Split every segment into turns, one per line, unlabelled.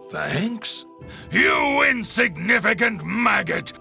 Thanks? You insignificant maggot!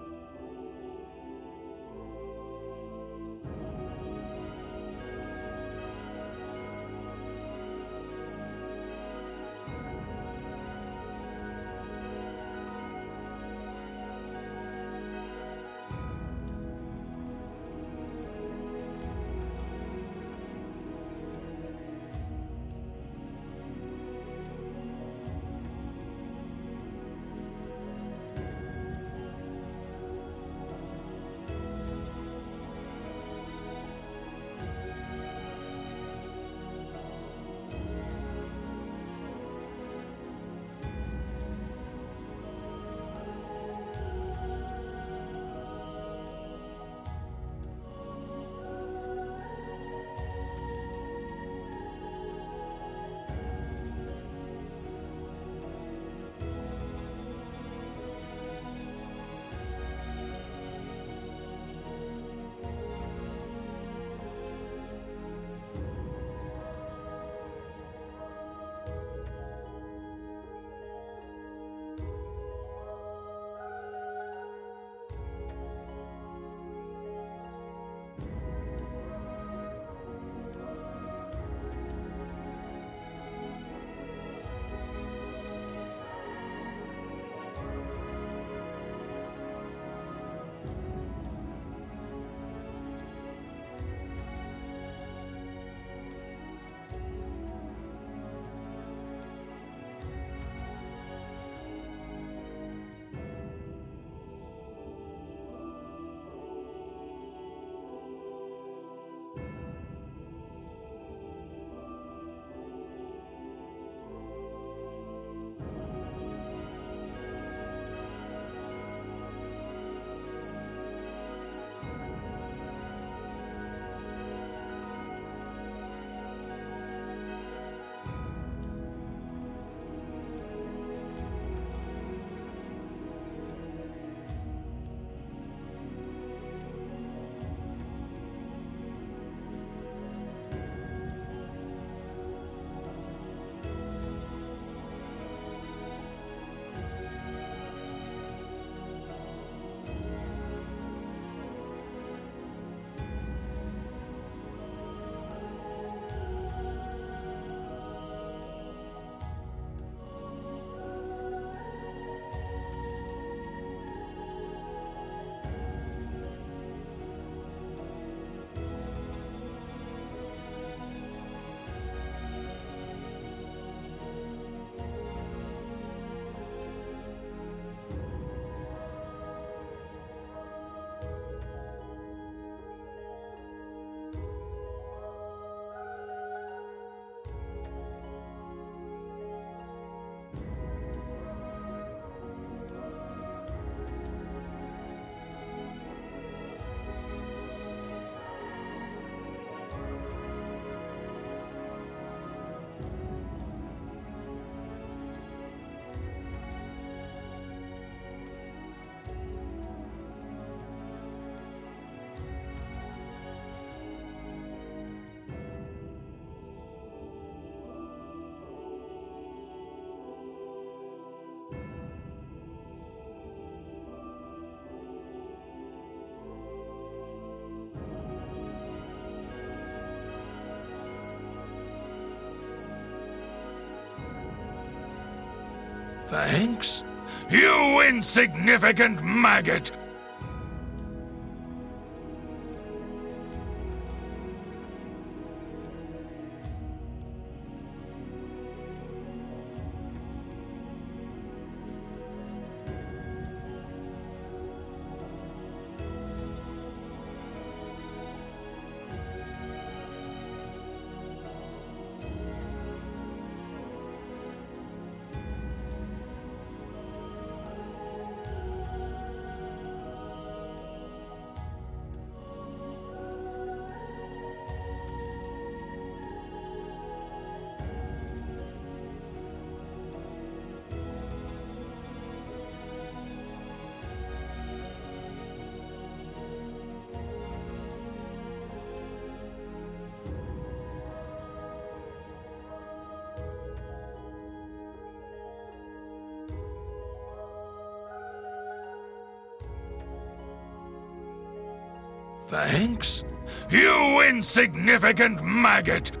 Thanks? You insignificant maggot! Thanks? You insignificant maggot!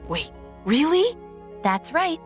Wait, really? That's right.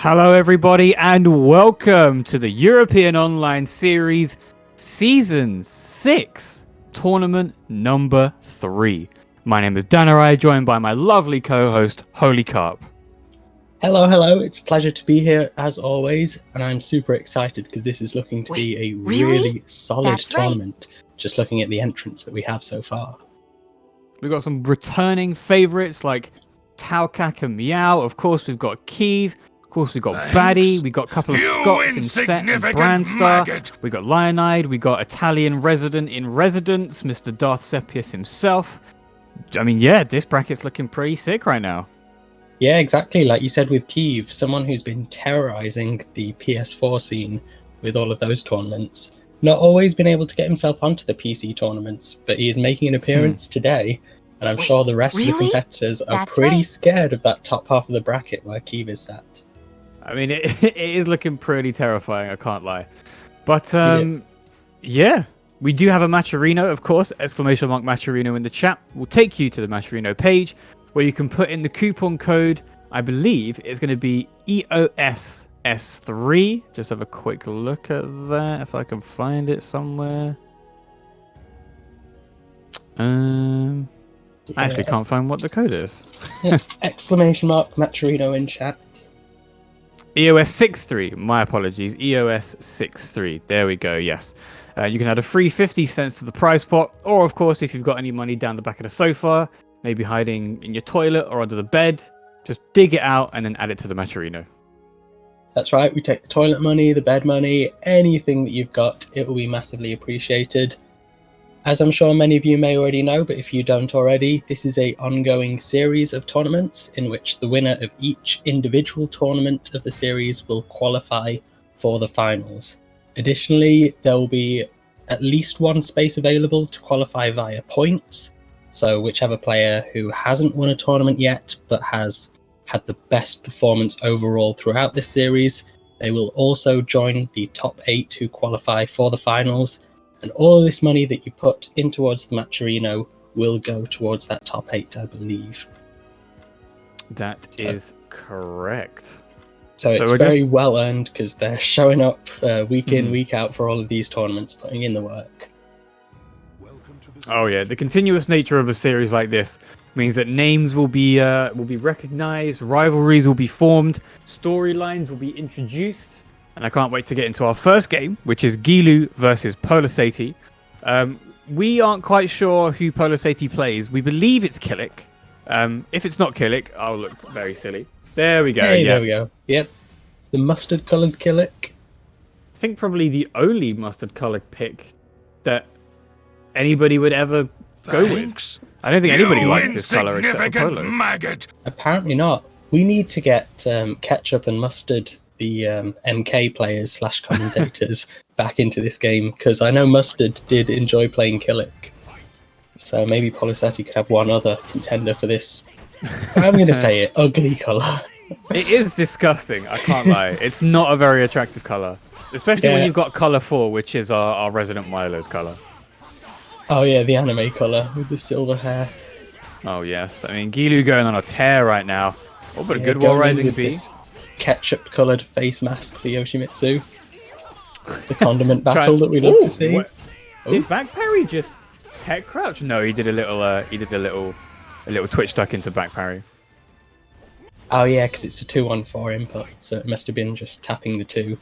Hello everybody and welcome to the European Online Series Season 6 Tournament number 3. My name is Danarai, joined by my lovely co-host Holy Carp.
Hello, it's a pleasure to be here as always, and I'm super excited because this is looking to be a really solid tournament, just looking at the entrants that we have so far.
We've got some returning favourites like Taukak and Meow, of course we've got Kiev, of course we've got Baddie, we've got a couple of Scots in Set and Brandstar, we've got Lyonide, we've got Italian resident in residence, Mr. DarthSeppius himself. I mean, yeah, this bracket's looking pretty sick right now.
Yeah, exactly. Like you said with Kiev, someone who's been terrorizing the PS4 scene with all of those tournaments. Not always been able to get himself onto the PC tournaments, but he is making an appearance today, and I'm sure the rest of the competitors are pretty scared of that top half of the bracket where Kiev is sat.
I mean, it is looking pretty terrifying, I can't lie. But, yeah, we do have a Matcherino, of course, ! Matcherino in the chat. We'll take you to the Matcherino page, where you can put in the coupon code. I believe it's going to be EOSS3. Just have a quick look at that, if I can find it somewhere. I actually can't find what the code is.
Yeah, ! Matcherino in chat.
EOS63, my apologies, EOS63, there we go, yes. You can add a free 50 cents to the prize pot, or of course, if you've got any money down the back of the sofa, maybe hiding in your toilet or under the bed, just dig it out and then add it to the Matcherino.
That's right, we take the toilet money, the bed money, anything that you've got, it will be massively appreciated. As I'm sure many of you may already know, but if you don't already, this is an ongoing series of tournaments in which the winner of each individual tournament of the series will qualify for the finals. Additionally, there will be at least one space available to qualify via points. So whichever player who hasn't won a tournament yet, but has had the best performance overall throughout this series, they will also join the top 8 who qualify for the finals. And all of this money that you put in towards the Matcherino will go towards that top 8, I believe.
That is correct.
So it's very well earned because they're showing up week in, week out for all of these tournaments, putting in the work.
Oh yeah, the continuous nature of a series like this means that names will be recognized, rivalries will be formed, storylines will be introduced. And I can't wait to get into our first game, which is Guilu versus Polosaty. We aren't quite sure who Polosaty plays. We believe it's Killick. If it's not Killick, I'll look very silly. There we go.
Hey,
yeah.
there we go. Yep. The mustard-coloured Killick.
I think probably the only mustard-coloured pick that anybody would ever go with. I don't think anybody likes this colour except for Polo.
Maggot.
Apparently not. We need to get Ketchup and Mustard, the MK players / commentators, back into this game, because I know Mustard did enjoy playing Killick. So maybe Polosaty could have one other contender for this. I'm going to say it, ugly colour.
It is disgusting, I can't lie. It's not a very attractive colour. Especially when you've got colour 4, which is our resident Milo's colour.
Oh yeah, the anime colour with the silver hair.
Oh yes, I mean Guilu going on a tear right now. Oh, but a good wall rising B.
Ketchup-coloured face mask for Yoshimitsu. The condiment battle that we love to see.
Did back parry just tech crouch? No, he did a little twitch duck into back parry.
Oh yeah, because it's a 2-1-4 input, so it must have been just tapping the 2.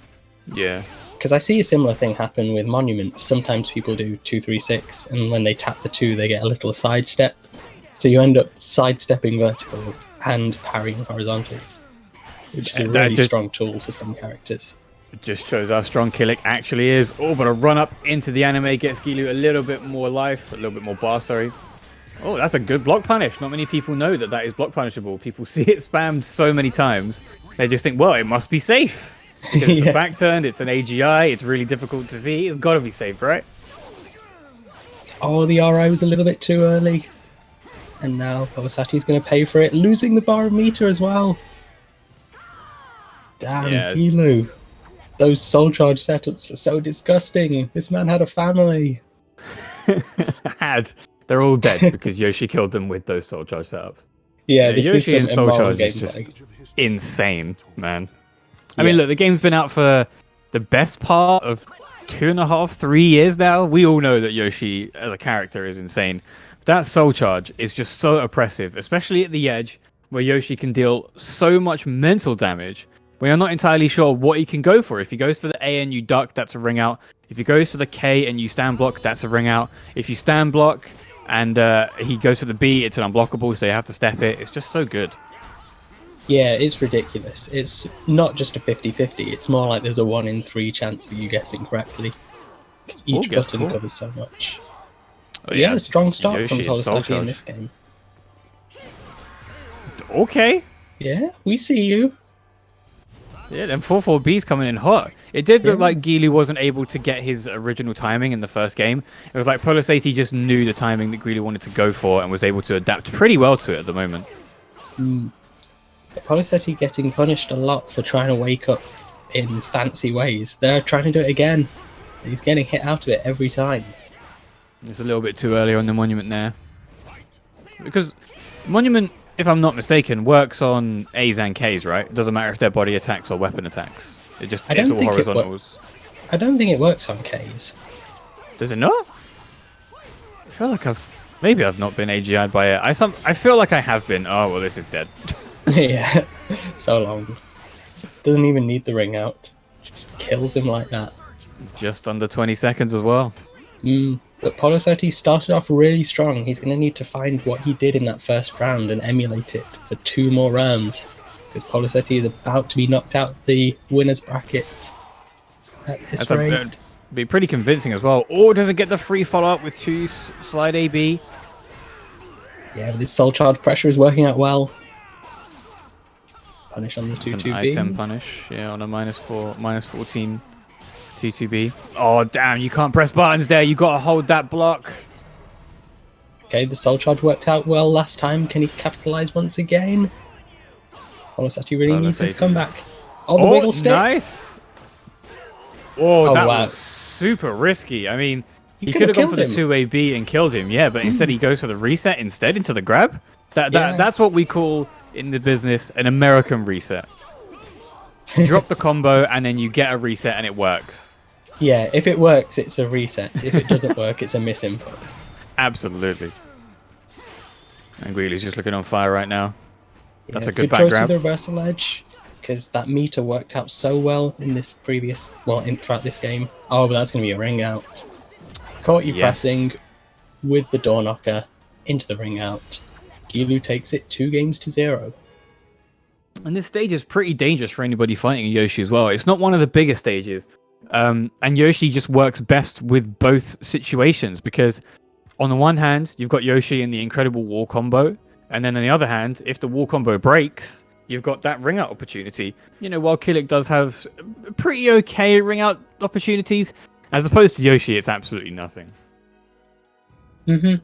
Yeah.
Because I see a similar thing happen with Monument. Sometimes people do 2-3-6, and when they tap the 2, they get a little sidestep. So you end up sidestepping verticals and parrying horizontals, which is a really strong tool for some characters.
It just shows how strong Killick actually is. Oh, but a run up into the anime gets Guilu a little bit more life, a little bit more bar, sorry. Oh, that's a good block punish. Not many people know that is block punishable. People see it spammed so many times. They just think, well, it must be safe. Because it's a back turn, it's an AGI, it's really difficult to see. It's got to be safe, right?
Oh, the RI was a little bit too early. And now Polosaty's going to pay for it, losing the bar meter as well. Damn, Guilu. Those soul charge setups were so disgusting. This man had a family.
They're all dead because Yoshi killed them with those soul charge setups.
Yeah,
Yoshi and soul charge is just insane, man. I mean, look, the game's been out for the best part of 2.5, 3 years now. We all know that Yoshi as a character is insane. That soul charge is just so oppressive, especially at the edge, where Yoshi can deal so much mental damage, where you're not entirely sure what he can go for. If he goes for the A and you duck, that's a ring out. If he goes for the K and you stand block, that's a ring out. If you stand block and he goes for the B, it's an unblockable, so you have to step it. It's just so good.
Yeah, it's ridiculous. It's not just a 50-50, it's more like there's a 1 in 3 chance of you guessing correctly. Because each button covers so much. Oh, yeah, a strong start from Polosaty in this game.
Okay.
Yeah, we see you.
Yeah, then 4-4-B's coming in hot. It did look like Guilu wasn't able to get his original timing in the first game. It was like Polosaty just knew the timing that Guilu wanted to go for and was able to adapt pretty well to it at the moment.
Polosaty getting punished a lot for trying to wake up in fancy ways. They're trying to do it again. He's getting hit out of it every time.
It's a little bit too early on the Monument there. Because Monument, if I'm not mistaken, works on A's and K's, right? It doesn't matter if they're body attacks or weapon attacks. It's all horizontals.
I don't think it works on K's.
Does it not? I feel like maybe I've not been AGI'd by it. I feel like I have been. Oh, well, this is dead.
Yeah, so long. Doesn't even need the ring out. Just kills him like that.
Just under 20 seconds as well.
But Polosaty started off really strong. He's going to need to find what he did in that first round and emulate it for 2 more rounds. Because Polosaty is about to be knocked out the winner's bracket at this rate. That'd
be pretty convincing as well. Or does it get the free follow-up with 2 slide AB?
Yeah, but this soul charge pressure is working out well. Punish on the 2-2B.
An item punish, yeah, on a -14 2-2B. Oh, damn, you can't press buttons there. You got to hold that block.
Okay, the soul charge worked out well last time. Can he capitalize once again? Polosaty really needs this comeback. Oh, the wiggle stick.
Nice. Oh, that was super risky. I mean, he could have gone for the 2AB and killed him, yeah, but instead he goes for the reset instead into the grab. That's what we call in the business an American reset. You drop the combo and then you get a reset and it works.
Yeah, if it works, it's a reset. If it doesn't work, it's a misinput.
Absolutely. And Guilu's just looking on fire right now. That's a good
back
back grab.
The reversal edge, because that meter worked out so well in this throughout this game. Oh, but that's going to be a ring out. Caught you pressing with the door knocker into the ring out. Guilu takes it 2-0.
And this stage is pretty dangerous for anybody fighting Yoshi as well. It's not one of the biggest stages. And Yoshi just works best with both situations because on the one hand, you've got Yoshi in the incredible wall combo. And then on the other hand, if the wall combo breaks, you've got that ring out opportunity. You know, while Kilik does have pretty okay ring out opportunities, as opposed to Yoshi, it's absolutely nothing.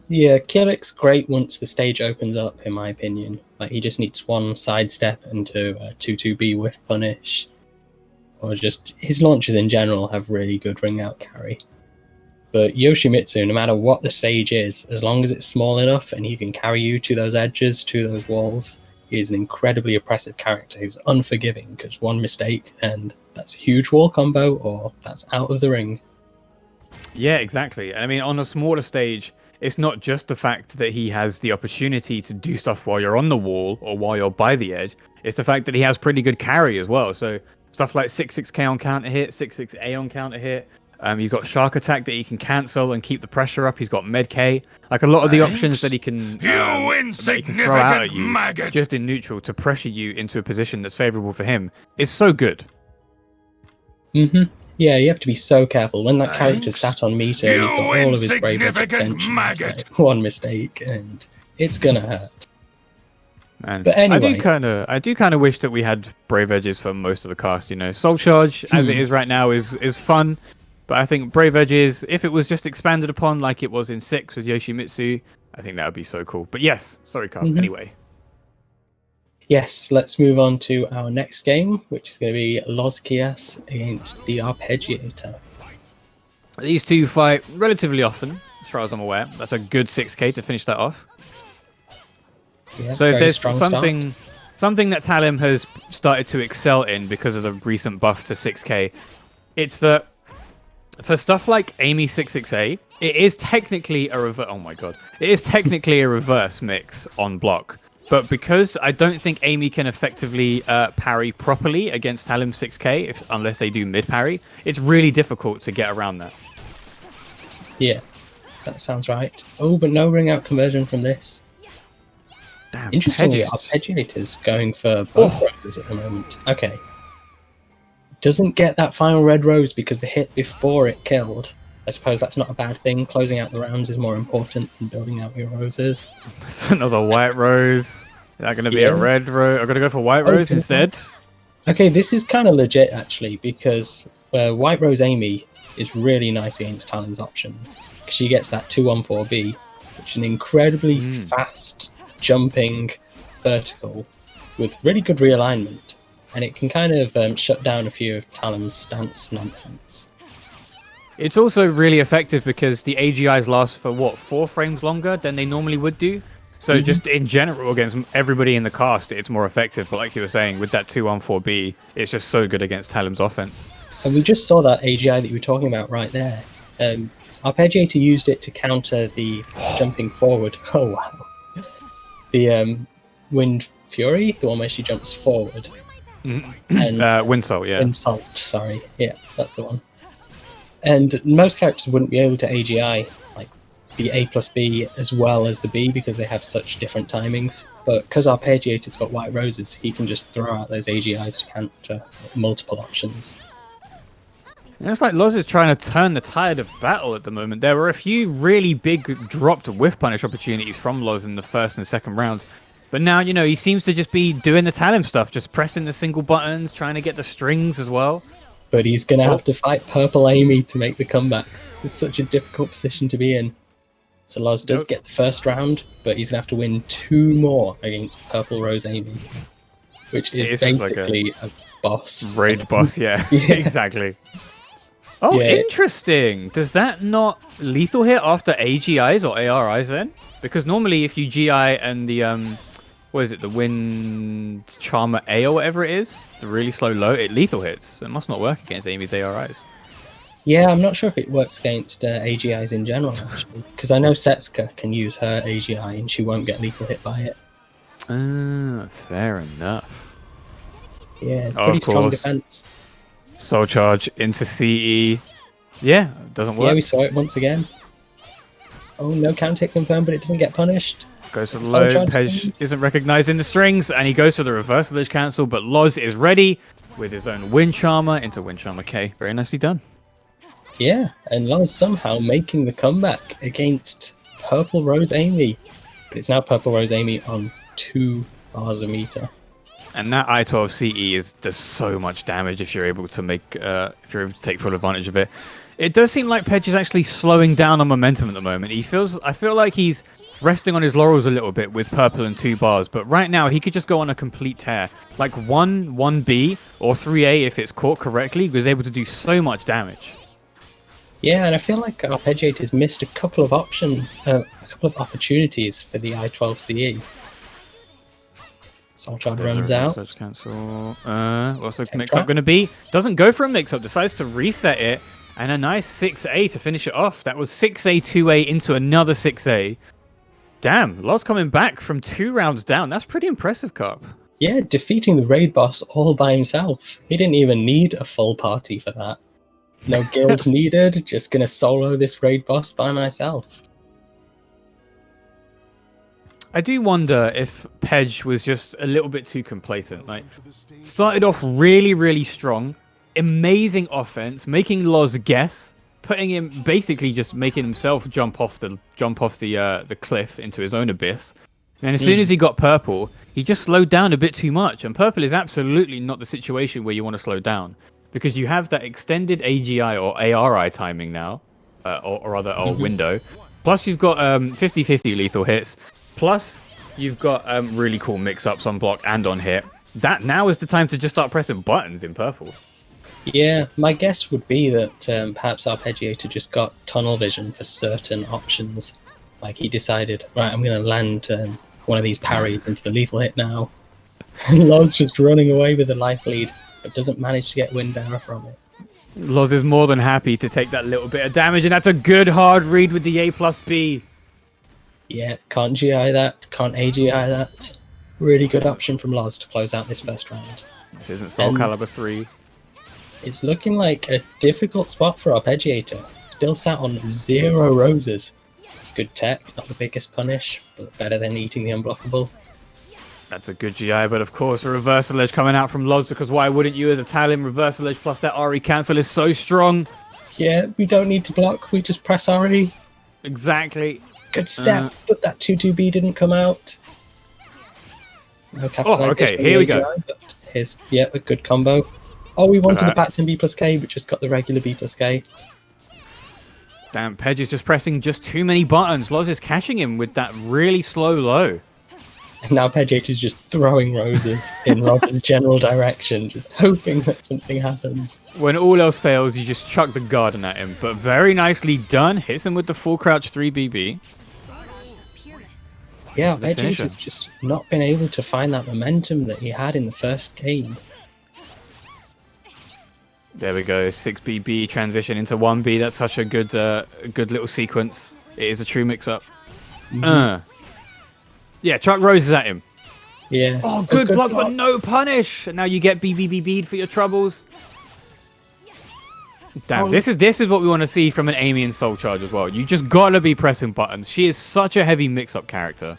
Yeah, Kilik's great once the stage opens up, in my opinion. Like, he just needs one sidestep into a 2-2B whiff punish. Or just, his launches in general have really good ring out carry. But Yoshimitsu, no matter what the stage is, as long as it's small enough and he can carry you to those edges, to those walls, he is an incredibly oppressive character who's unforgiving, because one mistake and that's a huge wall combo, or that's out of the ring.
Yeah, exactly. I mean, on a smaller stage, it's not just the fact that he has the opportunity to do stuff while you're on the wall or while you're by the edge. It's the fact that he has pretty good carry as well. So stuff like 6-6K on counter hit, 6-6A on counter hit. He's got Shark Attack that he can cancel and keep the pressure up. He's got Med K. Like a lot of the options that he can, that he can throw out at you just in neutral to pressure you into a position that's favorable for him is so good.
Yeah, you have to be so careful. When that character's sat on meter, he's got all of his brave edge extensions. Like, one mistake, and it's gonna hurt.
Man,
but anyway,
I do kind of wish that we had brave edges for most of the cast. You know, Soul Charge as it is right now is fun, but I think brave edges, if it was just expanded upon like it was in 6 with Yoshimitsu, I think that would be so cool. But yes, sorry, Carl. Anyway.
Yes, let's move on to our next game, which is going to be Loz Kias against the Arpeggiator.
These two fight relatively often, as far as I'm aware. That's a good 6k to finish that off.
Yeah,
so if there's something that Talim has started to excel in because of the recent buff to 6k, it's that for stuff like Amy 66A, it is technically a reverse mix on block. But because I don't think Amy can effectively parry properly against Talim 6k, unless they do mid parry, it's really difficult to get around that.
Yeah, that sounds right. Oh, but no ring out conversion from this.
Damn,
interestingly, Arpeggiator's going for both roses at the moment. Okay. Doesn't get that final red rose because the hit before it killed. I suppose that's not a bad thing. Closing out the rounds is more important than building out your roses.
It's another white rose. Is that going to be a red rose? I'm going to go for white rose instead. Okay,
this is kind of legit, actually, because white rose Amy is really nice against Talim's options. Because she gets that 2-1-4B, which is an incredibly fast, jumping vertical with really good realignment. And it can kind of shut down a few of Talim's stance nonsense.
It's also really effective because the AGIs last for, 4 frames longer than they normally would do? So just in general, against everybody in the cast, it's more effective. But like you were saying, with that 2-1-4B, it's just so good against Talim's offense.
And we just saw that AGI that you were talking about right there. Arpeggiator used it to counter the jumping forward. Oh, wow. The Wind Fury, the one where she jumps forward. And
Windsult, yeah.
Windsult, sorry. Yeah, that's the one. And most characters wouldn't be able to AGI like the A plus B as well as the B because they have such different timings. But because Arpeggiator's got white roses, he can just throw out those AGIs to counter multiple options.
And it's like Loz is trying to turn the tide of battle at the moment. There were a few really big dropped whiff punish opportunities from Loz in the first and second rounds. But now, you know, he seems to just be doing the Talim stuff, just pressing the single buttons, trying to get the strings as well.
But he's going to have to fight Purple Amy to make the comeback. This is such a difficult position to be in. So Loz does get the first round, but he's going to have to win 2 more against Purple Rose Amy, which is basically like a boss.
Raid boss, yeah. Exactly. Oh, interesting. Does that not lethal hit after AGIs or ARIs then? Because normally if you GI and the what is it, the Wind Charmer A or whatever it is, the really slow low, it lethal hits. It must not work against Amy's ARIs.
Yeah, I'm not sure if it works against AGIs in general, actually. Because I know Setsuka can use her AGI and she won't get lethal hit by it.
Fair enough.
Yeah, pretty strong defense.
Soul Charge into CE. Yeah, doesn't work.
Yeah, we saw it once again. Oh, no counter hit confirmed, but it doesn't get punished.
Goes for the low. Pej isn't recognizing the strings, and he goes for the reversal edge cancel, but Loz is ready with his own Wind Charmer into Wind Charmer K. Very nicely done.
Yeah, and Loz somehow making the comeback against Purple Rose Amy. But it's now Purple Rose Amy on 2 bars a meter.
And that I-12 CE does so much damage if you're able to take full advantage of it. It does seem like Pej is actually slowing down on momentum at the moment. I feel like he's resting on his laurels a little bit with purple and 2 bars, but right now he could just go on a complete tear. Like 1B or 3A if it's caught correctly, was able to do so much damage.
Yeah, and I feel like Arpeggiator has missed a couple of opportunities for the I-12 CE. Soulcharge runs out.
Cancel. What's the mix-up going to be? Doesn't go for a mix-up, decides to reset it, and a nice 6A to finish it off. That was 6A, 2A into another 6A. Damn, Loz coming back from 2 rounds down. That's pretty impressive, Carp.
Yeah, defeating the raid boss all by himself. He didn't even need a full party for that. No guild needed, just gonna solo this raid boss by myself.
I do wonder if Pej was just a little bit too complacent. Like, started off really, really strong, amazing offense, making Loz guess, putting him basically just making himself jump off the cliff into his own abyss. And as soon as he got purple, he just slowed down a bit too much. And purple is absolutely not the situation where you want to slow down, because you have that extended AGI or ARI timing now, or window. Plus you've got 50-50 lethal hits. Plus you've got really cool mix-ups on block and on hit. That now is the time to just start pressing buttons in purple.
Yeah, my guess would be that perhaps Arpeggiator just got tunnel vision for certain options. Like he decided, right, I'm going to land one of these parries into the lethal hit now. And Loz just running away with the life lead, but doesn't manage to get wind arrow from it.
Loz is more than happy to take that little bit of damage, and that's a good hard read with the A+B.
Yeah, can't GI that, can't AGI that. Really good option from Loz to close out this first round.
This isn't Soulcalibur 3.
It's looking like a difficult spot for Arpeggiator. Still sat on 0 roses. Good tech, not the biggest punish, but better than eating the unblockable.
That's a good GI, but of course a reversal edge coming out from Loz, because why wouldn't you as a Talon? Reversal edge plus that RE cancel is so strong.
Yeah, we don't need to block, we just press RE.
Exactly.
Good step, but that 2-2B didn't come out. No
okay, here we go.
But here's, yeah, a good combo. Oh, we wanted the back to B+K, but just got the regular B+K.
Damn, Pej is just pressing just too many buttons. Loz is catching him with that really slow low.
And now Arpeggiator's just throwing roses in Loz's general direction, just hoping that something happens.
When all else fails, you just chuck the garden at him. But very nicely done. Hits him with the full crouch 3BB.
Yeah, Arpeggiator's just not been able to find that momentum that he had in the first game.
There we go, 6BB transition into 1B. That's such a good little sequence. It is a true mix-up. Yeah, chuck roses at him.
Yeah.
Oh, good block, but no punish. And now you get BBBB'd for your troubles. Damn, this is what we want to see from an Amy and Soulcharge as well. You just gotta be pressing buttons. She is such a heavy mix-up character.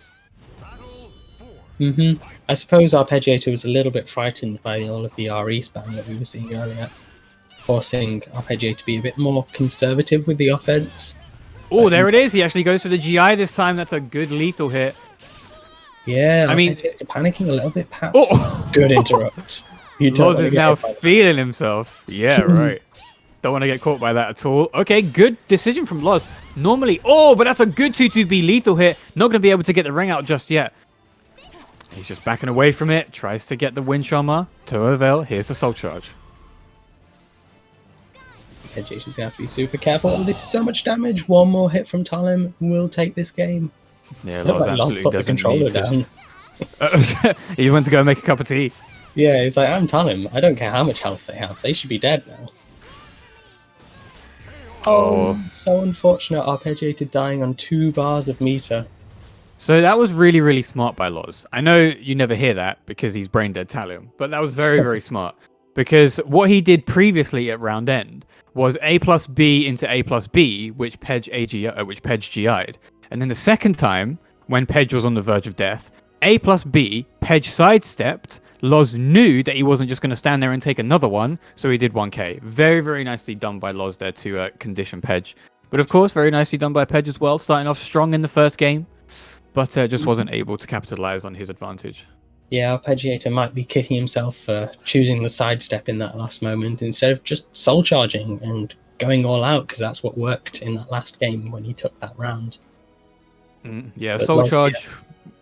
I suppose Arpeggiator was a little bit frightened by all of the RE spam that we were seeing earlier, forcing Arpeggiator to be a bit more conservative with the offense.
Oh, there it is. He actually goes for the GI this time. That's a good lethal hit.
Yeah,
I mean,
panicking a little bit, perhaps. Good interrupt.
Loz is now feeling himself. Yeah, right. Don't want to get caught by that at all. Okay, good decision from Loz. Normally, but that's a good 2-2B lethal hit. Not going to be able to get the ring out just yet. He's just backing away from it. Tries to get the Wind Charmer to avail. Here's the Soulcharge.
Arpeggiator's going to have to be super careful. This is so much damage. One more hit from Talim will take this game.
Yeah, Loz absolutely doesn't
need to.
He went to go make a cup of tea.
Yeah, he's like, I'm Talim. I don't care how much health they have. They should be dead now. Oh, so unfortunate. Arpeggiator dying on 2 bars of meter.
So that was really, really smart by Loz. I know you never hear that because he's brain dead Talim, but that was very, very smart. Because what he did previously at round end was A+B into A+B, which Pej GI'd. And then the second time when Pedge was on the verge of death. A plus B, Pedge sidestepped. Loz knew that he wasn't just going to stand there and take another one, so he did 1k. Very, very nicely done by Loz there to condition Pedge. But of course, very nicely done by Pedge as well, starting off strong in the first game, but just wasn't able to capitalize on his advantage.
Yeah, Arpeggiator might be kicking himself for choosing the sidestep in that last moment instead of just soul charging and going all out, because that's what worked in that last game when he took that round.
Yeah,
But
soul charge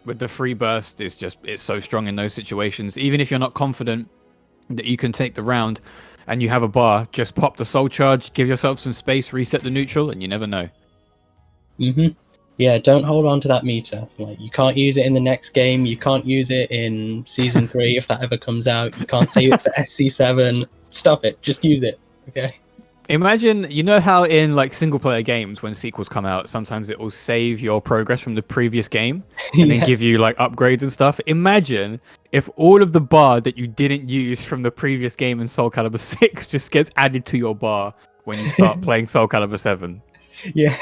with the free burst is just, it's so strong in those situations. Even if you're not confident that you can take the round and you have a bar, just pop the soul charge, give yourself some space, reset the neutral, and you never know.
Yeah, don't hold on to that meter. Like, you can't use it in the next game. You can't use it in Season 3 if that ever comes out. You can't save it for SC7. Stop it. Just use it, okay?
Imagine, you know how in like single player games when sequels come out, sometimes it will save your progress from the previous game and then give you like upgrades and stuff. Imagine if all of the bar that you didn't use from the previous game in Soulcalibur 6 just gets added to your bar when you start playing Soulcalibur 7.
Yeah,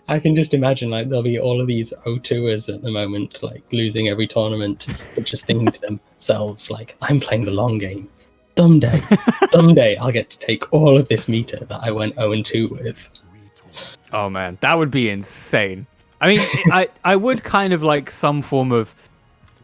I can just imagine like there'll be all of these O2ers at the moment, like losing every tournament, but just thinking to themselves like, I'm playing the long game. Someday I'll get to take all of this meter that I went 0-2 with.
Oh man, that would be insane. I mean, I would kind of like some form of,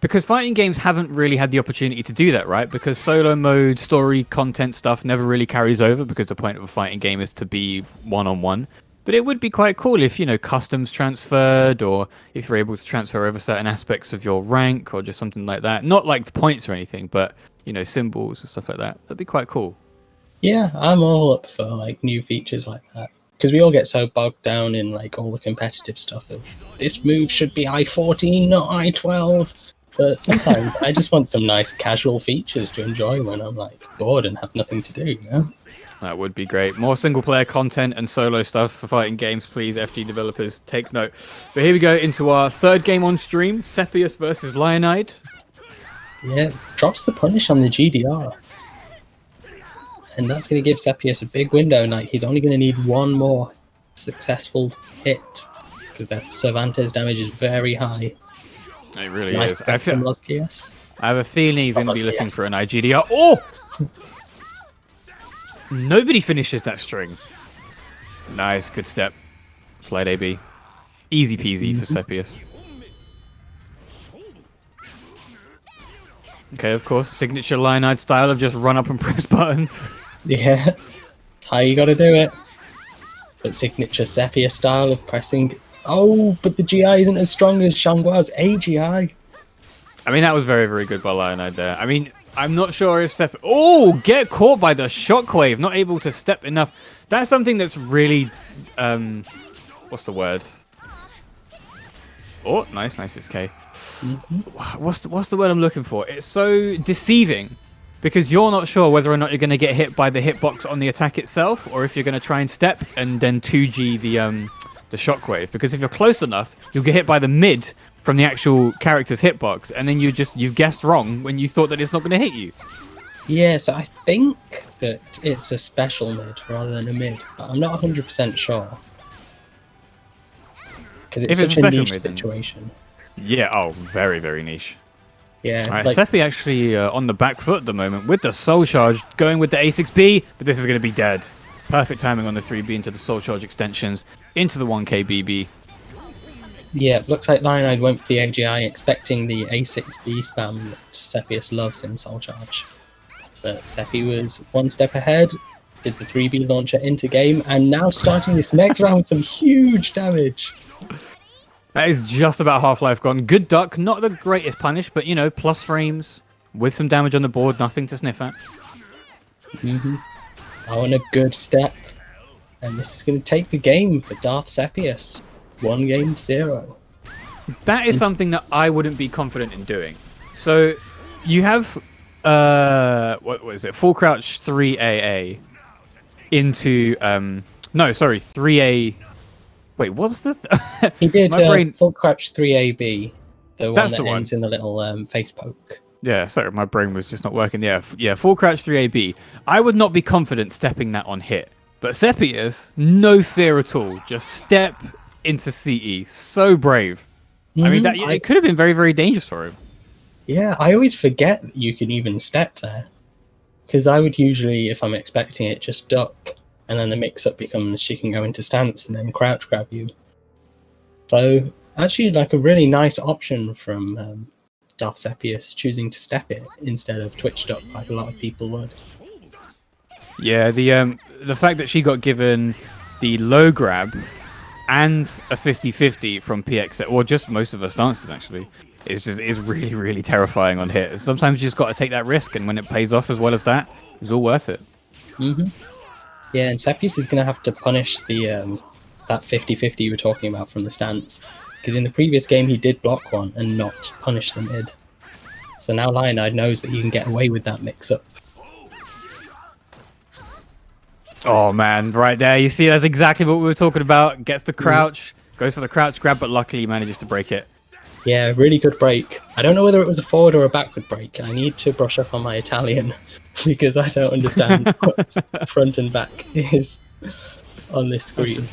because fighting games haven't really had the opportunity to do that, right? Because solo mode, story, content stuff never really carries over, because the point of a fighting game is to be one-on-one. But it would be quite cool if, you know, customs transferred, or if you're able to transfer over certain aspects of your rank, or just something like that. Not like the points or anything, but, you know, symbols and stuff like that. That'd be quite cool.
Yeah, I'm all up for like new features like that. Because we all get so bogged down in like all the competitive stuff of this move should be I-14, not I-12. But sometimes I just want some nice casual features to enjoy when I'm like bored and have nothing to do, you know?
That would be great. More single player content and solo stuff for fighting games, please, FG developers, take note. But here we go into our third game on stream, Seppius versus Lyonide.
Yeah, drops the punish on the GDR. And that's going to give Seppius a big window. Like, he's only going to need one more successful hit, because that Cervantes damage is very high.
It really
nice
is.
Loz Kias.
I have a feeling he's going to be looking for an IGDR. Oh! Nobody finishes that string. Nice, good step. Slide AB. Easy peasy for Seppius. Okay, of course, signature Lyonide style of just run up and press buttons.
Yeah, how you got to do it. But signature Seppius style of pressing. Oh, but the GI isn't as strong as Xianghua's AGI.
I mean, that was very, very good by Lyonide there. I mean, I'm not sure if Oh, get caught by the shockwave. Not able to step enough. That's something that's really... what's the word? Oh, nice 6k. What's the word I'm looking for? It's so deceiving, because you're not sure whether or not you're going to get hit by the hitbox on the attack itself, or if you're going to try and step and then 2G the shockwave. Because if you're close enough, you'll get hit by the mid from the actual character's hitbox, and then you've guessed wrong when you thought that it's not going to hit you.
Yeah, so I think that it's a special mid rather than a mid, but I'm not 100% sure. Because it's such a niche situation.
Yeah, oh, very, very niche.
Yeah.
Alright,
like,
Seppi actually on the back foot at the moment with the Soul Charge, going with the A6B, but this is going to be dead. Perfect timing on the 3B into the Soul Charge extensions, into the 1k BB.
Yeah, looks like Lyonide went for the AGI, expecting the A6B spam that Seppius loves in Soul Charge. But Seppi was one step ahead, did the 3B launcher into game, and now starting this next round with some huge damage.
That is just about Half-Life gone. Good duck, not the greatest punish, but, you know, plus frames, with some damage on the board, nothing to sniff at.
Oh, and a good step. And this is going to take the game for DarthSeppius. 1-0.
That is something that I wouldn't be confident in doing. So, you have, what was it, full crouch 3AA into, 3A... Wait, what's the...
He did full crouch 3AB, the one that ends in the little face poke.
Yeah, sorry, my brain was just not working. Yeah, full crouch 3AB. I would not be confident stepping that on hit. But Seppius, no fear at all. Just step into CE. So brave. I mean, it could have been very, very dangerous for him.
Yeah, I always forget that you can even step there. Because I would usually, if I'm expecting it, just duck. And then the mix-up becomes she can go into stance and then crouch grab you. So, actually, like a really nice option from DarthSeppius choosing to step it instead of twitch duck like a lot of people would.
Yeah, the fact that she got given the low grab and a 50-50 from PX, or just most of her stances actually, is really, really terrifying on hit. Sometimes you just got to take that risk, and when it pays off as well as that, it's all worth it.
Yeah, and Seppius is going to have to punish the that 50-50 you were talking about from the stance, because in the previous game he did block one and not punish the mid. So now Lyonide knows that he can get away with that mix-up.
Oh man, right there, you see that's exactly what we were talking about. Gets the crouch, goes for the crouch grab, but luckily manages to break it.
Yeah, really good break. I don't know whether it was a forward or a backward break. I need to brush up on my Italian because I don't understand what front and back is on this screen.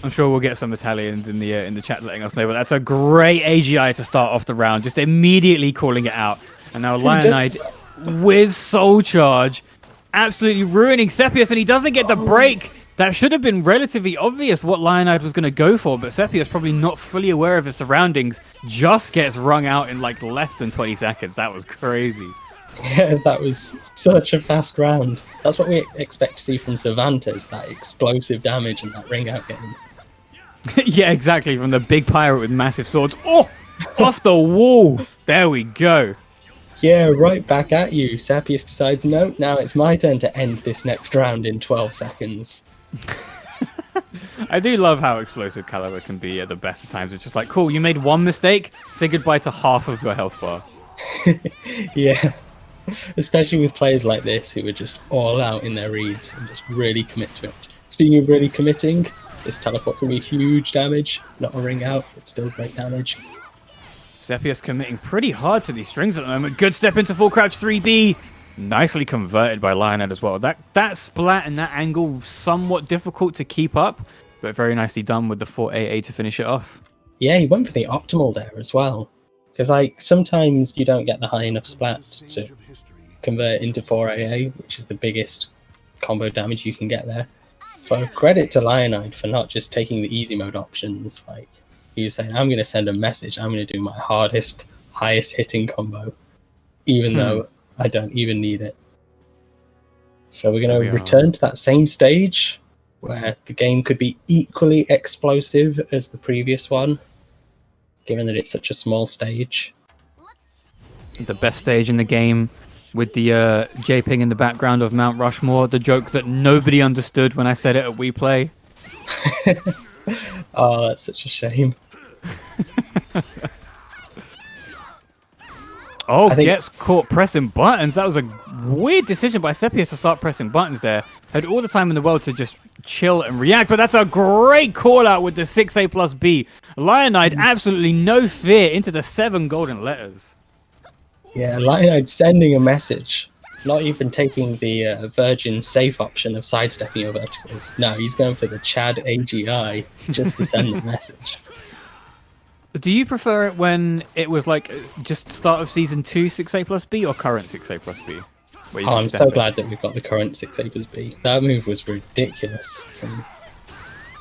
I'm sure we'll get some Italians in the chat letting us know, but that's a great AGI to start off the round, just immediately calling it out. And now Lyonide with Soul Charge, absolutely ruining Seppius, and he doesn't get the break. That should have been relatively obvious what Lyonide was going to go for, but Seppius, probably not fully aware of his surroundings, just gets wrung out in like less than 20 seconds. That was crazy.
Yeah, that was such a fast round. That's what we expect to see from Cervantes, that explosive damage and that ring out game.
Yeah, exactly, from the big pirate with massive swords. Oh, off the wall. There we go.
Yeah, right back at you. Seppius decides, no, now it's my turn to end this next round in 12 seconds.
I do love how explosive Caliber can be at the best of times. It's just like, cool, you made one mistake, say goodbye to half of your health bar.
Yeah, especially with players like this who are just all out in their reads and just really commit to it. Speaking of really committing, this teleport's going to be huge damage, not a ring out, but still great damage.
Seppius committing pretty hard to these strings at the moment. Good step into full crouch 3B. Nicely converted by Lyonide as well. That splat and that angle somewhat difficult to keep up, but very nicely done with the 4AA to finish it off.
Yeah, he went for the optimal there as well. Because like sometimes you don't get the high enough splat to convert into 4AA, which is the biggest combo damage you can get there. So credit to Lyonide for not just taking the easy mode options. Like he was saying, I'm going to send a message. I'm going to do my hardest, highest hitting combo, even though I don't even need it. So we're going to return to that same stage where the game could be equally explosive as the previous one, given that it's such a small stage.
The best stage in the game, with the JPing in the background of Mount Rushmore, the joke that nobody understood when I said it at WePlay.
Oh, that's such a shame.
Oh, gets caught pressing buttons. That was a weird decision by Seppius to start pressing buttons there. Had all the time in the world to just chill and react, but that's a great call out with the 6A plus B. Lyonide, absolutely no fear into the 7 golden letters.
Yeah, Lyonide sending a message. Not even taking the virgin safe option of sidestepping your verticals. No, he's going for the Chad AGI just to send the message.
Do you prefer it when it was like just start of season 2 6A plus B or current 6A plus B?
Oh, I'm so glad that we've got the current 6A plus B. That move was ridiculous.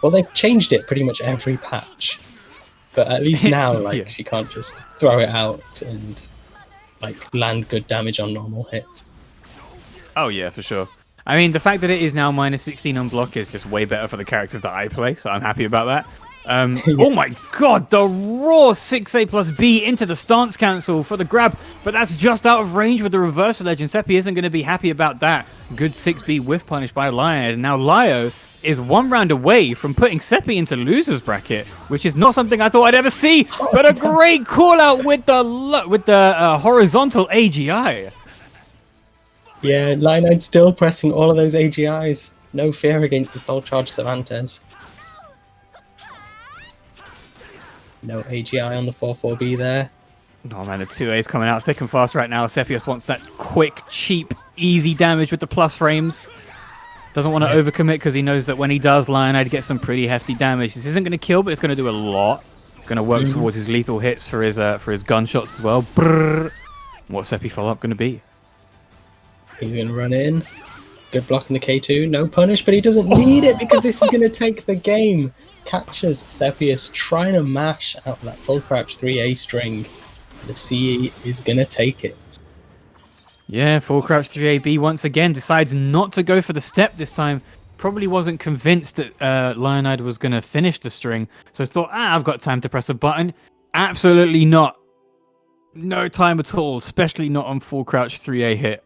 Well, they've changed it pretty much every patch. But at least now, like, she can't just throw it out and like land good damage on normal hit.
Oh yeah, for sure. I mean, the fact that it is now minus 16 on block is just way better for the characters that I play, so I'm happy about that. Oh my god, the raw 6A plus B into the stance cancel for the grab, but that's just out of range with the reversal edge, and Seppi isn't going to be happy about that. Good 6B whiff punish by Lyonide, and now Lyo is 1 round away from putting Seppi into loser's bracket, which is not something I thought I'd ever see, but a great call out with the horizontal AGI.
Yeah, Lyonide still pressing all of those AGIs. No fear against the full charge Cervantes. No AGI on the 4-4B there.
Oh man, the 2A's coming out thick and fast right now. Seppius wants that quick, cheap, easy damage with the plus frames. Doesn't want to overcommit because he knows that when he does, Lyonide gets some pretty hefty damage. This isn't going to kill, but it's going to do a lot. Gonna work towards his lethal hits for his gunshots as well. Brrr. What's Seppi follow-up gonna be?
He's gonna run in. Good block in the K2. No punish, but he doesn't need it because this is gonna take the game. Catches Seppius trying to mash out that full crouch 3A string. The CE is gonna take it.
Yeah, full crouch 3AB once again decides not to go for the step this time. Probably wasn't convinced that Lyonide was going to finish the string, so thought, I've got time to press a button. Absolutely not. No time at all, especially not on full crouch 3A hit.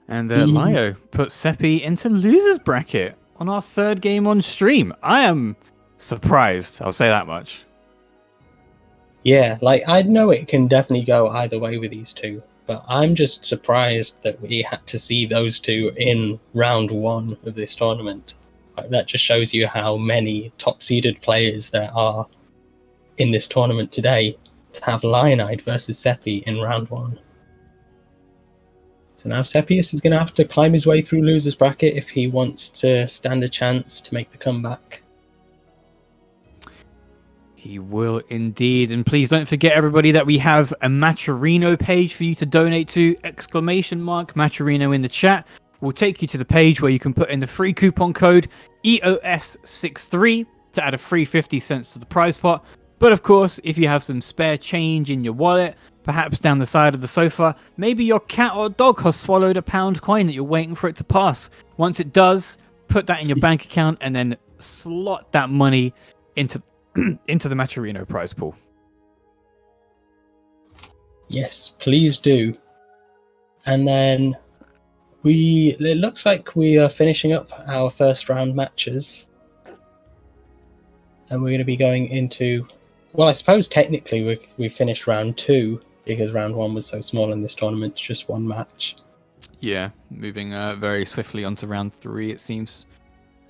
And Lyo put Seppi into losers bracket on our third game on stream. I am surprised, I'll say that much.
Yeah, like, I know it can definitely go either way with these two. But I'm just surprised that we had to see those two in round one of this tournament. Like, that just shows you how many top-seeded players there are in this tournament today to have Lyonide versus Seppi in round one. So now Seppius is going to have to climb his way through losers bracket if he wants to stand a chance to make the comeback.
He will indeed. And please don't forget, everybody, that we have a Matcherino page for you to donate to. ! Matcherino in the chat will take you to the page where you can put in the free coupon code EOS63 to add a free 50 cents to the prize pot. But of course, if you have some spare change in your wallet, perhaps down the side of the sofa, maybe your cat or dog has swallowed a pound coin that you're waiting for it to pass. Once it does, put that in your bank account and then slot that money into the Matcherino prize pool.
Yes, please do. And then it looks like we are finishing up our first round matches. And we're going to be going into, well, I suppose technically we finished round two because round one was so small in this tournament, it's just one match.
Yeah, moving very swiftly onto round three, it seems.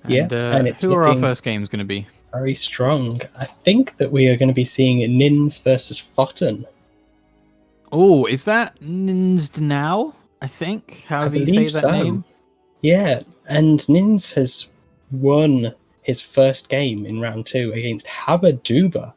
And, and it's
who are our first games going to be?
Very strong. I think that we are going to be seeing Ninx versus Fotten.
Oh, is that Ninx now? I think. However you say that name.
Yeah, and Ninx has won his first game in round two against Habaduba,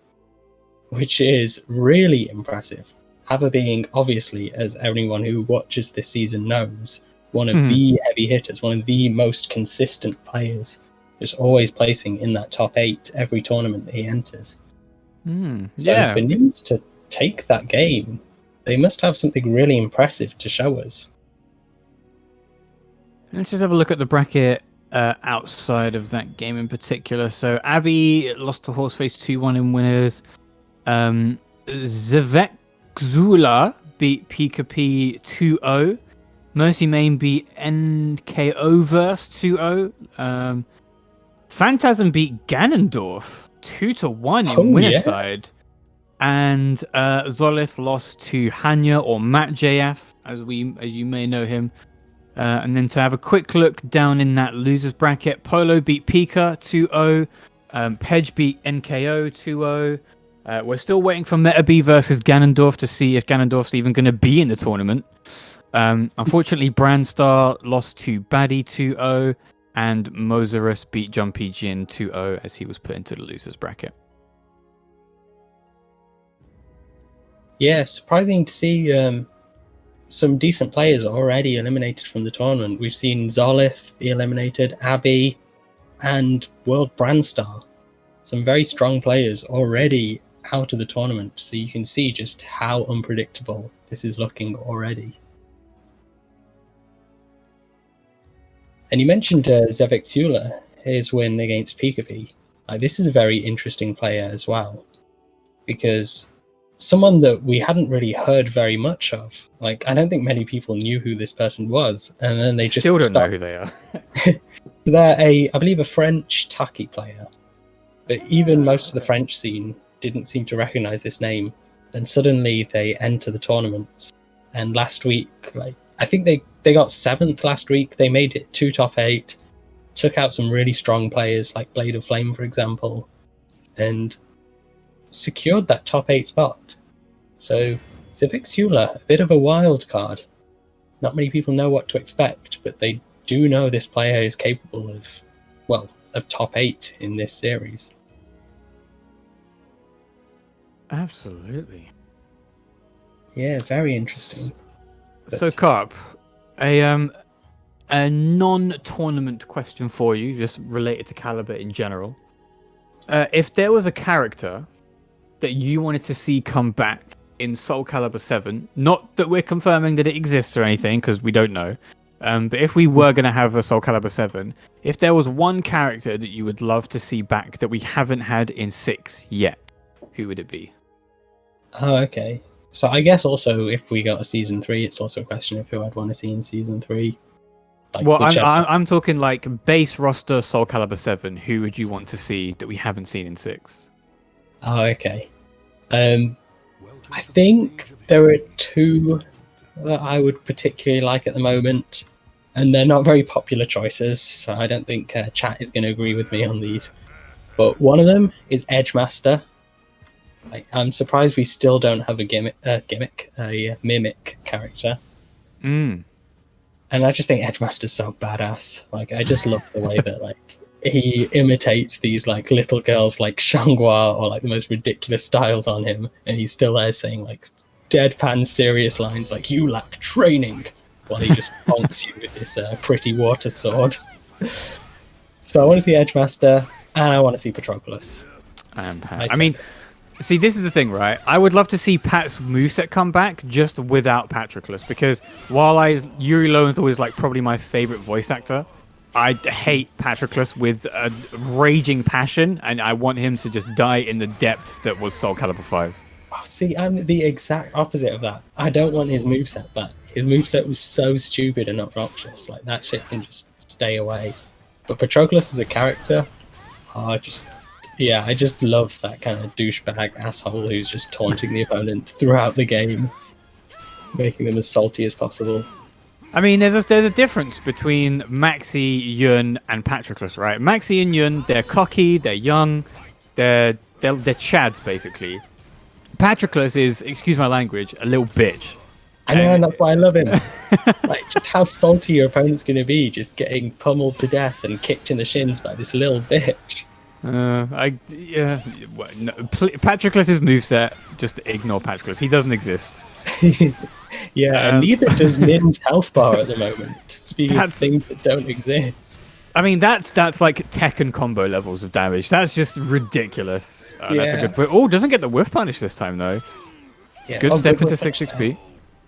which is really impressive. Haba being, obviously, as everyone who watches this season knows, one of the heavy hitters, one of the most consistent players. Just always placing in that top 8 every tournament that he enters.
Yeah.
For Ninx to take that game, they must have something really impressive to show us.
Let's just have a look at the bracket outside of that game in particular. So Abby lost to Horseface 2-1 in winners. Zvekzula beat Pika P 2-0. MercyMain beat NKOverse 2-0. MPhantasm beat Ganondorf 2-1 in winner's side. And Zolith lost to Hanya or MattJF, as you may know him. And then to have a quick look down in that losers bracket, Polo beat Pika 2-0. Pedge beat NKO 2-0. We're still waiting for MetaB versus Ganondorf to see if Ganondorf's even going to be in the tournament. Unfortunately, Brandstar lost to Baddie 2-0. And Mozarus beat Jumpy Jin 2-0 as he was put into the losers bracket.
Yeah, surprising to see some decent players already eliminated from the tournament. We've seen Zolith be eliminated, Abby, and World Brandstar. Some very strong players already out of the tournament, so you can see just how unpredictable this is looking already. And you mentioned Zvekzula, his win against Pika. This is a very interesting player as well, because someone that we hadn't really heard very much of. I don't think many people knew who this person was, and then they just
still don't know who they are.
They're I believe, a French Taki player, but even most of the French scene didn't seem to recognize this name. Then suddenly they enter the tournaments, and last week, I think they got 7th last week. They made it to top 8, took out some really strong players like Blade of Flame, for example, and secured that top 8 spot. So Zvekzula, a bit of a wild card. Not many people know what to expect, but they do know this player is capable of top 8 in this series.
Absolutely.
Yeah, very interesting.
So, Carp, a non-tournament question for you, just related to Caliber in general. If there was a character that you wanted to see come back in Soulcalibur 7, not that we're confirming that it exists or anything, because we don't know, but if we were going to have a Soulcalibur 7, if there was one character that you would love to see back that we haven't had in 6 yet, who would it be?
Oh, okay. So I guess also if we got a season 3, it's also a question of who I'd want to see in season 3. Like,
well, I'm talking like base roster Soulcalibur 7. Who would you want to see that we haven't seen in 6?
Oh, okay. I think there are 2 that I would particularly like at the moment, and they're not very popular choices, so I don't think chat is going to agree with me on these. But one of them is Edgemaster. Like, I'm surprised we still don't have a mimic character. And I just think Edgemaster's so badass. Like, I just love the way that, like, he imitates these, like, little girls like Shangwa or, like, the most ridiculous styles on him, and he's still there saying, like, deadpan serious lines like, "You lack training," while he just bonks you with this pretty water sword. So I want to see Edgemaster, and I want to see Patroclus.
I mean, see, this is the thing, right? I would love to see Pat's moveset come back just without Patroclus, because while Yuri Lowenthal is like probably my favorite voice actor, I hate Patroclus with a raging passion, and I want him to just die in the depths that was Soulcalibur 5.
Oh, see, I'm the exact opposite of that. I don't want his moveset back. His moveset was so stupid and obnoxious. Like, that shit can just stay away. But Patroclus as a character, I just love that kind of douchebag asshole who's just taunting the opponent throughout the game, making them as salty as possible.
I mean, there's a difference between Maxi, Yun, and Patroclus, right? Maxi and Yun, they're cocky, they're young, they're chads, basically. Patroclus is, excuse my language, a little bitch.
I know, and that's why I love him. Like, just how salty your opponent's going to be, just getting pummeled to death and kicked in the shins by this little bitch.
Patroclus's moveset, just ignore Patroclus. He doesn't exist.
Yeah, and neither does Nin's health bar at the moment. Speaking of things that don't exist.
I mean, that's like Tekken combo levels of damage. That's just ridiculous. That's a good. Oh, doesn't get the whiff punish this time though.
Yeah.
Good step into 6 XP.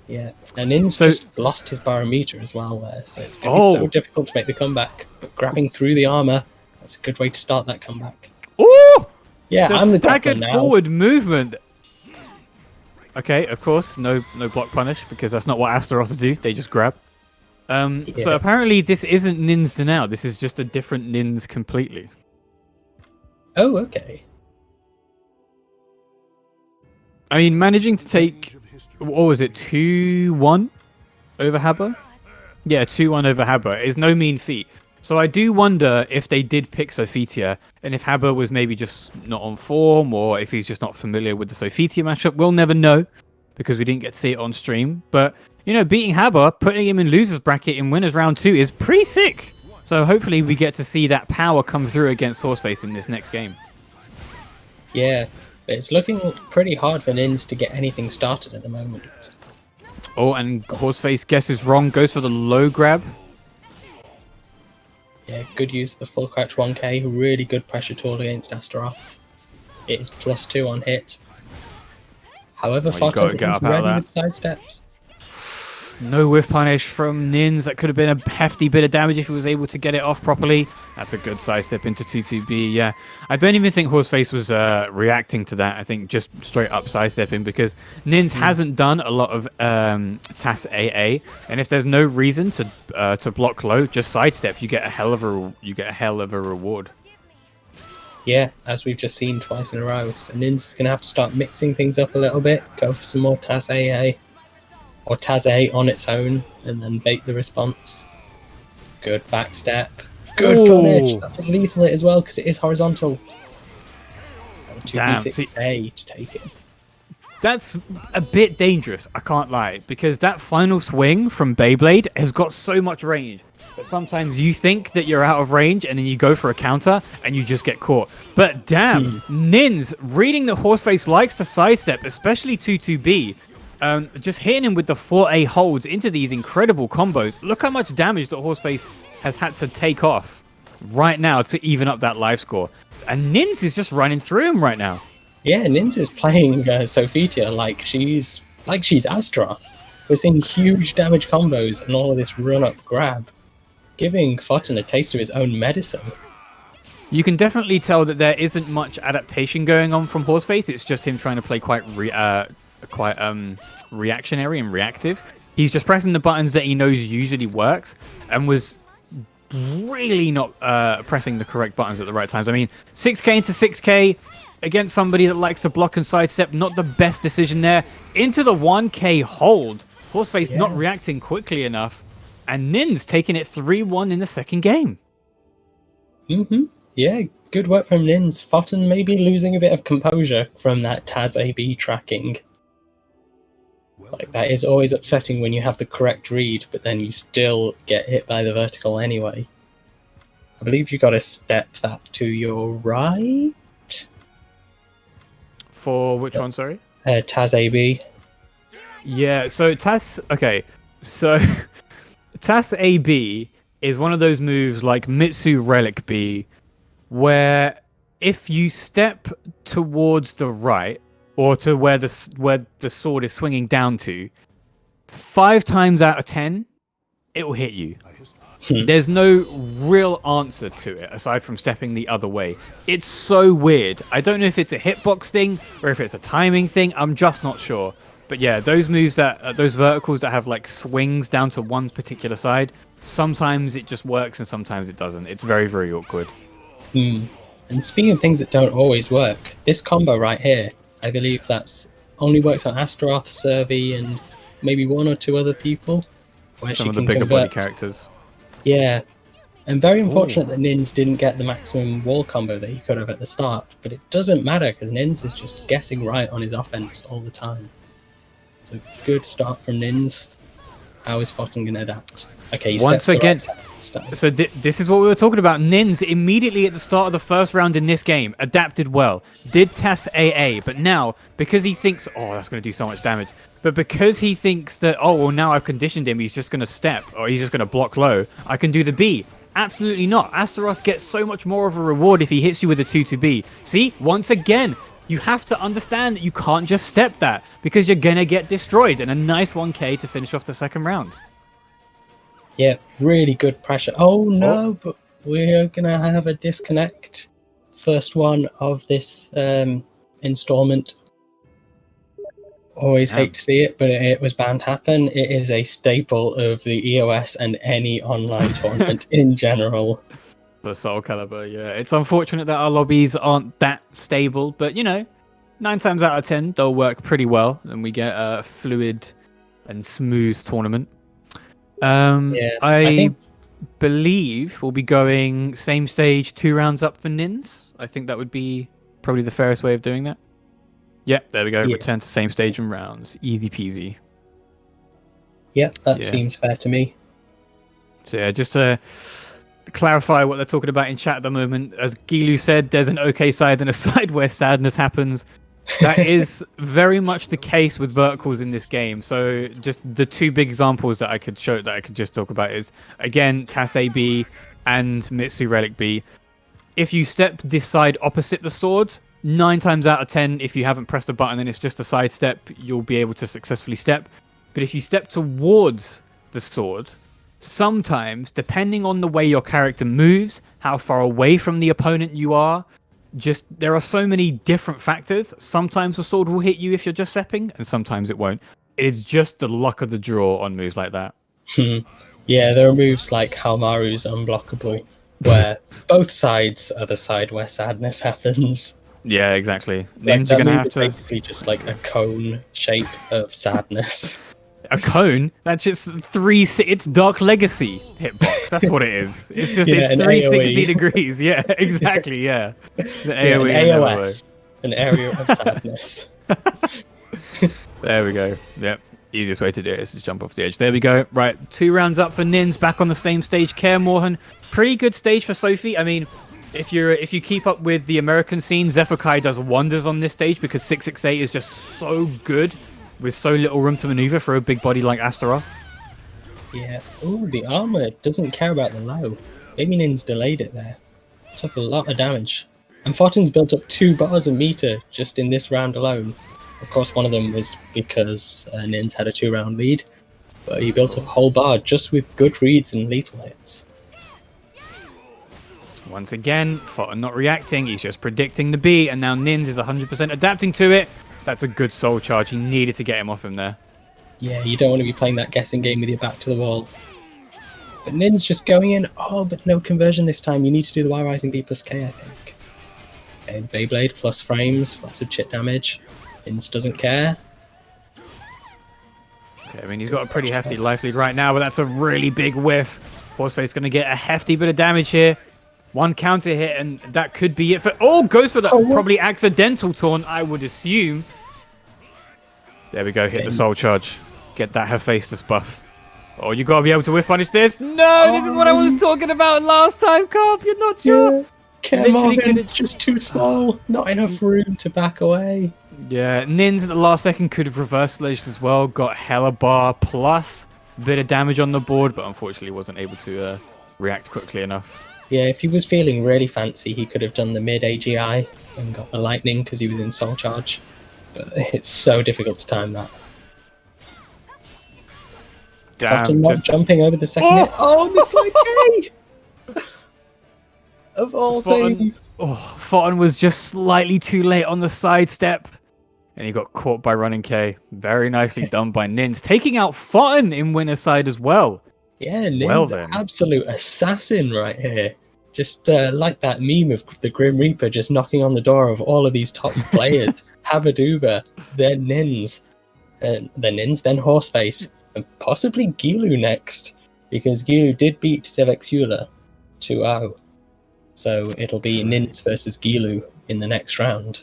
Yeah, and Nin's just lost his barometer as well there, so it's going to be so difficult to make the comeback. But grabbing through the armor, that's a good way to start that comeback.
Oh!
Yeah,
the
I'm the
staggered forward movement. Okay, of course, no block punish, because that's not what Astaroths do. They just grab. So apparently this isn't Nin's to now. This is just a different Nin's completely.
Oh, okay.
I mean, managing to take, what was it, 2-1 over Haba? Yeah, 2-1 over Haba is no mean feat. So I do wonder if they did pick Sophitia, and if Haba was maybe just not on form, or if he's just not familiar with the Sophitia matchup. We'll never know, because we didn't get to see it on stream. But, you know, beating Haba, putting him in loser's bracket in winners round 2 is pretty sick. So hopefully we get to see that power come through against Horseface in this next game.
Yeah, but it's looking pretty hard for Nin's to get anything started at the moment.
Oh, and Horseface guesses wrong, goes for the low grab.
Yeah, good use of the full crouch 1k, really good pressure tool against Astaroth. It is +2 on hit. However, Fotten is ready with sidesteps.
No whiff punish from Nin's. That could have been a hefty bit of damage if he was able to get it off properly. That's a good sidestep into 2-2B, yeah. I don't even think Horseface was reacting to that. I think just straight up sidestepping, because Nin's hasn't done a lot of TAS AA, and if there's no reason to block low, just sidestep. You get a hell of a reward.
Yeah, as we've just seen twice in a row. So Nin's going to have to start mixing things up a little bit, go for some more TAS AA. Or TAS A on its own, and then bait the response. Good backstep. Good punish. That's a lethal hit as well, because it is horizontal. 2d6A to take it.
That's a bit dangerous, I can't lie, because that final swing from Beyblade has got so much range. But sometimes you think that you're out of range and then you go for a counter and you just get caught. But damn, Ninx, reading that Horseface likes to sidestep, especially 2-2B, just hitting him with the 4A holds into these incredible combos. Look how much damage that Horseface has had to take off right now to even up that life score. And Ninx is just running through him right now.
Yeah, Ninx is playing Sophia like she's Astaroth. We're seeing huge damage combos and all of this run-up grab, giving Fotten a taste of his own medicine.
You can definitely tell that there isn't much adaptation going on from Horseface. It's just him trying to play quite reactionary and reactive. He's just pressing the buttons that he knows usually works, and was really not pressing the correct buttons at the right times. I mean, 6k into 6k against somebody that likes to block and sidestep, not the best decision there. Into the 1k hold. Horseface not reacting quickly enough, and Ninx taking it 3-1 in the second game.
Yeah, good work from Ninx. Fotten maybe losing a bit of composure from that Taz AB tracking. Like, that is always upsetting when you have the correct read, but then you still get hit by the vertical anyway. I believe you got to step that to your right?
For which one, sorry?
Taz AB.
Yeah, so Taz... Okay, so Taz AB is one of those moves like Mitsu Relic B, where if you step towards the right, or to where the sword is swinging down to, 5 times out of 10, it will hit you. There's no real answer to it, aside from stepping the other way. It's so weird. I don't know if it's a hitbox thing, or if it's a timing thing, I'm just not sure. But yeah, those moves that, those verticals that have like swings down to one particular side, sometimes it just works and sometimes it doesn't. It's very, very awkward.
And speaking of things that don't always work, this combo right here, I believe that's only works on Astaroth, Servi, and maybe 1 or 2 other people. Where
Some
she
of the
can
bigger
convert.
body characters.
Yeah. And very unfortunate that Ninx didn't get the maximum wall combo that he could have at the start. But it doesn't matter, because Ninx is just guessing right on his offense all the time. It's a good start from Ninx. How is Fotten going to adapt? Okay, he
Once again,
so
this is what we were talking about. Ninx immediately at the start of the first round in this game adapted well, did test AA, but now because he thinks, oh, that's going to do so much damage, but because he thinks that, oh, well, now I've conditioned him, he's just going to step or he's just going to block low, I can do the B. Absolutely not. Astaroth gets so much more of a reward if he hits you with a 2-2B. See, once again, you have to understand that you can't just step that because you're going to get destroyed, and a nice 1k to finish off the second round.
Yeah, really good pressure. Oh no, but we're gonna have a disconnect. First one of this installment. Always hate to see it, but it was bound to happen. It is a staple of the EOS and any online tournament in general.
For Soulcalibur, yeah. It's unfortunate that our lobbies aren't that stable, but you know, 9 times out of 10, they'll work pretty well, and we get a fluid and smooth tournament. I believe we'll be going same stage 2 rounds up for Ninx. I think that would be probably the fairest way of doing that. Yep, there we go. Return to same stage and rounds. Easy peasy.
Yep, that seems fair to me.
So yeah, just to clarify what they're talking about in chat at the moment, as Gilu said, there's an okay side and a side where sadness happens. That is very much the case with verticals in this game. So just the 2 big examples that I could show, that I could just talk about is, again, Tas AB and Mitsu Relic B. If you step this side opposite the sword, 9 times out of 10, if you haven't pressed a button and it's just a side step, you'll be able to successfully step. But if you step towards the sword, sometimes, depending on the way your character moves, how far away from the opponent you are, there are so many different factors. Sometimes the sword will hit you if you're just stepping, and sometimes it won't. It is just the luck of the draw on moves like that.
Yeah, there are moves like Halmaru's Unblockable, where both sides are the side where sadness happens.
Yeah, exactly.
Like,
Ninja gonna have to
basically just like a cone shape of sadness.
A cone? That's just it's Dark Legacy hitbox. That's what it is. It's just it's 360 degrees. Yeah, exactly. Yeah, the AOE.
An AOS, an area of sadness.
There we go. Yep. Easiest way to do it is to jump off the edge. There we go. Right, 2 rounds up for Ninx, back on the same stage. Kaer Morhen, pretty good stage for Sophie. I mean, if you keep up with the American scene, Zephyr does wonders on this stage because 668 is just so good with so little room to maneuver for a big body like Astaroth.
Yeah. Oh, the armor doesn't care about the low. Maybe Ninx delayed it there. Took a lot of damage. And Fotten's built up 2 bars of meter just in this round alone. Of course, one of them was because Ninx had a 2-round lead, but he built up a whole bar just with good reads and lethal hits.
Once again, Fotten not reacting, he's just predicting the beat, and now Ninx is 100% adapting to it. That's a good soul charge, he needed to get him off him there.
Yeah, you don't want to be playing that guessing game with your back to the wall. But Ninx just going in, oh, but no conversion this time. You need to do the Y Rising B plus K, I think. Okay, Beyblade plus frames, lots of chip damage. Ninx doesn't care.
Okay, I mean, he's got a pretty hefty life lead right now, but that's a really big whiff. Horseface going to get a hefty bit of damage here. 1 counter hit, and that could be it for... Oh, goes for the probably accidental taunt, I would assume. There we go, hit the soul charge. Get that Hephaestus buff. Oh, you got to be able to whiff punish this. No, this is what I was talking about last time, Carp. You're not sure.
Kaer Morhen, just too small. Not enough room to back away.
Yeah, Ninx at the last second could have reverse ledged as well. Got hella bar plus a bit of damage on the board, but unfortunately wasn't able to react quickly enough.
Yeah, if he was feeling really fancy, he could have done the mid AGI and got the lightning because he was in soul charge. But it's so difficult to time that.
Damn,
not jumping over the second hit. Oh, the slide K! Of all things.
Oh, Fotten was just slightly too late on the sidestep. And he got caught by running K. Very nicely done by Ninx. Taking out Fotten in winner's side as well.
Yeah, Ninx, absolute assassin right here. Just like that meme of the Grim Reaper just knocking on the door of all of these top players. Habaduba, then Ninx, then Horseface, and possibly Guilu next. Because Guilu did beat Sevexula 2-0. So it'll be Ninx versus Guilu in the next round.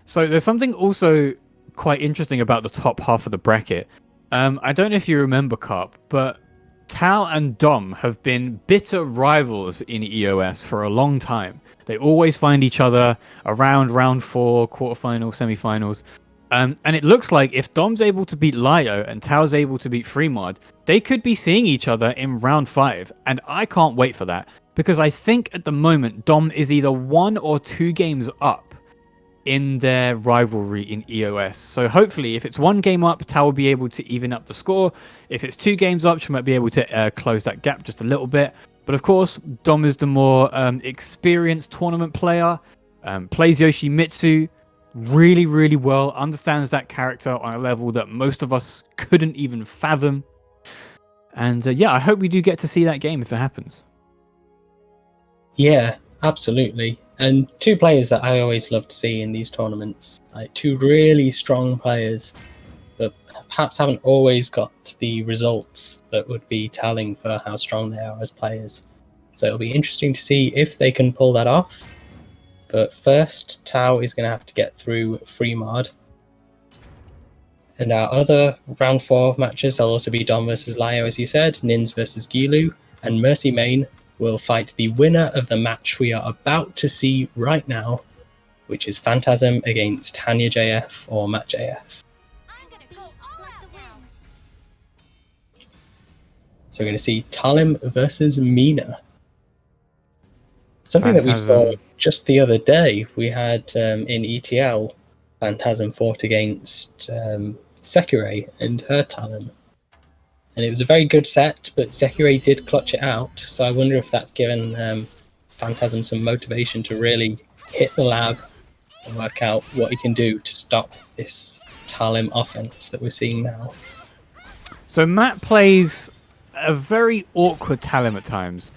So there's something also quite interesting about the top half of the bracket. I don't know if you remember, Carp, but Tao and Dom have been bitter rivals in EOS for a long time. They always find each other around round 4, quarterfinals, semifinals. And it looks like if Dom's able to beat Lyo and Tao's able to beat Freemard, they could be seeing each other in round 5. And I can't wait for that. Because I think at the moment, Dom is either 1 or 2 games up in their rivalry in EOS. So hopefully, if it's 1 game up, Tao will be able to even up the score. If it's 2 games up, she might be able to close that gap just a little bit. But of course, Dom is the more experienced tournament player, plays Yoshimitsu really, really well, understands that character on a level that most of us couldn't even fathom. And yeah, I hope we do get to see that game if it happens.
Yeah, absolutely. And 2 players that I always love to see in these tournaments. Like 2 really strong players, but perhaps haven't always got the results that would be telling for how strong they are as players. So it'll be interesting to see if they can pull that off. But first, Tao is going to have to get through Freemard. And our other round 4 matches, there'll also be Dom versus Lyo, as you said, Ninx versus Guilu, and MercyMain will fight the winner of the match we are about to see right now, which is Phantasm against HannyaJF or MatJF. So we're going to see Talim versus Mina. Something that we saw just the other day. We had in ETL, Phantasm fought against Sekirei and her Talim. And it was a very good set, but Sekirei did clutch it out. So I wonder if that's given Phantasm some motivation to really hit the lab and work out what he can do to stop this Talim offense that we're seeing now.
So Matt plays a very awkward Talim at times.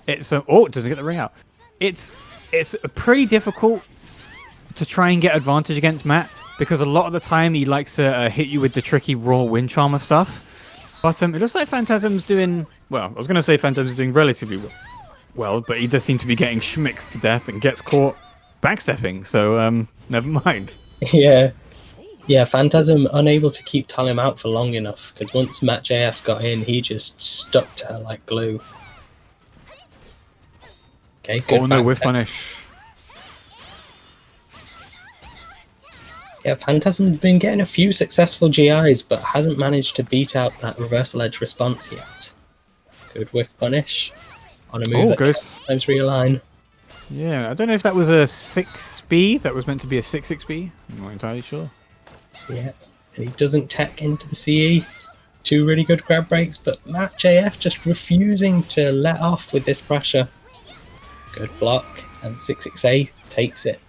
It's doesn't get the ring out. It's pretty difficult to try and get advantage against Matt because a lot of the time he likes to hit you with the tricky raw wind charmer stuff. But it looks like Phantasm's doing... Well, I was going to say Phantasm's doing relatively well, but he does seem to be getting schmicked to death and gets caught backstepping, so never mind.
Yeah. Yeah, Phantasm unable to keep Talim out for long enough, because once MatJF got in, he just stuck to her like glue. Okay, good.
Oh no, whiff punish.
Yeah, Phantasm's been getting a few successful GIs, but hasn't managed to beat out that reversal edge response yet. Good whiff punish on a move that times realign.
Yeah, I don't know if that was a 6B, that was meant to be a 6-6B. I'm not entirely sure.
Yeah, and he doesn't tech into the CE. Two really good grab breaks, but MatJF just refusing to let off with this pressure. Good block, and 6-6A takes it.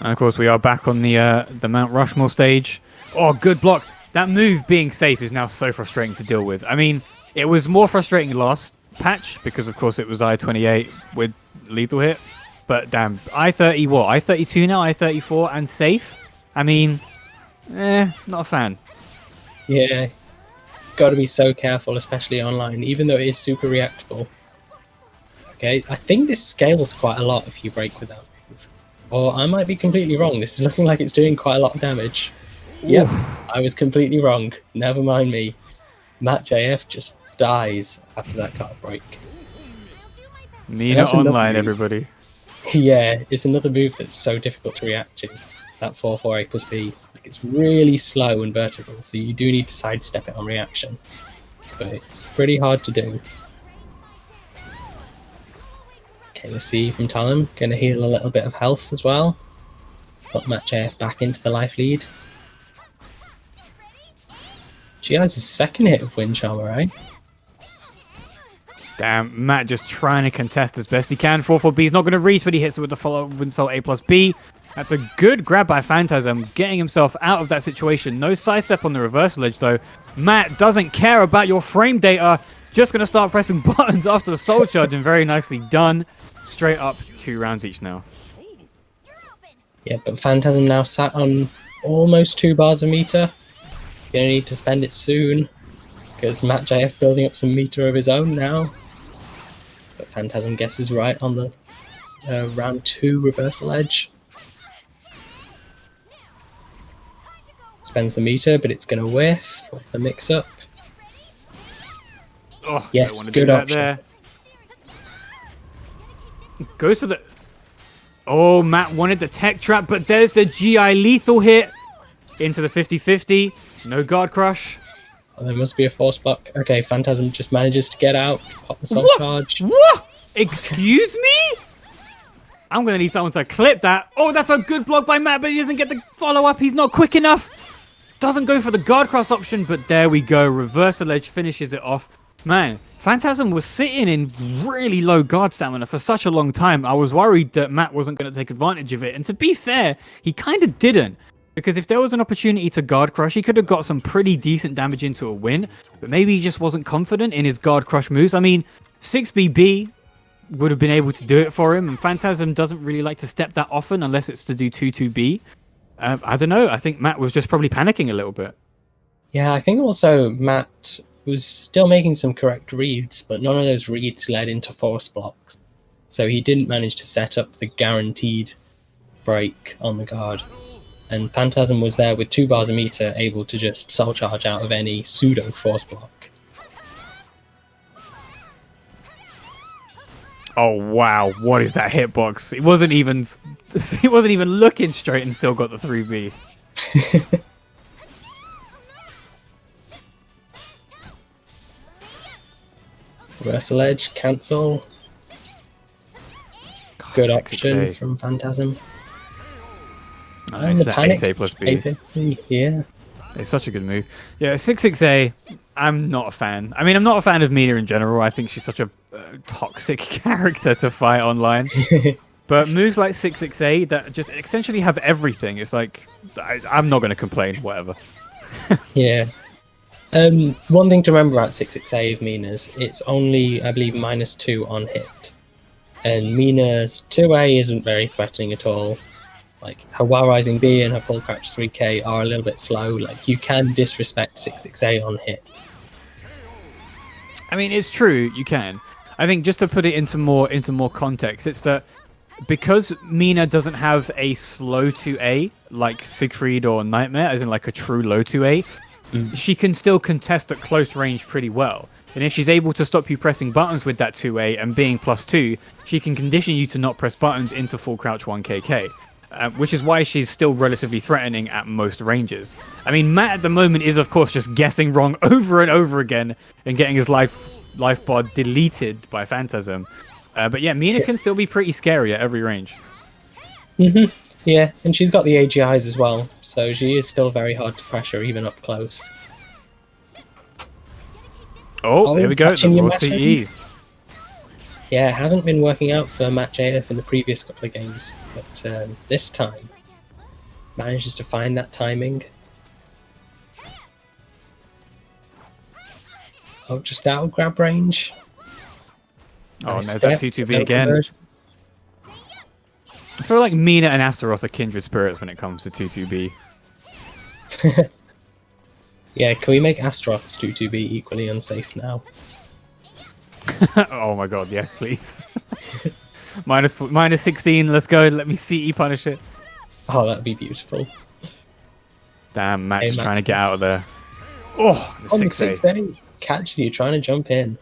And of course we are back on the Mount Rushmore stage. Oh, good block. That move being safe is now so frustrating to deal with. I mean, it was more frustrating last patch, because of course it was I-28 with lethal hit. But damn, I-30 what? I-32 now, I-34 and safe? I mean, not a fan.
Yeah, got to be so careful, especially online, even though it is super reactable. Okay, I think this scales quite a lot if you break with that move. Or I might be completely wrong. This is looking like it's doing quite a lot of damage. Yep, I was completely wrong. Never mind me. MatJF just dies after that card break.
Nina online, everybody.
Yeah, it's another move that's so difficult to react to. That 4-4 A plus B. Like, it's really slow and vertical, so you do need to sidestep it on reaction. But it's pretty hard to do. Okay, let's see from Talim. Gonna heal a little bit of health as well. Put MatJF back into the life lead. She has a second hit of Wind Charmer, right?
Damn, Matt just trying to contest as best he can. 4-4B is not going to reach, but he hits it with the follow-up Windsalt A plus B. That's a good grab by Phantasm, getting himself out of that situation. No sidestep on the reversal edge, though. Matt doesn't care about your frame data. Just going to start pressing buttons after the soul charge, and very nicely done. Straight up 2 rounds each now.
Yeah, but Phantasm now sat on almost 2 bars of meter. Gonna need to spend it soon, because MatJF building up some meter of his own now. But Phantasm guesses right on the round 2 reversal edge. Spends the meter, but it's going to whiff. What's the mix-up?
Oh,
yes, good option.
There. Goes for the... Oh, Matt wanted the tech trap, but there's the GI lethal hit into the 50-50. No guard crush.
Oh, there must be a force block. Okay, Phantasm just manages to get out, pop the soul charge.
What? Excuse me? I'm going to need someone to clip that. Oh, that's a good block by Matt, but he doesn't get the follow-up. He's not quick enough. Doesn't go for the guard cross option, but there we go. Reversal edge finishes it off. Man, Phantasm was sitting in really low guard stamina for such a long time. I was worried that Matt wasn't going to take advantage of it. And to be fair, he kind of didn't. Because if there was an opportunity to guard crush, he could have got some pretty decent damage into a win. But maybe he just wasn't confident in his guard crush moves. I mean, 6BB would have been able to do it for him. And Phantasm doesn't really like to step that often unless it's to do 2-2B. I don't know. I think Matt was just probably panicking a little bit.
Yeah, I think also Matt was still making some correct reads, but none of those reads led into force blocks. So he didn't manage to set up the guaranteed break on the guard. And Phantasm was there with 2 bars a meter, able to just soul charge out of any pseudo force block.
Oh wow! What is that hitbox? It wasn't even looking straight and still got the 3B.
Reversal edge, cancel.
God,
Good option from Phantasm.
Nice, that 8A plus B.
8A, yeah.
It's such a good move. Yeah, 6-6A, I'm not a fan. I mean, I'm not a fan of Mina in general. I think she's such a toxic character to fight online. But moves like 6-6A that just essentially have everything. It's like, I'm not going to complain, whatever.
Yeah. One thing to remember about 6-6A of Mina's, it's only, I believe, -2 on hit. And Mina's 2A isn't very threatening at all. Like, her Wild Rising B and her Full Crouch 3K are a little bit slow. Like, you can disrespect 6-6A on hit.
I mean, it's true, you can. I think just to put it into more context, it's that because Mina doesn't have a slow 2A like Siegfried or Nightmare, as in like a true low 2A, she can still contest at close range pretty well. And if she's able to stop you pressing buttons with that 2A and being +2, she can condition you to not press buttons into full crouch 1kk. Which is why she's still relatively threatening at most ranges. I mean, Matt at the moment is, of course, just guessing wrong over and over again and getting his life pod deleted by Phantasm. But yeah, Mina can still be pretty scary at every range.
Yeah, and she's got the AGIs as well, so she is still very hard to pressure, even up close.
Oh, here we go, the raw CE.
Yeah, it hasn't been working out for MatchJF in the previous couple of games, but this time manages to find that timing. Oh, just out of grab range.
Oh,
Nice
no, that
step,
2-2B
no
again.
conversion.
I feel like Mina and Astaroth are kindred spirits when it comes to 2-2B.
Yeah, can we make Astaroth's 2-2B equally unsafe now?
Oh my god, yes, please. minus 16, let's go. Let me CE punish it.
Oh, that'd be beautiful.
Damn, Matt
Hey,
just
Matt.
trying to get out of there. Oh, the
On the
6A.
6A, catches you trying to jump in.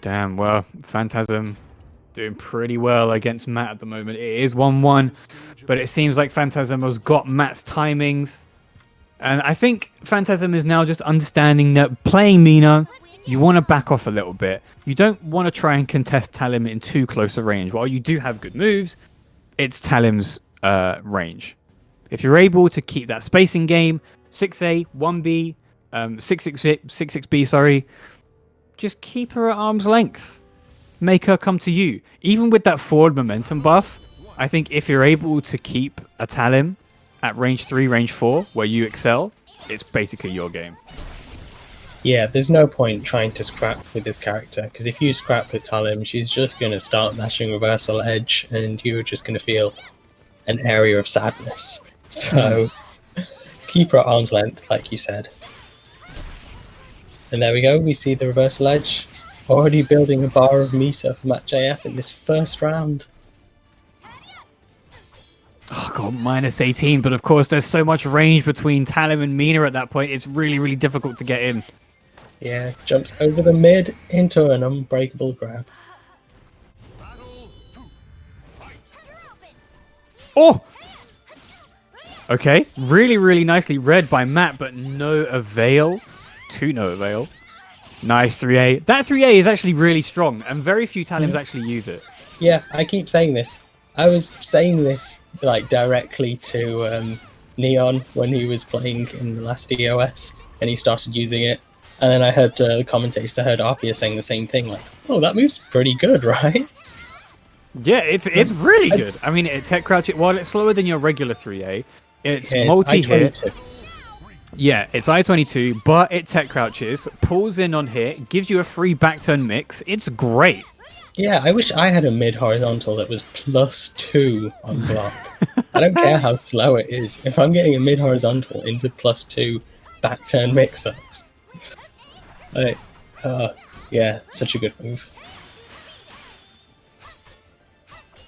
Damn, well, Phantasm doing pretty well against Matt at the moment. It is 1-1, but it seems like Phantasm has got Matt's timings. And I think Phantasm is now just understanding that playing Mina, you want to back off a little bit. You don't want to try and contest Talim in too close a range. While you do have good moves, it's Talim's range. If you're able to keep that spacing game, 6A, 1B, 6-6B, sorry, just keep her at arm's length. Make her come to you. Even with that forward momentum buff, I think if you're able to keep a Talim at range 3, range 4, where you excel, it's basically your game.
Yeah, there's no point trying to scrap with this character, because if you scrap with Talim, she's just going to start mashing reversal edge, and you're just going to feel an area of sadness. So, keep her at arm's length, like you said. And there we go, we see the reversal edge. Already building a bar of meter for MatchJF in this first round.
Oh god, minus 18, but of course there's so much range between Talim and Mina at that point, it's really, really difficult to get in.
Yeah, jumps over the mid into an unbreakable grab.
Oh! Okay, really, really nicely read by Matt, but no avail. To no avail. Nice 3A. That 3A is actually really strong, and very few Talims actually use it.
Yeah, I keep saying this. I was saying this like directly to Neon when he was playing in the last EOS, and he started using it. And then I heard the commentators, I heard Arpeggiator saying the same thing, like, "Oh, that move's pretty good, right?"
Yeah, it's really good. I mean, it tech crouch it while it's slower than your regular 3A. It's multi-hit.
I-22.
Yeah, it's I-22, but it tech crouches, pulls in on hit, gives you a free back turn mix. It's great.
Yeah, I wish I had a mid horizontal that was +2 on block. I don't care how slow it is. If I'm getting a mid horizontal into +2 back turn mix-ups, yeah, such a good move.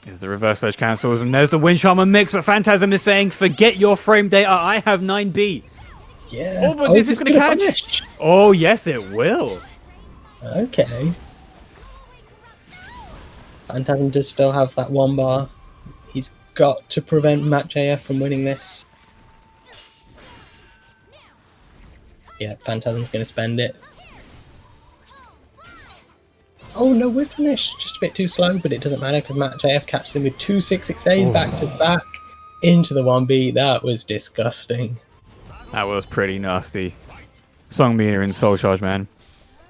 There's the reverse edge cancels, and there's the Wind Shaman mix, but Phantasm is saying, forget your frame data, I have 9B.
Yeah.
Oh, but this is going to catch.
Punish.
Oh, yes, it will.
Okay. Phantasm does still have that 1 bar. He's got to prevent MatchJF from winning this. Yeah, Phantasm's going to spend it. Oh, no whip finish. Just a bit too slow, but it doesn't matter because MatchJF catches him with 2 6-6As back to back into the 1B. That was disgusting.
That was pretty nasty. Song Mina in Soul Charge, man.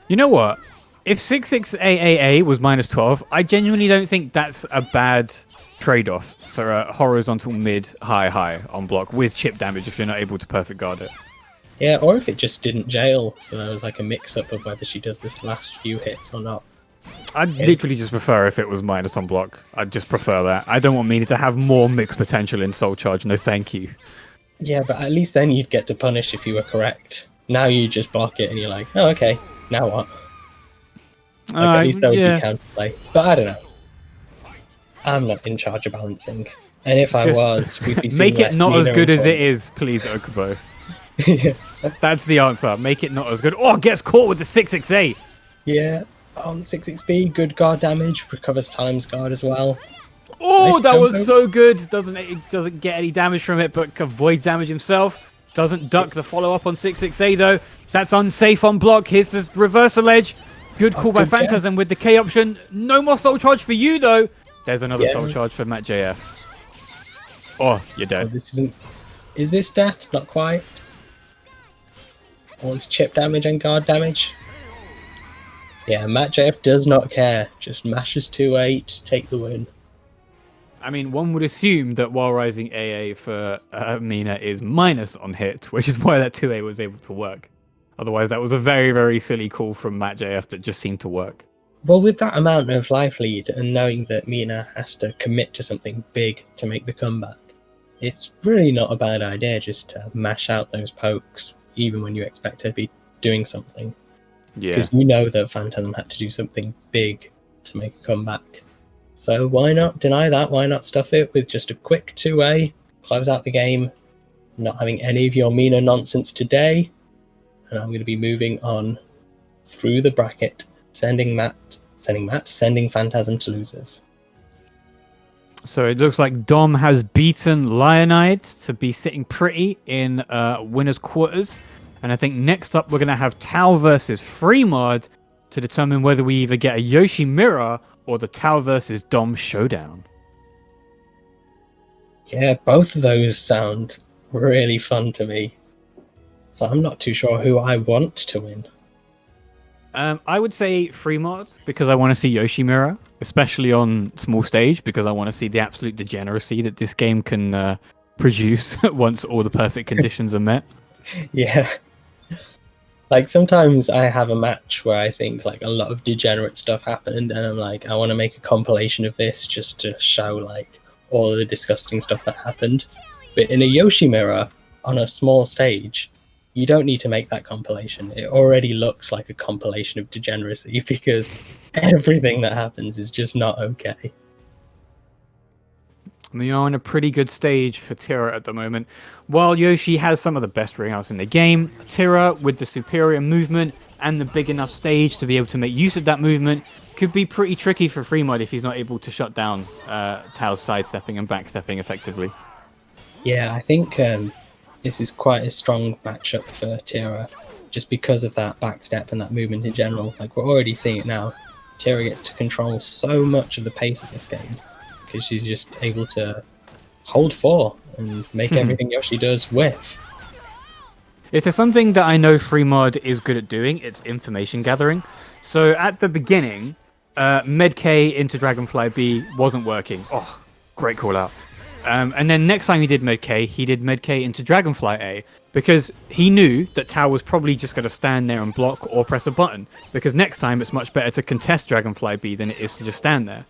You know what? If 6-6-AAA was -12, I genuinely don't think that's a bad trade-off for a horizontal mid high on block with chip damage if you're not able to perfect guard it.
Yeah, or if it just didn't jail, so there was like a mix-up of whether she does this last few hits or not.
I'd literally just prefer if it was minus on block. I'd just prefer that. I don't want Mina to have more mix potential in Soul Charge. No, thank you.
Yeah, but at least then you'd get to punish if you were correct. Now you just block it and you're like, oh, okay, now what? Like, at least that would
yeah.
be counterplay. But I don't know. I'm not in charge of balancing. And if I was, we'd be seeing
make it
less
not as
Nina
good
and
as it is, please, Okubo.
yeah.
That's the answer. Make it not as good. Oh, gets caught with the 668.
Yeah. On 6xp, good guard damage, recovers times guard as well.
Oh,
Nice
that
combo.
was so good. Doesn't get any damage from it, but avoids damage himself. Doesn't duck the follow up on 668 though. That's unsafe on block. Here's the reversal edge. Good call by
good
Phantasm
guess.
with the K option. No more soul charge for you though. There's another
Yeah.
soul charge for MatJF. Oh, you're
Oh,
dead.
this isn't. Is this death? Not quite. All this chip damage and guard damage. Yeah, MatJF does not care. Just mashes 2-8, take the win.
I mean, one would assume that while rising AA for Mina is minus on hit, which is why that 2A was able to work. Otherwise, that was a very, very silly call from MatJF that just seemed to work.
Well, with that amount of life lead and knowing that Mina has to commit to something big to make the comeback, it's really not a bad idea just to mash out those pokes, even when you expect her to be doing something.
Yeah.
Because you know that Phantasm had to do something big to make a comeback. So why not deny that? Why not stuff it with just a quick 2A, close out the game, not having any of your Mina nonsense today. And I'm going to be moving on through the bracket, sending Phantasm to losers.
So it looks like Dom has beaten Lyonide to be sitting pretty in winner's quarters. And I think next up we're going to have Tau versus Freemard to determine whether we either get a Yoshi Mirror or the Tau versus Dom showdown.
Yeah, both of those sound really fun to me. So I'm not too sure who I want to win.
I would say Freemard because I want to see Yoshi Mirror, especially on small stage, because I want to see the absolute degeneracy that this game can produce once all the perfect conditions are met.
Yeah. Like, sometimes I have a match where I think, like, a lot of degenerate stuff happened, and I'm like, I want to make a compilation of this just to show, like, all of the disgusting stuff that happened. But in a Yoshi Mirror, on a small stage, you don't need to make that compilation. It already looks like a compilation of degeneracy, because everything that happens is just not okay.
We are on a pretty good stage for Tira at the moment. While Yoshi has some of the best ringouts in the game, Tira, with the superior movement and the big enough stage to be able to make use of that movement, could be pretty tricky for Freemard if he's not able to shut down Tao's sidestepping and backstepping effectively.
Yeah, I think this is quite a strong matchup for Tira, just because of that backstep and that movement in general. Like, we're already seeing it now. Tira gets to control so much of the pace of this game, because she's just able to hold 4 and make everything Yoshi does whiff.
If there's something that I know Freemard is good at doing, it's information gathering. So at the beginning, Med-K into Dragonfly B wasn't working. Oh, great call out. And then next time he did Med-K into Dragonfly A, because he knew that Tao was probably just going to stand there and block or press a button, because next time it's much better to contest Dragonfly B than it is to just stand there.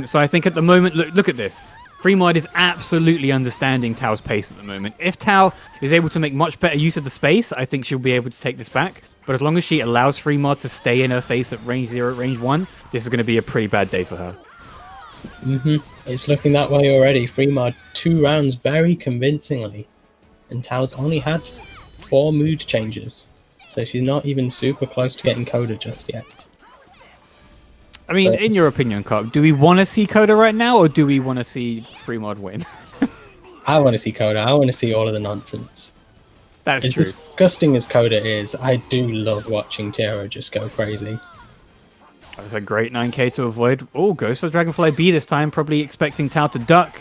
So I think at the moment, look at this. Freemard is absolutely understanding Tao's pace at the moment. If Tao is able to make much better use of the space, I think she'll be able to take this back. But as long as she allows Freemard to stay in her face at range 0, range 1, this is going to be a pretty bad day for her.
It's looking that way already. Freemard 2 rounds very convincingly. And Tao's only had 4 mood changes. So she's not even super close to getting Coda just yet.
I mean, in your opinion, Carp, do we want to see Coda right now, or do we want to see Freemard win?
I want to see Coda. I want to see all of the nonsense.
That's
As
true.
disgusting as Coda is, I do love watching Tira just go crazy.
That's a great 9k to avoid. Oh, goes for Dragonfly B this time, probably expecting Tao to duck.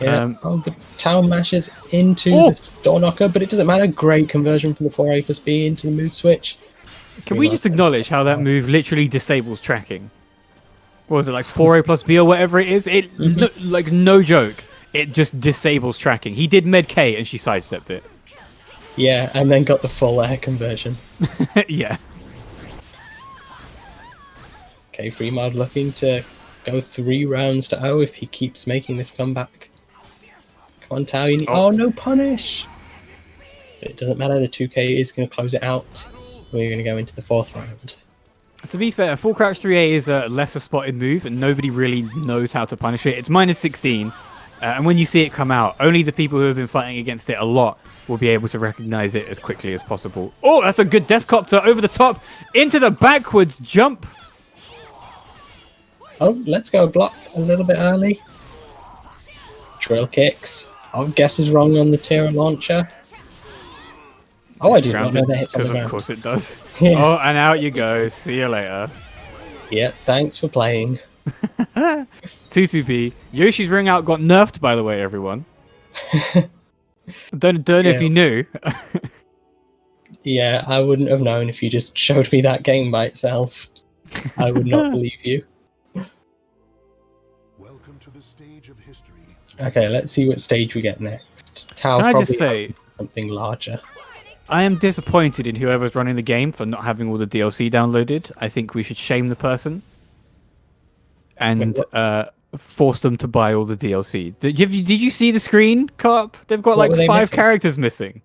Yeah. But Tao mashes into the door knocker, but it doesn't matter. Great conversion from the 4A plus B into the mood switch.
Can we just acknowledge how that move literally disables tracking? What was it, like 4A plus B or whatever it is? It like, no joke, it just disables tracking. He did Med-K and she sidestepped it.
Yeah, and then got the full air conversion.
Yeah.
Okay, Freemard looking to go 3 rounds to 0 if he keeps making this comeback. Come on, Tao, you need... Oh, no punish! But it doesn't matter, the 2K is going to close it out. We're going to go into the 4th round.
To be fair, full crouch 3A is a lesser spotted move, and nobody really knows how to punish it. It's minus 16, and when you see it come out, only the people who have been fighting against it a lot will be able to recognize it as quickly as possible. Oh, that's a good death copter over the top into the backwards jump.
Oh, let's go block a little bit early. Drill kicks. Oh, guess is wrong on the Tira launcher. Oh, I did not know that hits on the ground.
Of course it does.
Yeah.
Oh, and out you go. See you later.
Yeah, thanks for playing.
2-2B. Yoshi's ring out got nerfed, by the way, everyone. Don't know if you knew.
Yeah, I wouldn't have known if you just showed me that game by itself. I would not believe you.
Welcome to the stage of history.
Okay, let's see what stage we get next. Tao
Can I
probably
just say,
something larger.
I am disappointed in whoever's running the game for not having all the DLC downloaded. I think we should shame the person and force them to buy all the DLC. Did you see the screen, Carp? They've got like 5 characters missing.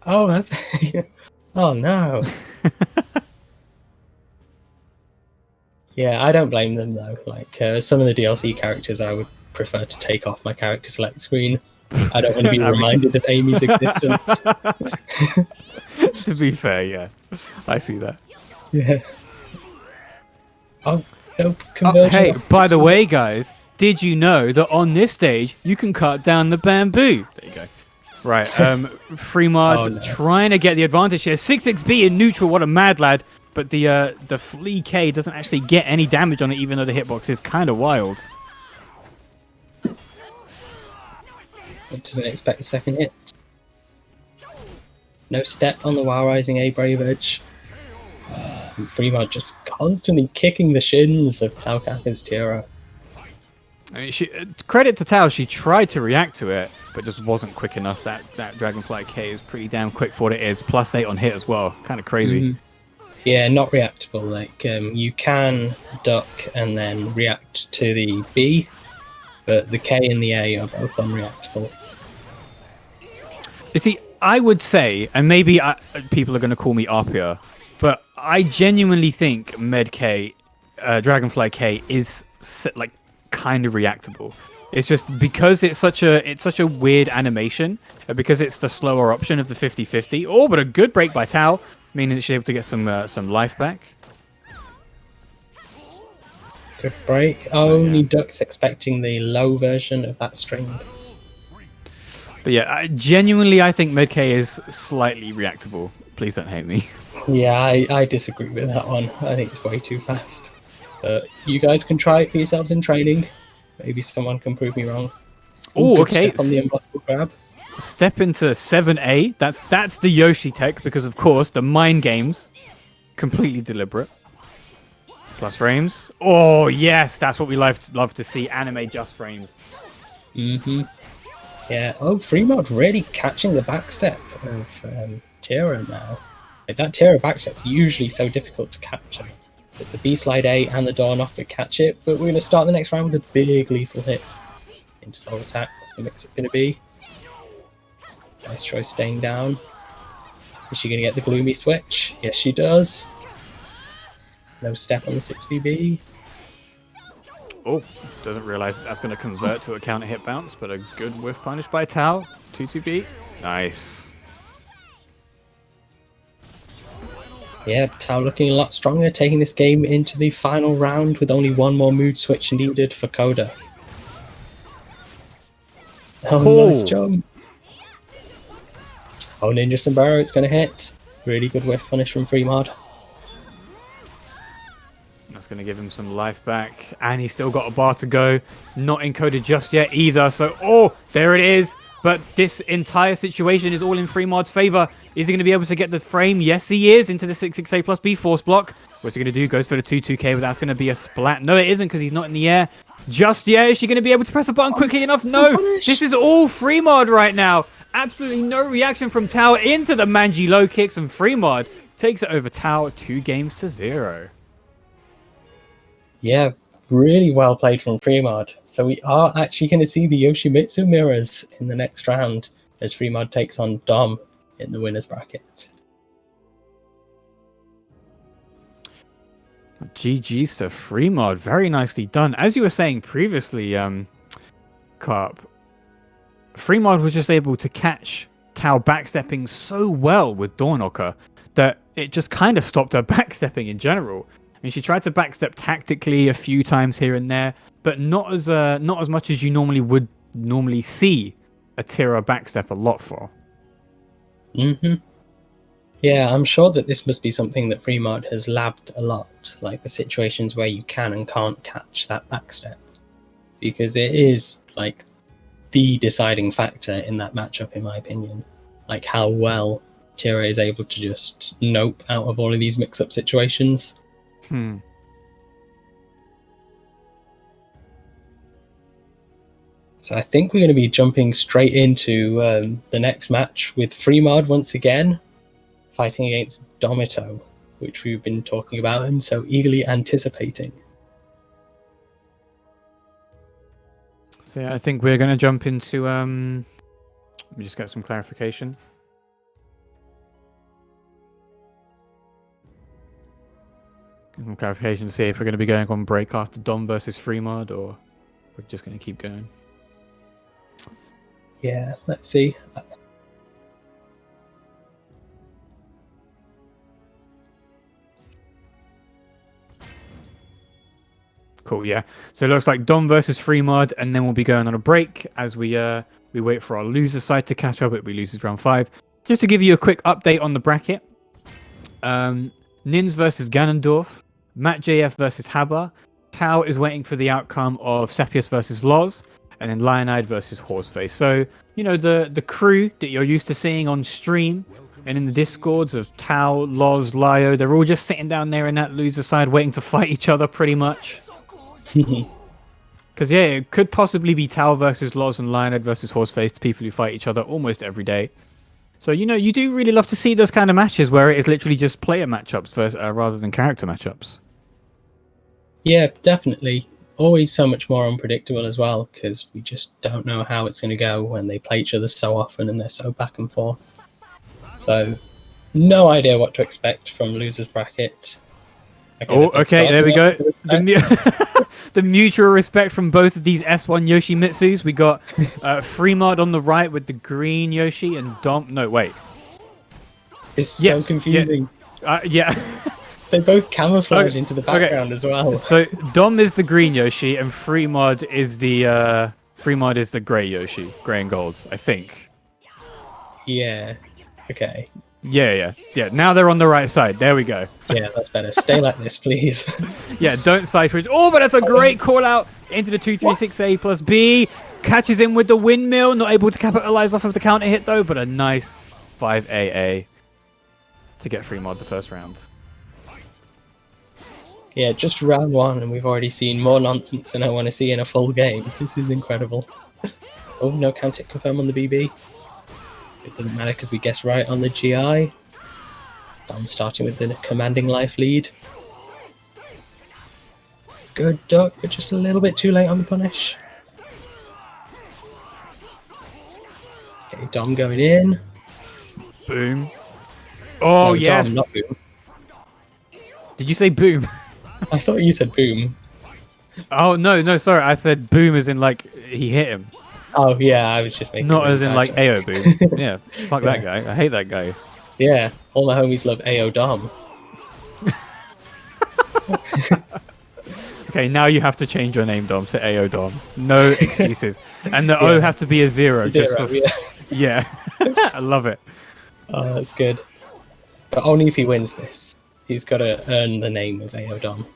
Oh, have they? Oh no. Yeah, I don't blame them though. Like some of the DLC characters, I would prefer to take off my character select screen. I don't want to be reminded of Amy's existence.
To be fair, yeah, I see that.
Yeah. Oh, no conversion.
Hey, by the way, guys, did you know that on this stage you can cut down the bamboo? There you go. Right, Freemard trying to get the advantage here. 6xB in neutral, what a mad lad. But the Flea K doesn't actually get any damage on it, even though the hitbox is kind of wild.
It doesn't expect the second hit. No step on the WoW Rising A Brave Edge. And Freemard just constantly kicking the shins of Taukaka's Tira.
I mean, credit to Tao, she tried to react to it, but just wasn't quick enough. That Dragonfly K is pretty damn quick for what it is. +8 on hit as well. Kind of crazy.
Mm-hmm. Yeah, not reactable. Like you can duck and then react to the B, but the K and the A are both unreactable.
You see, I would say, and maybe people are going to call me Arpia, but I genuinely think Med K, Dragonfly K, is like kind of reactable. It's just because it's such a weird animation, because it's the slower option of the 50-50. Oh, but a good break by Tao, meaning that she's able to get some life back.
Good break. Only Duck's expecting the low version of that string.
But yeah, I think Med K is slightly reactable. Please don't hate me.
Yeah, I disagree with that one. I think it's way too fast. But you guys can try it for yourselves in training. Maybe someone can prove me wrong.
Oh, okay.
Step on the unblockable grab.
Step into 7A. That's the Yoshi tech, because of course the mind games, completely deliberate. Plus frames. Oh yes, that's what we love to see. Anime just frames.
Mm-hmm. Yeah. Oh, Freemard really catching the backstep of Tira now. Like, that Tira backstep's usually so difficult to capture. But the B slide A and the door knocker catch it. But we're going to start the next round with a big lethal hit into soul attack. What's the mix-up going to be? Maestro staying down. Is she going to get the gloomy switch? Yes, she does. No step on the 6BB.
Oh, doesn't realize that's going to convert to a counter hit bounce, but a good whiff punish by Tao. 2-2B. Nice.
Yeah, Tao looking a lot stronger, taking this game into the final round with only one more mood switch needed for Coda. Oh, nice jump. Oh, Ninja Sombrero, it's going to hit. Really good whiff punish from Freemard.
That's going to give him some life back. And he's still got a bar to go. Not encoded just yet either. So, oh, there it is. But this entire situation is all in Freemard's favor. Is he going to be able to get the frame? Yes, he is. Into the 6-6A plus B force block. What's he going to do? Goes for the 2-2K, but that's going to be a splat. No, it isn't, because he's not in the air just yet. Is she going to be able to press the button quickly enough? No. This is all Freemard right now. Absolutely no reaction from Tao into the Manji low kicks, and Freemard takes it over Tao 2-0.
Yeah, really well played from Freemard. So we are actually going to see the Yoshimitsu mirrors in the next round as Freemard takes on Dom in the winner's bracket.
GG's to Freemard. Very nicely done. As you were saying previously, Carp, Freemard was just able to catch Tau backstepping so well with Doorknocker that it just kind of stopped her backstepping in general. And she tried to backstep tactically a few times here and there, but not as much as you normally see a Tira backstep a lot for.
Yeah, I'm sure that this must be something that Freemard has labbed a lot, like the situations where you can and can't catch that backstep, because it is like the deciding factor in that matchup, in my opinion. Like how well Tira is able to just nope out of all of these mix-up situations. So I think we're going to be jumping straight into the next match with Freemard once again, fighting against Domitto, which we've been talking about and so eagerly anticipating.
So yeah, I think we're going to jump into... let me just get some clarification. Some clarification to see if we're going to be going on break after Dom versus Freemard, or we're just going to keep going.
Yeah, let's see.
Cool, yeah. So it looks like Dom versus Freemard, and then we'll be going on a break as we wait for our loser side to catch up. It'll be losers round 5. Just to give you a quick update on the bracket. Ninx versus Ganondorf. MattJF versus Haba. Tau is waiting for the outcome of Seppius versus Loz. And then Lyonide versus Horseface. So, you know, the crew that you're used to seeing on stream and in the discords of Tau, Loz, Lyo, they're all just sitting down there in that loser side waiting to fight each other pretty much. Because, yeah, it could possibly be Tau versus Loz and Lyonide versus Horseface, the people who fight each other almost every day. So, you know, you do really love to see those kind of matches where it is literally just player matchups versus, rather than character matchups.
Yeah, definitely. Always so much more unpredictable as well, because we just don't know how it's going to go when they play each other so often and they're so back and forth. So, no idea what to expect from Losers Bracket.
Oh, okay, there we go. The mutual respect from both of these S1 Yoshimitsus. We got Freemard on the right with the green Yoshi and Dom... No, wait.
It's so confusing.
Yeah.
They both camouflage into the background as well.
So Dom is the green Yoshi and Freemard is the grey Yoshi, grey and gold, I think.
Yeah. Okay.
Yeah. Now they're on the right side. There we go.
Yeah, that's better. Stay like this, please.
Yeah, don't side switch. Oh, but that's a great call out into the 236A plus B. Catches him with the windmill. Not able to capitalize off of the counter hit though, but a nice 5AA to get Freemard the first round.
Yeah, just round 1 and we've already seen more nonsense than I want to see in a full game. This is incredible. Oh, no counter confirm on the BB. It doesn't matter because we guessed right on the GI. I'm starting with the commanding life lead. Good duck, but just a little bit too late on the punish. Okay, Dom going in.
Boom. Oh, yes.
Dom, not boom.
Did you say boom?
I thought you said boom.
Oh, no, sorry. I said boom as in, like, he hit him.
Oh, yeah, I was just making...
Not as in, like, AO boom. Yeah, fuck that guy. I hate that guy.
Yeah, all my homies love AO Dom.
Okay, now you have to change your name, Dom, to AO Dom. No excuses. And the O has to be a 0. Just for... Yeah. I love it.
Oh, that's good. But only if he wins this. He's got to earn the name of AO Dom.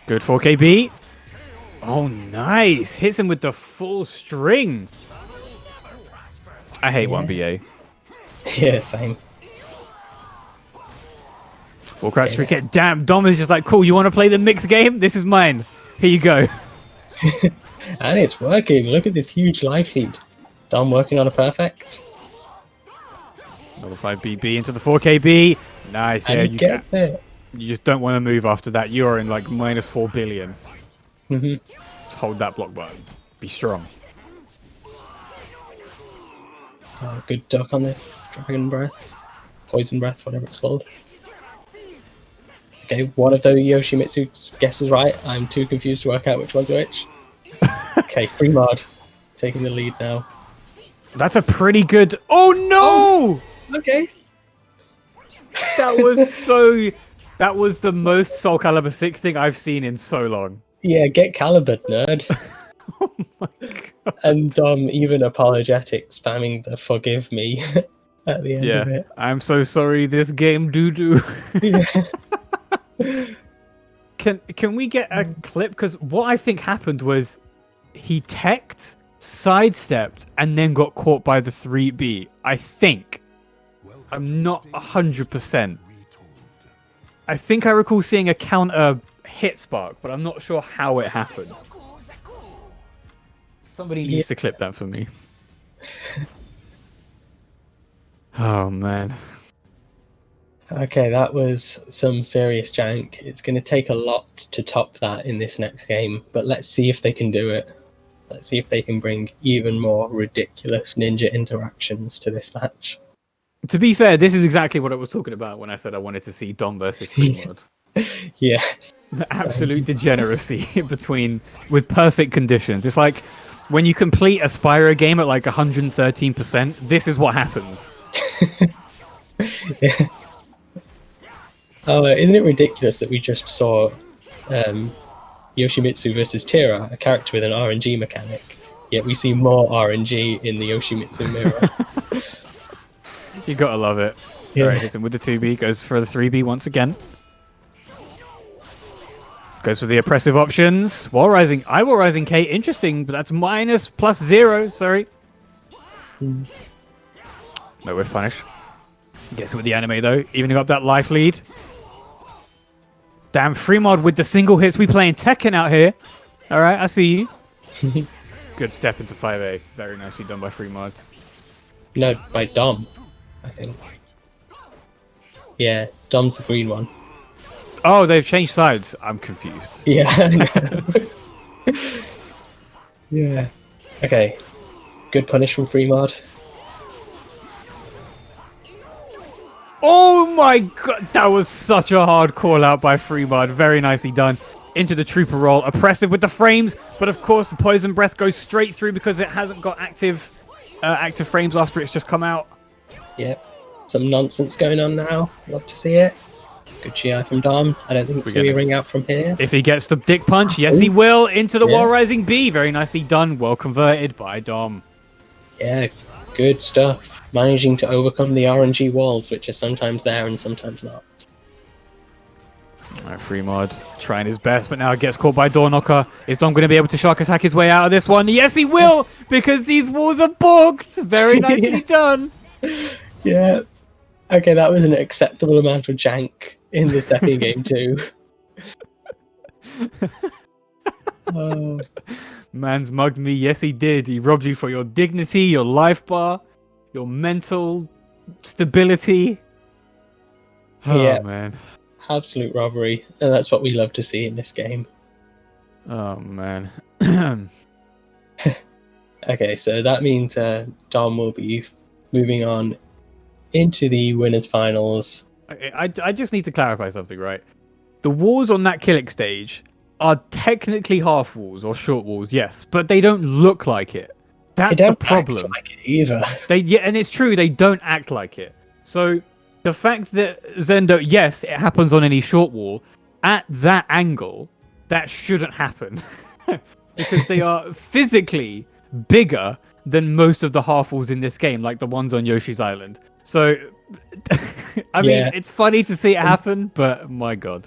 Good 4KB. Oh, nice. Hits him with the full string. I hate 1BA.
Yeah, same.
Full crouch cricket. Damn, Dom is just like, cool, you want to play the mixed game? This is mine. Here you go.
And it's working. Look at this huge life lead. Dom working on a perfect.
Another 5BB into the 4KB. Nice, yeah,
you get it.
You just don't want to move after that. You are in like minus 4 billion.
Mm-hmm.
Just hold that block button. Be strong.
Oh, good duck on the dragon breath. Poison breath, whatever it's called. Okay, one of the Yoshimitsu's guesses right. I'm too confused to work out which one's which. Okay, Freemard taking the lead now.
That's a pretty good... Oh, no!
Oh, okay.
That was so... That was the most Soulcalibur 6 thing I've seen in so long.
Yeah, get calibered, nerd.
Oh my god.
And even apologetic, spamming the forgive me at the end of it.
I'm so sorry, this game doo-doo.
Yeah.
Can we get a clip? Because what I think happened was he teched, sidestepped, and then got caught by the 3B. I think. I'm not 100%. I think I recall seeing a counter hit spark, but I'm not sure how it happened. Somebody needs to clip that for me. Oh, man.
Okay, that was some serious jank. It's going to take a lot to top that in this next game, but let's see if they can do it. Let's see if they can bring even more ridiculous ninja interactions to this match.
To be fair, this is exactly what I was talking about when I said I wanted to see Dom versus Freemard.
Yes.
The absolute degeneracy with perfect conditions. It's like when you complete a Spyro game at like 113%, this is what happens.
Yeah. Oh, isn't it ridiculous that we just saw Yoshimitsu versus Tira, a character with an RNG mechanic, yet we see more RNG in the Yoshimitsu mirror.
You gotta love it.
Yeah.
Alright, hits him with the 2B, goes for the 3B once again. Goes for the oppressive options. Wall rising. I will rising K. Interesting, but that's minus plus 0. Sorry. No whiff punish. Gets it with the anime though. Evening up that life lead. Damn, Freemard with the single hits. We playing Tekken out here. Alright, I see you. Good step into 5A. Very nicely done by Freemard.
No, by Dom, I think. Yeah, Dom's the green one.
Oh, they've changed sides. I'm confused.
Yeah, I know. Yeah. Okay. Good punish from Freemard.
Oh my god, that was such a hard call out by Freemard. Very nicely done. Into the trooper roll. Oppressive with the frames, but of course the poison breath goes straight through because it hasn't got active frames after it's just come out.
Yep. Some nonsense going on now. Love to see it. Good GI from Dom. I don't think it's going to ring out from here.
If he gets the dick punch, yes he will. Into the wall rising B. Very nicely done. Well converted by Dom.
Yeah, good stuff. Managing to overcome the RNG walls, which are sometimes there and sometimes not.
Alright, Freemard trying his best, but now gets caught by Door Knocker. Is Dom going to be able to shark attack his way out of this one? Yes, he will, because these walls are bogged. Very nicely done.
Yeah. Okay, that was an acceptable amount of jank in this second game too.
Man's mugged me. Yes, he did. He robbed you for your dignity, your life bar, your mental stability. Oh,
yeah,
man.
Absolute robbery. And that's what we love to see in this game.
Oh, man.
Okay, so that means Dom will be moving on into the winners finals.
I just need to clarify something, right? The walls on that Killick stage are technically half walls or short walls, yes, but they don't look like it. That's the problem.
Act like it either.
And it's true, they don't act like it. So the fact that Zendo, yes, it happens on any short wall, at that angle, that shouldn't happen. Because they are physically bigger than most of the half walls in this game, like the ones on Yoshi's Island. So, I mean, it's funny to see it happen, but my god.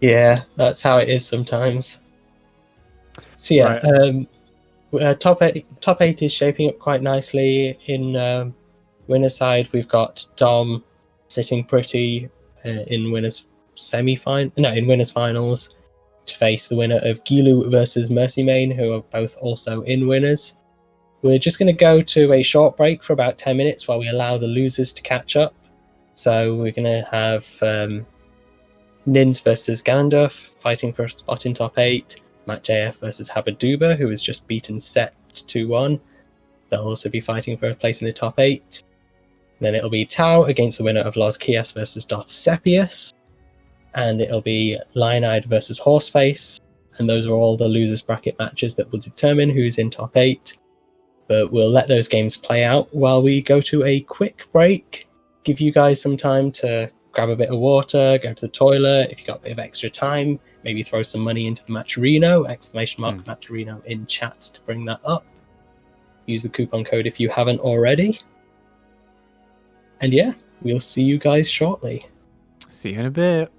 Yeah, that's how it is sometimes. So yeah, right. Top eight is shaping up quite nicely. In winner's side, we've got Dom sitting pretty in winners finals to face the winner of Guilu versus MercyMain, who are both also in winners. We're just going to go to a short break for about 10 minutes while we allow the losers to catch up. So we're going to have Ninx versus Ganondorf fighting for a spot in top 8. HannyaJF versus Habaduba, who has just beaten Set 2-1. They'll also be fighting for a place in the top 8. Then it'll be Tau against the winner of Loz Kias versus DarthSeppius. And it'll be Lyonide versus Horseface. And those are all the losers bracket matches that will determine who's in top 8. But we'll let those games play out while we go to a quick break. Give you guys some time to grab a bit of water, go to the toilet. If you've got a bit of extra time, maybe throw some money into the Matcherino, !Matcherino in chat to bring that up. Use the coupon code if you haven't already. And yeah, we'll see you guys shortly.
See you in a bit.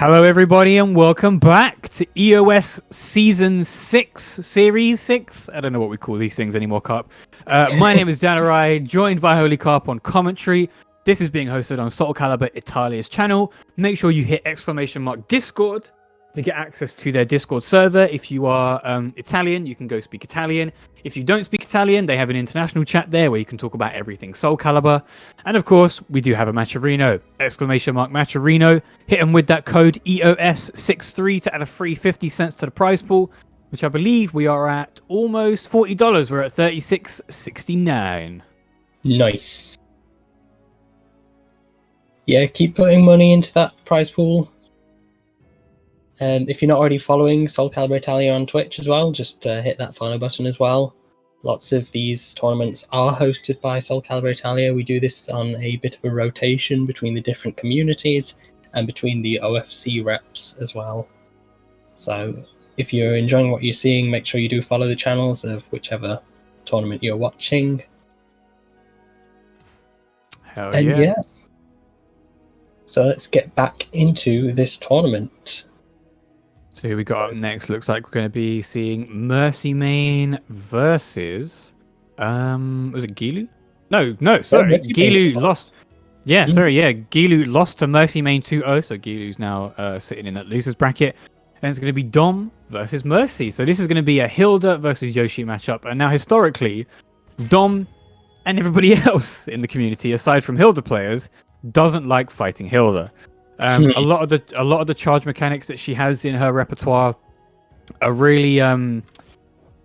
Hello, everybody, and welcome back to EOS Season 6, Series 6. I don't know what we call these things anymore, Carp. My name is Danarai, joined by Holy Carp on commentary. This is being hosted on Soulcalibur Italia's channel. Make sure you hit !Discord to get access to their Discord server. If you are Italian, you can go speak Italian. If you don't speak Italian, they have an international chat there where you can talk about everything Soulcalibur. And of course, we do have a Matcherino, !Matcherino. Hit them with that code EOS63 to add a free 50 cents to the prize pool, which I believe we are at almost $40. We're at $36.69.
Nice. Yeah, keep putting money into that prize pool. If you're not already following Soulcalibur Italia on Twitch as well, just hit that follow button as well. Lots of these tournaments are hosted by Soulcalibur Italia. We do this on a bit of a rotation between the different communities and between the OFC reps as well. So if you're enjoying what you're seeing, make sure you do follow the channels of whichever tournament you're watching.
Hell yeah.
So let's get back into this tournament.
So who we got up next? Looks like we're going to be seeing MercyMain versus was it Guilu? No, sorry. Guilu lost. Yeah, Guilu lost to MercyMain 2-0, so Guilu's now sitting in that losers bracket. And it's going to be Dom versus Mercy. So this is going to be a Hilda versus Yoshi matchup. And now historically, Dom and everybody else in the community, aside from Hilda players, doesn't like fighting Hilda. A lot of the charge mechanics that she has in her repertoire are really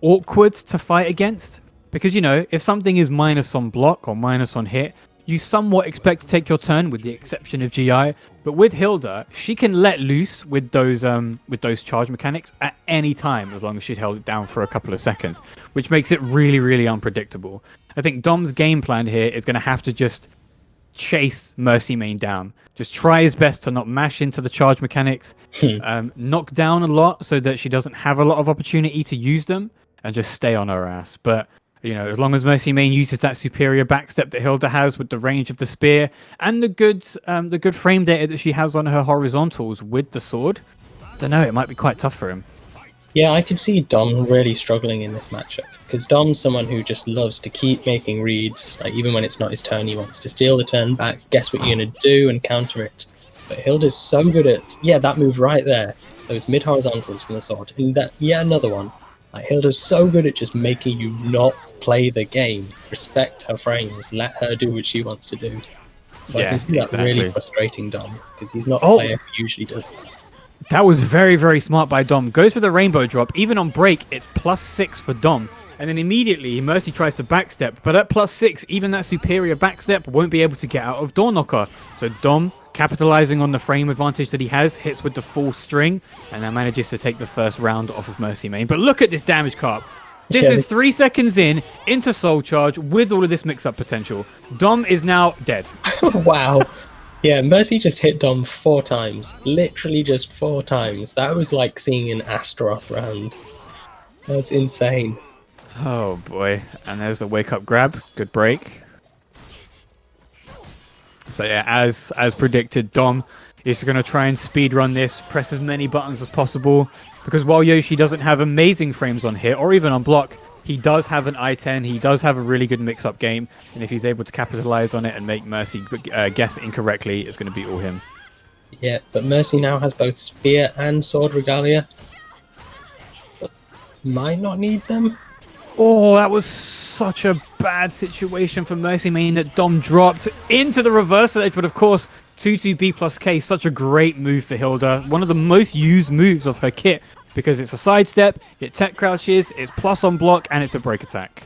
awkward to fight against, because you know, if something is minus on block or minus on hit, you somewhat expect to take your turn, with the exception of GI. But with Hilda, she can let loose with those charge mechanics at any time, as long as she's held it down for a couple of seconds, which makes it really, really unpredictable. I think Dom's game plan here is going to have to just chase MercyMain down. Just try his best to not mash into the charge mechanics, knock down a lot so that she doesn't have a lot of opportunity to use them, and just stay on her ass. But you know, as long as MercyMain uses that superior backstep that Hilda has with the range of the spear and the good frame data that she has on her horizontals with the sword, I don't know, it might be quite tough for him.
Yeah, I could see Dom really struggling in this matchup, because Dom's someone who just loves to keep making reads. Like, even when it's not his turn, he wants to steal the turn back, guess what you're going to do, and counter it. But Hilda's so good at, that move right there, those mid-horizontals from the sword, and that, another one. Like, Hilda's so good at just making you not play the game. Respect her frames, let her do what she wants to do. So I can see that really frustrating Dom, because he's not a player who usually does that.
That was very, very smart by Dom. Goes for the rainbow drop. Even on break, it's +6 for Dom. And then immediately, Mercy tries to backstep. But at +6, even that superior backstep won't be able to get out of Door Knocker. So Dom, capitalizing on the frame advantage that he has, hits with the full string, and then manages to take the first round off of MercyMain. But look at this damage, Carp. This is 3 seconds into Soul Charge with all of this mix-up potential. Dom is now dead.
Wow. Yeah, Mercy just hit Dom 4 times. Literally just 4 times. That was like seeing an Astaroth round. That's insane.
Oh boy. And there's a wake-up grab. Good break. So yeah, as predicted, Dom is going to try and speedrun this, press as many buttons as possible, because while Yoshi doesn't have amazing frames on hit or even on block, he does have an I-10, he does have a really good mix-up game, and if he's able to capitalize on it and make Mercy guess incorrectly, it's going to be all him.
Yeah, but Mercy now has both Spear and Sword Regalia, but might not need them.
Oh, that was such a bad situation for MercyMain that Dom dropped into the reversal edge, but of course, 2-2B plus K, such a great move for Hilda. One of the most used moves of her kit, because it's a sidestep, it tech crouches, it's plus on block, and it's a break attack.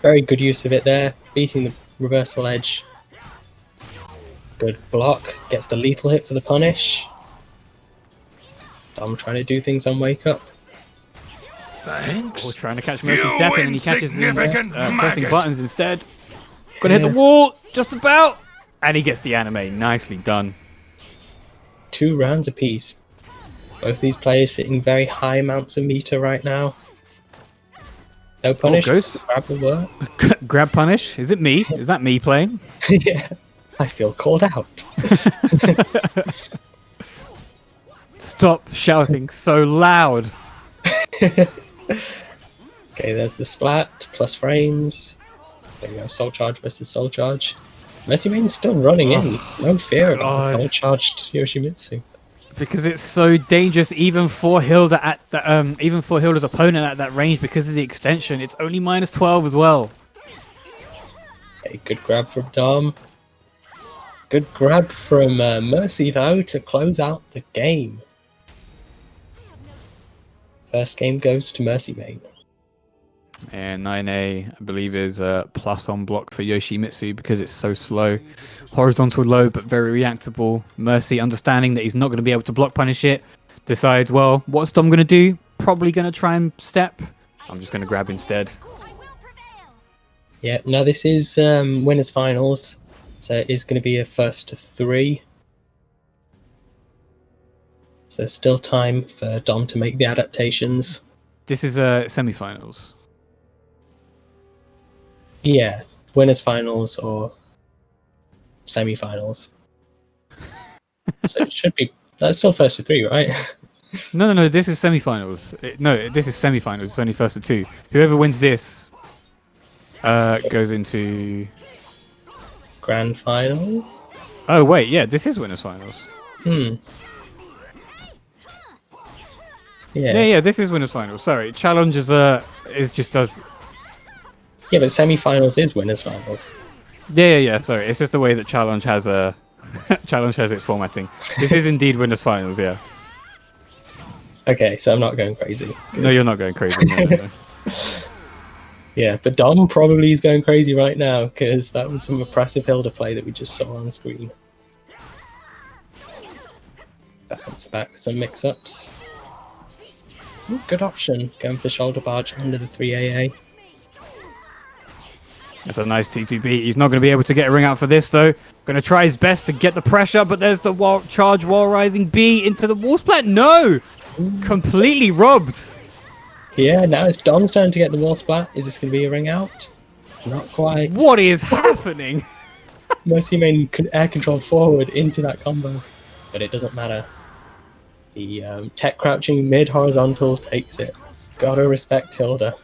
Very good use of it there, beating the reversal edge. Good block, gets the lethal hit for the punish. Dom trying to do things on wake up.
Thanks.
Or trying to catch Mercy stepping, and he catches him pressing buttons instead. Gonna hit the wall, just about, and he gets the anime. Nicely done.
2 rounds apiece. Both these players sitting very high amounts of meter right now. No punish. Grab will work.
Grab punish? Is it me? Is that me playing?
Yeah, I feel called out.
Stop shouting so loud.
Okay, there's the splat, plus frames. There we go, Soul Charge versus Soul Charge. MercyMain's still running in. No fear about the Soul Charged Yoshimitsu.
Because it's so dangerous, even for Hilda at the, even for Hilda's opponent at that range, because of the extension. It's only -12 as well.
Okay, good grab from Dom. Good grab from Mercy though to close out the game. First game goes to MercyMain.
And 9A, I believe, is plus on block for Yoshimitsu because it's so slow. Horizontal low, but very reactable. Mercy, understanding that he's not going to be able to block punish it, decides, well, what's Dom going to do? Probably going to try and step. I'm just going to grab instead.
Yeah, now this is winners finals, so it's going to be a first to 3. So there's still time for Dom to make the adaptations.
This is semi-finals.
Yeah, winners finals or semi-finals. So it should be, that's still first to 3, right?
No, this is semi-finals. No, this is semi-finals. It's only first to 2. Whoever wins this goes into
Grand finals?
Oh wait, yeah, this is winners finals. Yeah, this is winners finals. Sorry, challenge is just us.
Yeah, but semi-finals is winners finals.
Yeah. Sorry, it's just the way that challenge has challenge has its formatting. This is indeed winners finals. Yeah.
Okay, so I'm not going crazy.
No, you're not going crazy. No.
Yeah, but Dom probably is going crazy right now because that was some impressive Hilda play that we just saw on screen. Bounce back with some mix-ups. Ooh, good option, going for shoulder barge under the 3AA.
That's a nice T2B. He's not going to be able to get a ring out for this, though. Going to try his best to get the pressure, but there's the charge wall rising B into the wall splat. No! Completely robbed.
Yeah, now it's Dom's turn to get the wall splat. Is this going to be a ring out? Not quite.
What is happening?
MercyMain air control forward into that combo, but it doesn't matter. The tech crouching mid horizontal takes it. Gotta respect Hilda.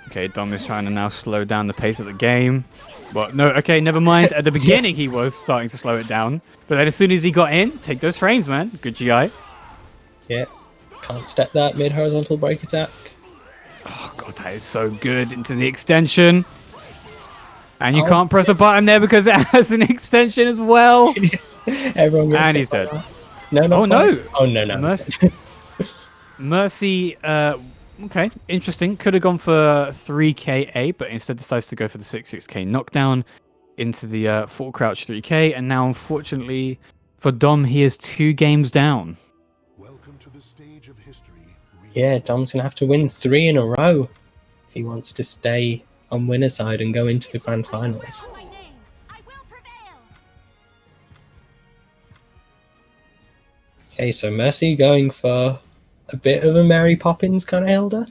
Okay, Dom is trying to now slow down the pace of the game. But no, okay, never mind. At the beginning, he was starting to slow it down. But then as soon as he got in, take those frames, man. Good GI.
Yeah, can't step that mid horizontal break attack.
Oh, God, that is so good. Into the extension. And you can't press a button there because it has an extension as well.
Everyone
and he's dead.
No.
Oh, no.
Oh, no.
Mercy, okay, interesting. Could have gone for 3KA, but instead decides to go for the 6-6K knockdown into the full crouch 3K. And now, unfortunately, for Dom, he is 2 games down.
Welcome to the stage of history.
Yeah, Dom's going to have to win 3 in a row if he wants to stay on winner's side and go into the grand finals. Okay, so Mercy going for a bit of a Mary Poppins kind of Hilda.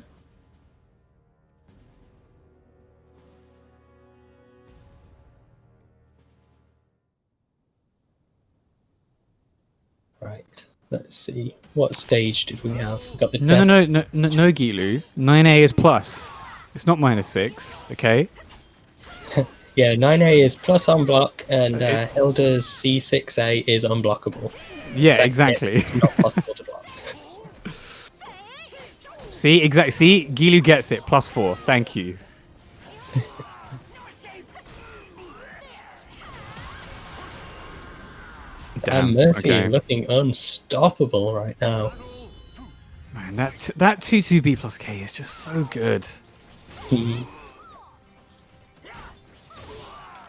Right, let's see. What stage did we have? We got the
No, Gilu. 9A is plus. It's not -6, okay?
Yeah, 9A is plus on block, and Hilda's C6A is unblockable.
Yeah,
So
exactly.
It's not possible to block.
See, exactly. See, Gilu gets it. +4. Thank you. Damn.
And Mercy
Okay.
looking unstoppable right now.
Man, that 2-2B plus K is just so good.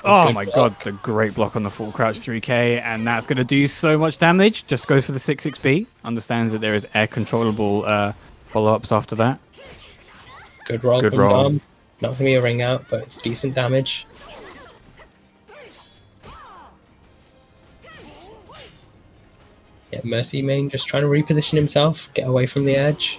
Oh
Good
my
block.
god, the great block on the full crouch 3K, and that's going to do so much damage. Just goes for the 6-6B. Understands that there is air controllable follow-ups after that.
Good roll
Good
from
roll.
Dom. Not going to be a ring out, but it's decent damage. Yeah, MercyMain just trying to reposition himself, get away from the edge.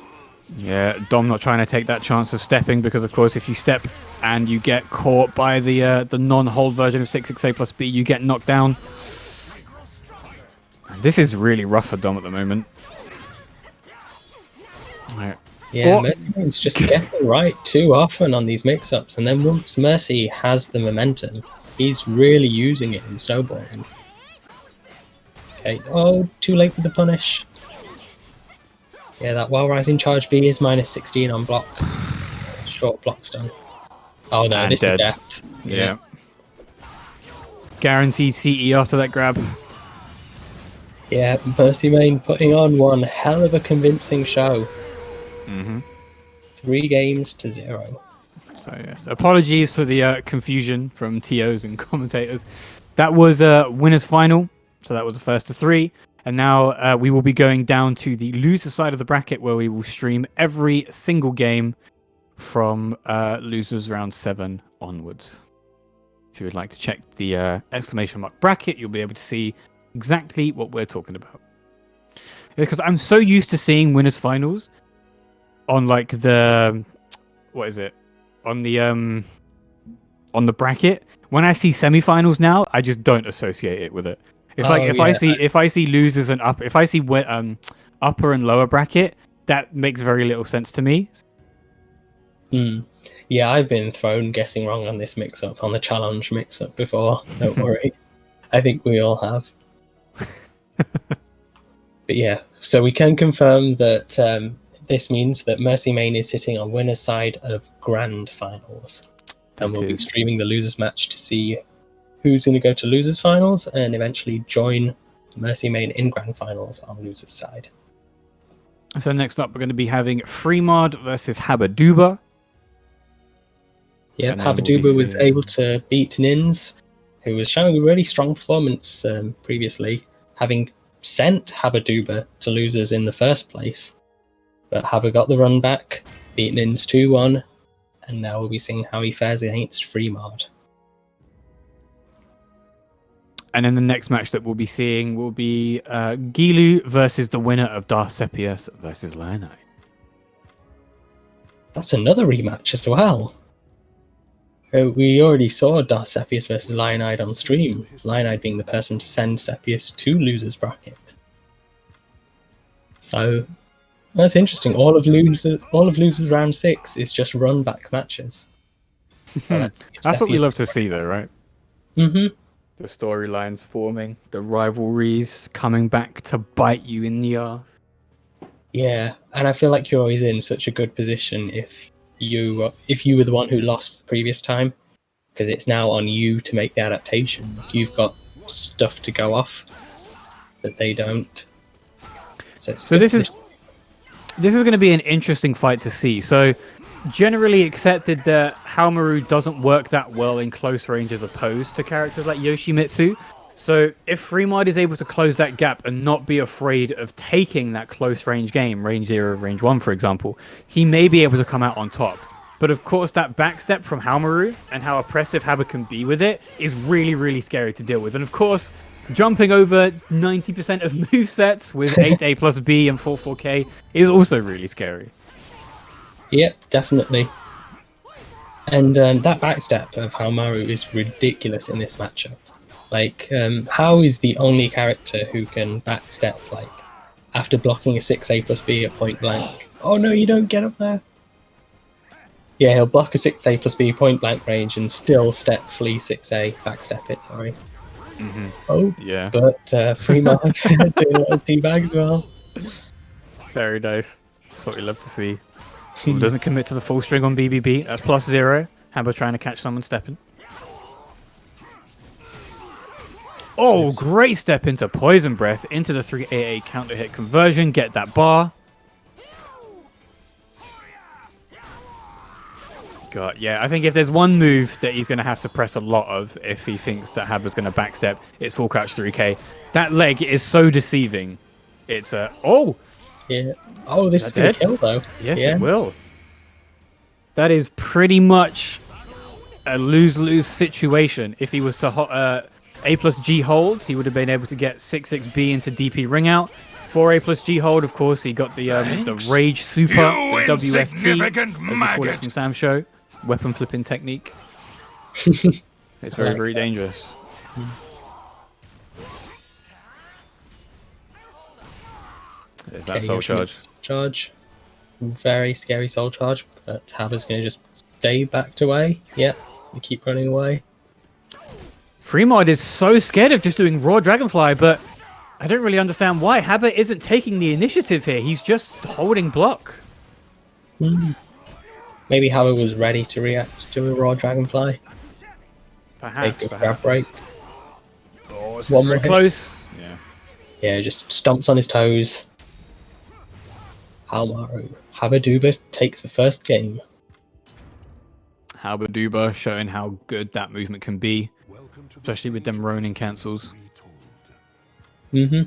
Yeah, Dom not trying to take that chance of stepping because, of course, if you step and you get caught by the non-hold version of 6-6A plus B, you get knocked down. And This is really rough for Dom at the moment. Right.
Yeah, MercyMain's just getting right too often on these mix-ups, and then once Mercy has the momentum, he's really using it in snowballing. Okay, oh, too late for the punish. Yeah, that while rising charge B is minus 16 on block. Short block stun. Oh no,
And
this
dead.
is death.
Yeah. Guaranteed CE after that grab.
Yeah, MercyMain putting on one hell of a convincing show. 3 games to 0.
So yes, apologies for the confusion from TOs and commentators. That was a winners final, so that was the first of 3. And now we will be going down to the loser side of the bracket, where we will stream every single game from losers round 7 onwards. If you would like to check the exclamation mark bracket, you'll be able to see exactly what we're talking about. Because I'm so used to seeing winners finals on like the on the bracket. When I see semifinals now, I just don't associate it with it. It's like if I see losers and if I see upper and lower bracket, that makes very little sense to me.
Yeah, I've been thrown guessing wrong on this mix-up, on the challenge mix-up before. Don't worry. I think we all have. But yeah, so we can confirm that this means that MercyMain is sitting on winner's side of grand finals. And we'll be streaming the losers match to see who's going to go to losers finals and eventually join MercyMain in grand finals on losers side.
So next up, we're going to be having Freemard versus Habaduba.
Yeah, Habaduba was able to beat Ninx, who was showing a really strong performance previously, having sent Habaduba to losers in the first place. But Haba got the run back, beat Ninx 2-1, and now we'll be seeing how he fares against Freemard.
And then the next match that we'll be seeing will be Guilu versus the winner of DarthSeppius versus Lyonide.
That's another rematch as well. We already saw DarthSeppius versus Lyonide on stream, Lyonide being the person to send Seppius to losers bracket. So that's interesting. All of losers round 6 is just run back matches. So
that's what we love to see, though, right?
Mm-hmm.
The storylines forming, the rivalries coming back to bite you in the arse.
Yeah, and I feel like you're always in such a good position if you were the one who lost the previous time, because it's now on you to make the adaptations. You've got stuff to go off that they don't. So this is going to be an interesting fight to see. So generally accepted that Haohmaru doesn't work that well in close range as opposed to characters like Yoshimitsu. So if Freemard is able to close that gap and not be afraid of taking that close range game, range 0, range 1, for example, he may be able to come out on top. But of course, that backstep from Haohmaru and how oppressive Haba can be with it is really, really scary to deal with. And of course, jumping over 90% of movesets with 8A plus B and 4-4K is also really scary. Yep, definitely. And that backstep of Haohmaru is ridiculous in this matchup. Like, Hao is the only character who can backstep, like, after blocking a 6A plus B at point blank. Oh no, you don't get up there. Yeah, he'll block a 6A plus B point blank range and still step flee 6A, backstep it, sorry.
Mm-hmm.
Oh,
yeah.
But Freemard doing a little teabag as well.
Very nice. That's what we love to see. Who doesn't commit to the full string on BBB? That's +0. Haba trying to catch someone stepping. Oh, great step into Poison Breath, into the 3AA counter hit conversion, get that bar. God, yeah, I think if there's one move that he's going to have to press a lot of if he thinks that Haba's going to backstep, it's full crouch 3K. That leg is so deceiving. It's a... Oh!
Yeah. Oh, this is going to kill, though.
Yes, yeah. It will. That is pretty much a lose-lose situation. If he was to A plus G hold, he would have been able to get 6-6B into DP ring out. 4A plus G hold, of course, he got the Rage Super, the WFT, as we call it from Sam's show. Weapon flipping technique. It's very, very dangerous. There's that soul charge.
Charge. Very scary soul charge, but Haba's going to just stay backed away. Yep, we keep running away.
Freemard is so scared of just doing raw Dragonfly, but I don't really understand why. Haba isn't taking the initiative here. He's just holding block.
Maybe Haba was ready to react to a raw Dragonfly.
Perhaps.
Take a grab break.
Oh, it's
One
very
more
close. Yeah.
Yeah, just stomps on his toes. Habaduba takes the first game.
Habaduba showing how good that movement can be, especially with them Ronin cancels.
Yeah,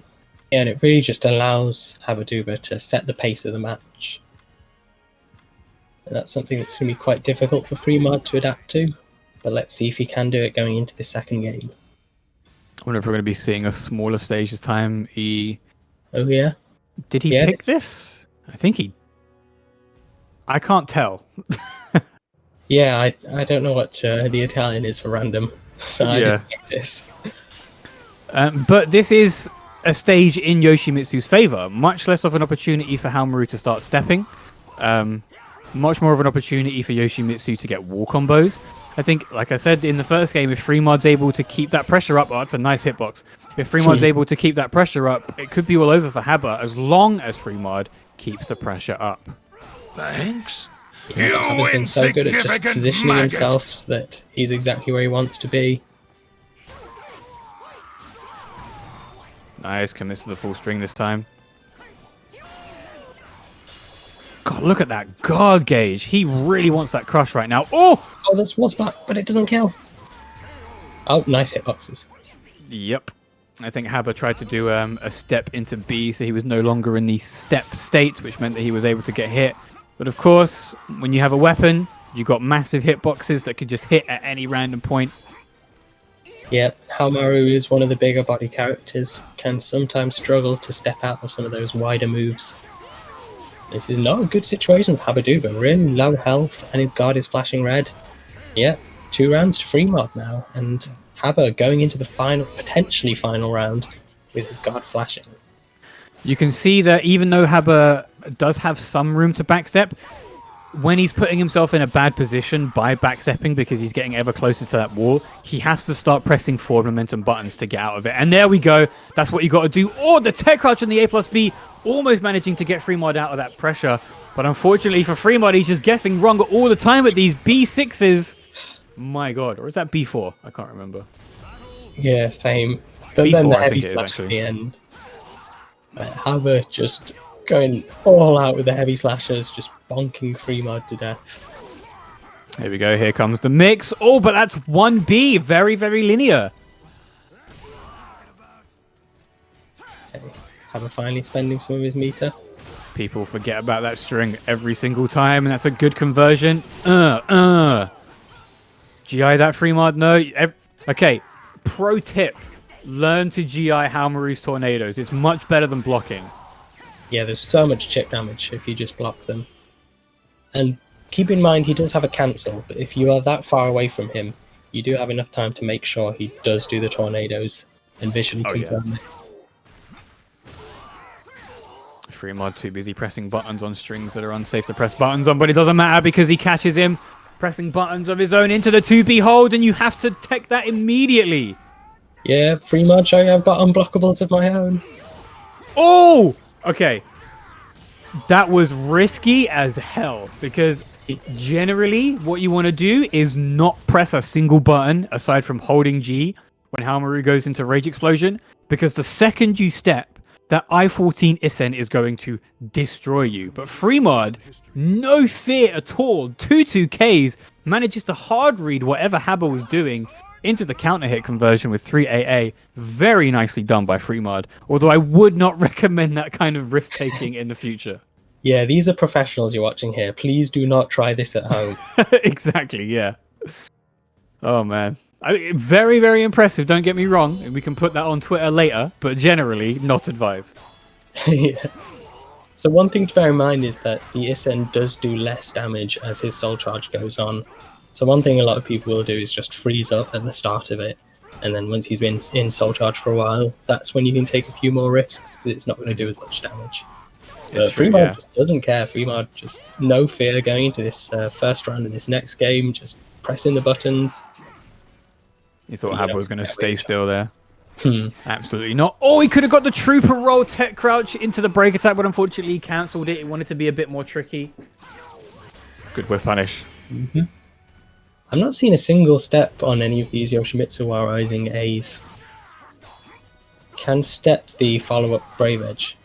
and it really just allows Habaduba to set the pace of the match. And that's something that's going to be quite difficult for Freemard to adapt to. But let's see if he can do it going into the second game.
I wonder if we're going to be seeing a smaller stage this time.
Oh, yeah?
Did he pick this? I think he... I can't tell.
Yeah, I don't know what the Italian is for random. So I didn't pick this.
But this is a stage in Yoshimitsu's favor. Much less of an opportunity for Haomaru to start stepping. Much more of an opportunity for Yoshimitsu to get wall combos. I think, like I said in the first game, if Freemard's able to keep that pressure up, that's a nice hitbox. If Freemard's able to keep that pressure up, it could be all over for Haba, as long as Freemard keeps the pressure up.
Thanks.
Yeah, Haba's been so good at just positioning himself so that he's exactly where he wants to be.
Nice, commits to the full string this time. God, look at that guard gauge. He really wants that crush right now. Oh!
Oh, this was back, but it doesn't kill. Oh, nice hitboxes.
Yep. I think Haba tried to do a step into B, so he was no longer in the step state, which meant that he was able to get hit. But of course, when you have a weapon, you've got massive hitboxes that could just hit at any random point.
Yep, Haomaru is one of the bigger body characters, can sometimes struggle to step out of some of those wider moves. This is not a good situation for Habaduba, really low health, and his guard is flashing red. Yep, 2 rounds to Freemard now, and Haba going into the potentially final round with his guard flashing.
You can see that even though Haba does have some room to backstep, when he's putting himself in a bad position by backstepping because he's getting ever closer to that wall, he has to start pressing forward momentum buttons to get out of it. And there we go. That's what you got to do. Oh, the tech crouch on the A+B, almost managing to get Freemard out of that pressure. But unfortunately for Freemard, he's just guessing wrong all the time with these B6s. My God. Or is that B4? I can't remember.
Yeah, same. But
B4,
then the
I
heavy
think it is,
slash
actually.
at the end. Haba just going all out with the heavy slashes, just bonking Freemard to death.
Here we go. Here comes the mix. Oh, but that's 1B. Very, very linear.
Okay. Haba finally spending some of his meter.
People forget about that string every single time, and that's a good conversion. GI that Freemard? No. Okay. Pro tip. Learn to GI Haomaru's tornadoes. It's much better than blocking.
Yeah, there's so much chip damage if you just block them. And keep in mind, he does have a cancel, but if you are that far away from him, you do have enough time to make sure he does do the tornadoes and visually confirm it.
Freemard too busy pressing buttons on strings that are unsafe to press buttons on, but it doesn't matter because he catches him pressing buttons of his own into the 2B hold, and you have to tech that immediately.
Yeah, Freemard showing I've got unblockables of my own.
Oh! Okay. That was risky as hell, because generally what you want to do is not press a single button aside from holding G when Haomaru goes into Rage Explosion, because the second you step, that I-14 Isen is going to destroy you. But Freemard, no fear at all, 2-2Ks, manages to hard read whatever Haba was doing into the counter hit conversion with 3 AA. Very nicely done by Freemard, although I would not recommend that kind of risk taking in the future.
Yeah, these are professionals you're watching here. Please do not try this at home.
Exactly, yeah. Oh man. Very, very impressive, don't get me wrong. We can put that on Twitter later, but generally not advised.
Yeah. So one thing to bear in mind is that the Isen does do less damage as his soul charge goes on. So one thing a lot of people will do is just freeze up at the start of it, and then once he's been in soul charge for a while, that's when you can take a few more risks, because it's not going to do as much damage.
It's true,
Freemard
yeah.
just doesn't care. Freemard just no fear going into this first round of this next game, just pressing the buttons.
You thought
You
Haba
know,
was going to
yeah,
stay
really
still there.
Hmm.
Absolutely not. Oh, he could have got the Trooper roll tech crouch into the break attack, but unfortunately he cancelled it. He wanted to be a bit more tricky. Good whiff punish.
Mm-hmm. I'm not seeing a single step on any of these Yoshimitsu while rising A's. Can step the follow-up Brave Edge,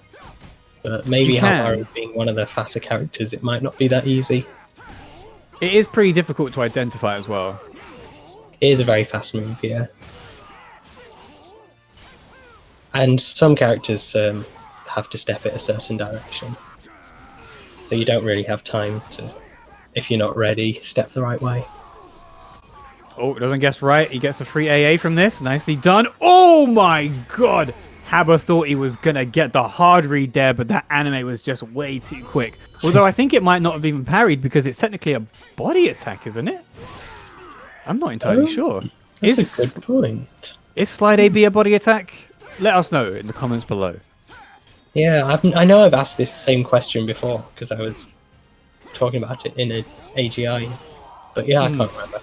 but maybe
You can.
Hamaru being one of the fatter characters, it might not be that easy.
It is pretty difficult to identify as well.
It is a very fast move, yeah. And some characters have to step it a certain direction. So you don't really have time to, if you're not ready, step the right way.
Oh, doesn't guess right. He gets a free AA from this. Nicely done. Oh my god! Haba thought he was going to get the hard read there, but that anime was just way too quick. Although I think it might not have even parried because it's technically a body attack, isn't it? I'm not entirely sure.
That's a good point.
Is Slide AB a body attack? Let us know in the comments below.
Yeah, I know I've asked this same question before because I was talking about it in an AGI, but yeah, I can't remember.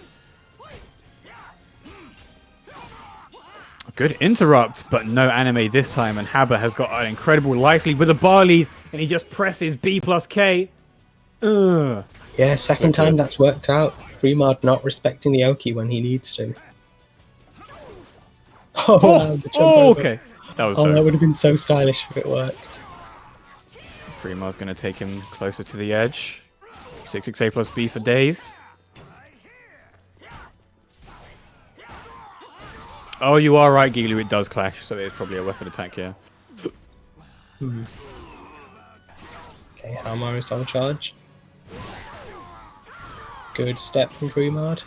Good interrupt, but no anime this time, and Haba has got an incredible life lead with a bar lead, and he just presses B plus K. Ugh.
Yeah, second
So
time
good.
that's worked out. Freemard not respecting the Oki when he needs to. Oh, wow, the jump over.
Okay. That was
Oh, that
dope.
would have been so stylish if it worked.
Freemar's going to take him closer to the edge. 6-6A plus B for days. Oh, you are right, Gilu. It does clash, so it's probably a weapon attack here.
Okay, Hamaru's on charge. Good step from Freemard.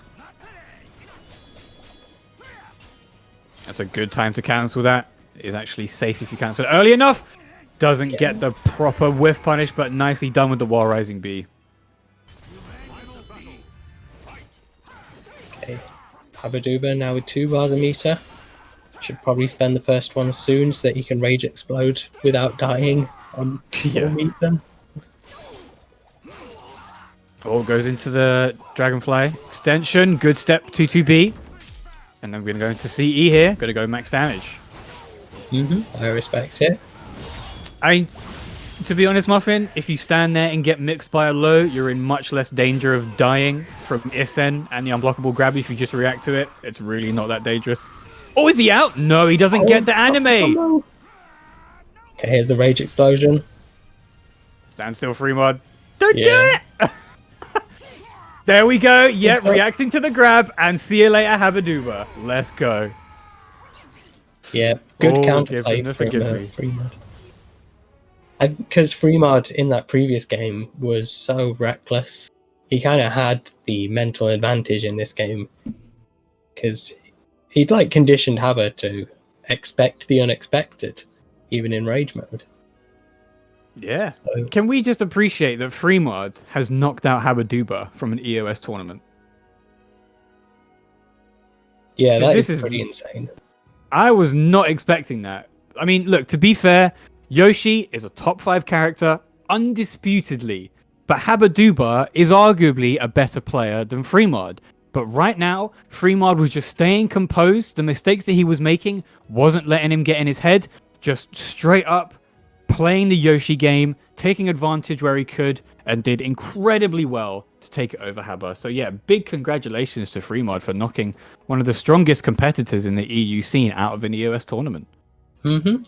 That's a good time to cancel that. It is actually safe if you cancel it early enough. Doesn't get the proper whiff punish, but nicely done with the wall rising B.
Okay, Habaduba now with 2 bars a meter. Should probably spend the first one soon so that he can rage explode without dying on
Yeah.
4 meter.
All goes into the Dragonfly extension. Good step, 2-2B. And then we're going to go into CE here. Going to go max damage.
I respect it.
To be honest, Muffin, if you stand there and get mixed by a low, you're in much less danger of dying from Isen and the unblockable grab if you just react to it. It's really not that dangerous. Oh, is he out? No, he doesn't get the anime.
no. Okay, here's the rage explosion.
Stand still, Freemard. Don't do
Yeah.
it! There we go. Yep, reacting to the grab, and see you later, Habaduba. Let's go.
Yeah, good
Oh,
counterplay
give him the
from
forgive me.
Freemard. Because Freemard in that previous game was so reckless, he kind of had the mental advantage in this game. Because he'd like conditioned Haba to expect the unexpected, even in rage mode.
Yeah.
So,
Can we just appreciate that Freemard has knocked out Habaduba from an EOS tournament?
yeah, that
This
is
is-
pretty insane.
I was not expecting that. I mean, look, to be fair, Yoshi is a top 5 character, undisputedly. But Habaduba is arguably a better player than Freemard. But right now, Freemard was just staying composed. The mistakes that he was making wasn't letting him get in his head. Just straight up playing the Yoshi game, taking advantage where he could, and did incredibly well to take it over Haba. So yeah, big congratulations to Freemard for knocking one of the strongest competitors in the EU scene out of an EOS tournament.
And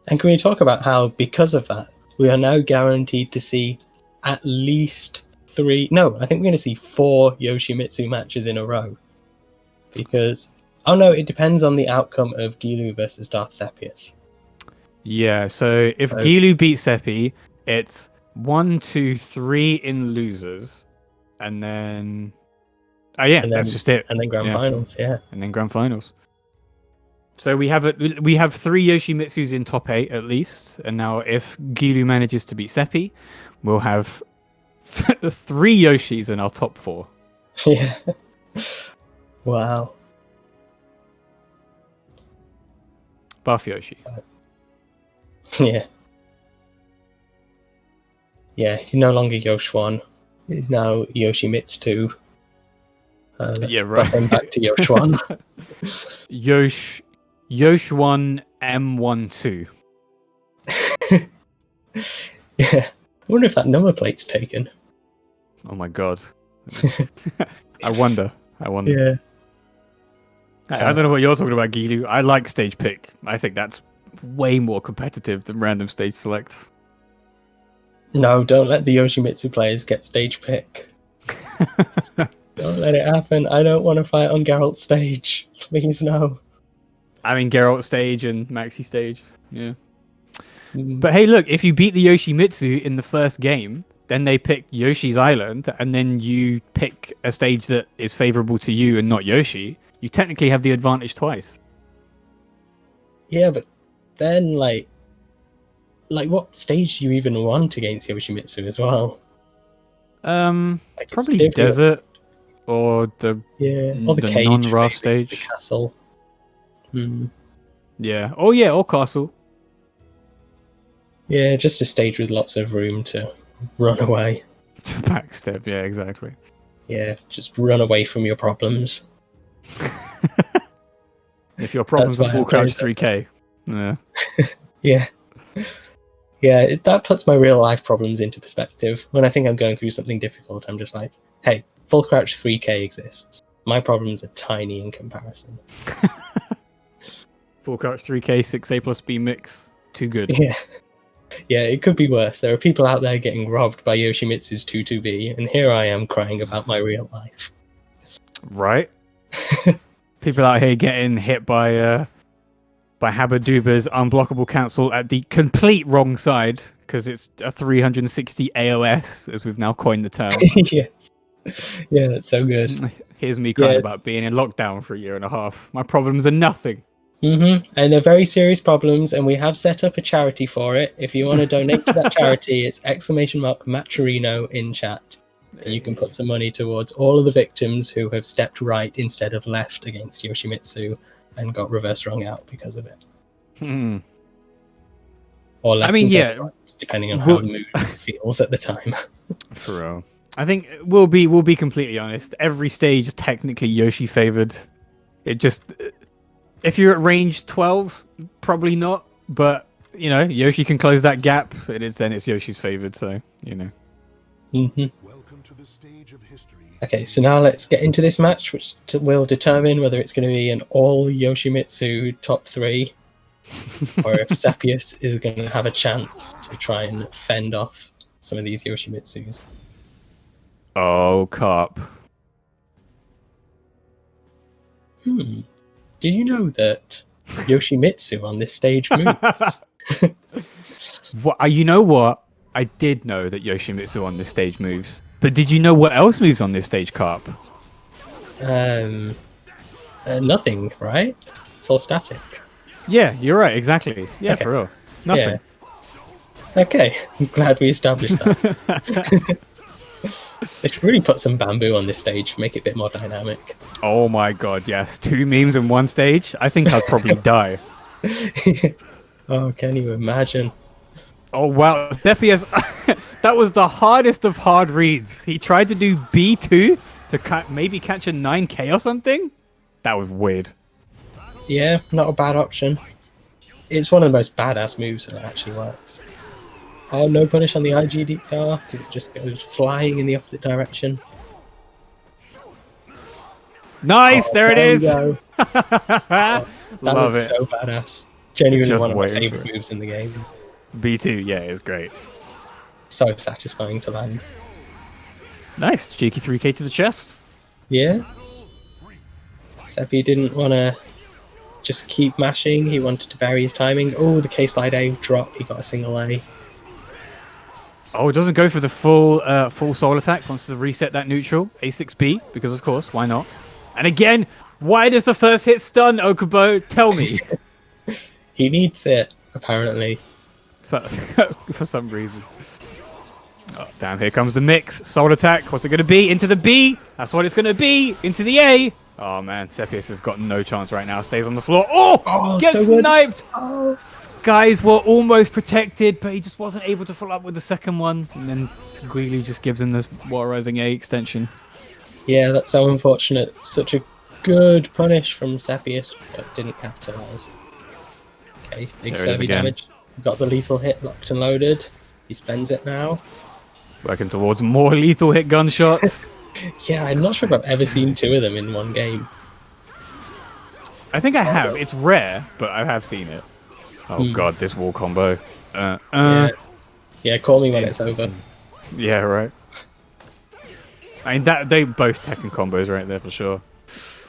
can we talk about how, because of that, we are now guaranteed to see at least 3... No, I think we're going to see 4 Yoshimitsu matches in a row. Because... Oh no, it depends on the outcome of Gilu versus DarthSeppius.
Yeah, so if
So-
Gilu beats Seppi, it's 1, 2, 3 in losers, and then... Oh yeah,
And
that's
then-
just it.
And then Grand
Yeah.
Finals, yeah.
And then Grand Finals. So we have 3 Yoshimitsus in top 8 at least, and now if Gilu manages to beat Seppi, we'll have 3 Yoshis in our top 4.
Yeah. Wow.
Buff Yoshi.
Yeah. Yeah, he's no longer Yoshwan. He's now Yoshimitsu.
Yeah, right.
Him back to Yoshwan.
Yoshwan M12.
Yeah. I wonder if that number plate's taken.
Oh my god. I wonder.
Yeah.
I don't know what you're talking about, Gilu. I like stage pick. I think that's way more competitive than random stage select.
No, don't let the Yoshimitsu players get stage pick. Don't let it happen. I don't want to fight on Geralt stage. Please no.
I mean, Geralt stage and Maxi stage. Yeah. But hey, look, if you beat the Yoshimitsu in the first game, then they pick Yoshi's Island, and then you pick a stage that is favorable to you and not Yoshi, you technically have the advantage twice.
Yeah, but then, like what stage do you even want against Yoshimitsu as well? Like,
Probably desert or the
cage,
non-raft
maybe,
stage.
the castle.
Yeah. Oh yeah, or castle.
Yeah, just a stage with lots of room to run away.
To backstep, yeah, exactly.
Yeah, just run away from your problems.
If your problem's
That's
a full
why
crouch
I played
3k. Yeah.
Yeah. Yeah, that puts my real life problems into perspective. When I think I'm going through something difficult, I'm just like, hey, full crouch 3k exists. My problems are tiny in comparison.
Full crouch 3k, 6A plus B mix. Too good.
Yeah. Yeah, it could be worse. There are people out there getting robbed by Yoshimitsu's 2-2B, and here I am crying about my real life.
Right? People out here getting hit by Habaduba's unblockable cancel at the complete wrong side, because it's a 360 AOS, as we've now coined the term.
Yes. Yeah, that's so good.
Here's me crying about being in lockdown for a year and a half. My problems are nothing.
And they're very serious problems, and we have set up a charity for it. If you want to donate to that charity, it's !Maturino in chat. And you can put some money towards all of the victims who have stepped right instead of left against Yoshimitsu and got reverse wrung out because of it. Or left right, depending on how the mood feels at the time.
For real. I think we'll be completely honest. Every stage is technically Yoshi favored. It just, if you're at range 12, probably not. But you know, Yoshi can close that gap. It's Yoshi's favored. So you know.
Welcome to the stage of history.
Okay, so now let's get into this match, which will determine whether it's going to be an all Yoshimitsu top 3, or if Seppius is going to have a chance to try and fend off some of these Yoshimitsus.
Oh, Carp.
Did you know that Yoshimitsu on this stage moves?
You know what? I did know that Yoshimitsu on this stage moves. But did you know what else moves on this stage, Carp?
Nothing, right? It's all static.
Yeah, you're right, exactly. Yeah,
Okay.
for real. Nothing.
Yeah. Okay, I'm glad we established that. They should really put some bamboo on this stage, make it a bit more dynamic.
Oh my god, yes. 2 memes in one stage? I think I'd probably die.
Oh, can you imagine?
Oh wow, Seppius, that was the hardest of hard reads. He tried to do B2 to maybe catch a 9k or something? That was weird.
Yeah, not a bad option. It's one of the most badass moves that actually works. Oh, no punish on the IGDR, because it just goes flying in the opposite direction.
Nice, there it is!
That
Love
was
it.
so badass. Genuinely
Just
one of my
waiting
favourite
for it.
moves in the game.
B2, yeah, it's great.
So satisfying to land.
Nice, cheeky 3k to the chest.
Yeah. Seppi didn't want to just keep mashing, he wanted to vary his timing. Oh, the K-Slide A drop, he got a single A.
Oh, it doesn't go for the full soul attack. Wants to reset that neutral. A6B, because of course, why not? And again, why does the first hit stun, Okubo? Tell me.
He needs it, apparently.
So, for some reason. Oh, damn, here comes the mix. Soul attack. What's it going to be? Into the B. That's what it's going to be. Into the A. Oh man, Seppius has got no chance right now. Stays on the floor. Oh, gets
so good.
sniped.
Oh.
Skies were almost protected, but he just wasn't able to follow up with the second one. And then Guilu just gives him this Water Rising A extension.
Yeah, that's so unfortunate. Such a good punish from Seppius, but didn't capitalise. Okay, big
There it is
survey
again.
damage. Got the lethal hit locked and loaded. He spends it now.
Working towards more lethal hit gunshots.
Yeah, I'm not sure if I've ever seen 2 of them in one game.
I think I have. It's rare, but I have seen it. Oh god, this wall combo.
Yeah, call me when it's over.
Yeah, right. I mean, they both Tekken combos right there for sure.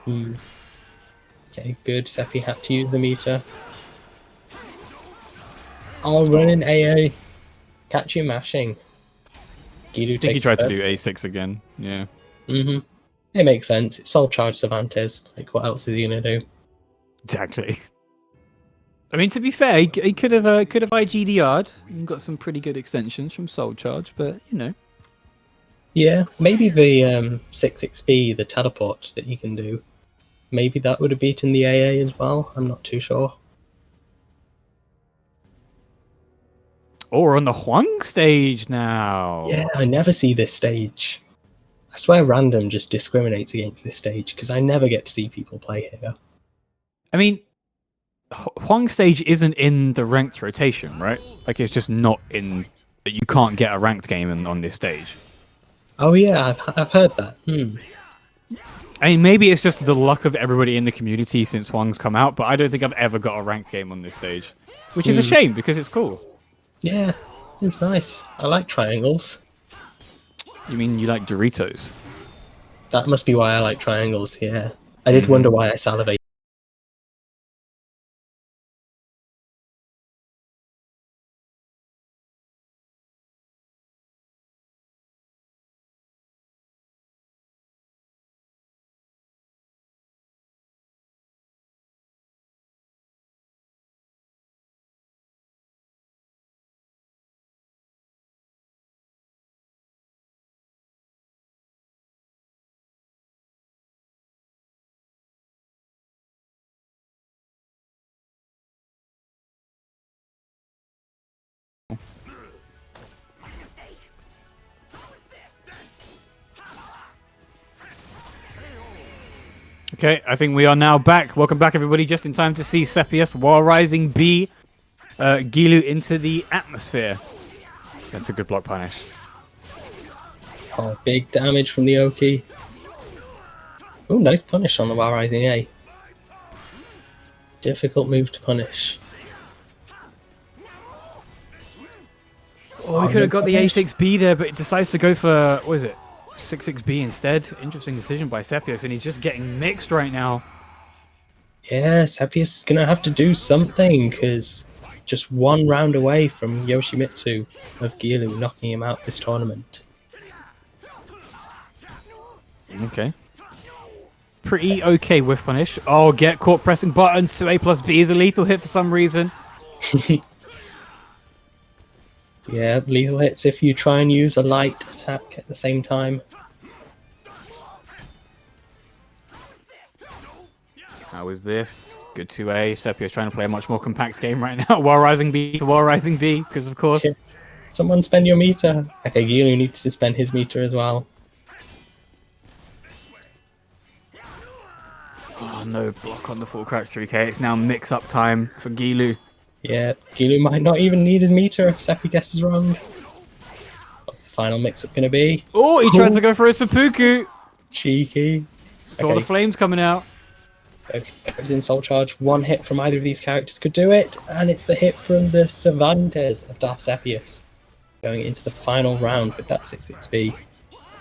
Okay, good. Seppi had to use the meter. Oh, running AA. Catch you mashing. Guilu
I think he tried to do A6 again. Yeah.
It makes sense. It's Soul Charge Cervantes. Like, what else is he gonna do?
Exactly. I mean, to be fair, he could have IGDR'd and got some pretty good extensions from Soul Charge, but you know.
Yeah, maybe the 6XP, the teleport that you can do. Maybe that would have beaten the AA as well. I'm not too sure.
Oh, we're on the Huang stage now.
Yeah, I never see this stage. I swear random just discriminates against this stage because I never get to see people play here.
I mean, Huang stage isn't in the ranked rotation, right? Like, it's just not in... You can't get a ranked game on this stage.
Oh yeah, I've heard that.
I mean, maybe it's just the luck of everybody in the community since Huang's come out, but I don't think I've ever got a ranked game on this stage. Which is a shame, because it's cool.
Yeah, it's nice. I like triangles.
You mean you like Doritos?
That must be why I like triangles, yeah. I did wonder why I salivate.
Okay, I think we are now back. Welcome back, everybody. Just in time to see Seppius while rising B, Guilu into the atmosphere. That's a good block punish.
Oh, big damage from the Oki. Oh, nice punish on the While Rising A. Difficult move to punish.
Oh, we could have got the A6B there, but it decides to go for, what is it, 6-6B instead. Interesting decision by Seppius, and he's just getting mixed right now.
Yeah, Seppius is going to have to do something, because just one round away from Yoshimitsu of Guilu knocking him out this tournament.
Okay. Pretty okay whiff punish. Oh, get caught pressing buttons to A plus B is a lethal hit for some reason.
Yeah, lethal hits if you try and use a light attack at the same time.
How is this? Good 2A. Seppius trying to play a much more compact game right now. While rising B to while rising B, because of course.
Yeah. Someone spend your meter. Okay, Guilu needs to spend his meter as well.
Oh no, block on the full crouch 3K. It's now mix-up time for Guilu.
Yeah, Guilu might not even need his meter if Seppi guesses wrong. What's the final mix-up going to be?
Oh, he tried to go for a seppuku.
Cheeky.
Saw the flames coming out.
Goes in Soul Charge. One hit from either of these characters could do it, and it's the hit from the Cervantes of DarthSeppius. Going into the final round with that 6-6B.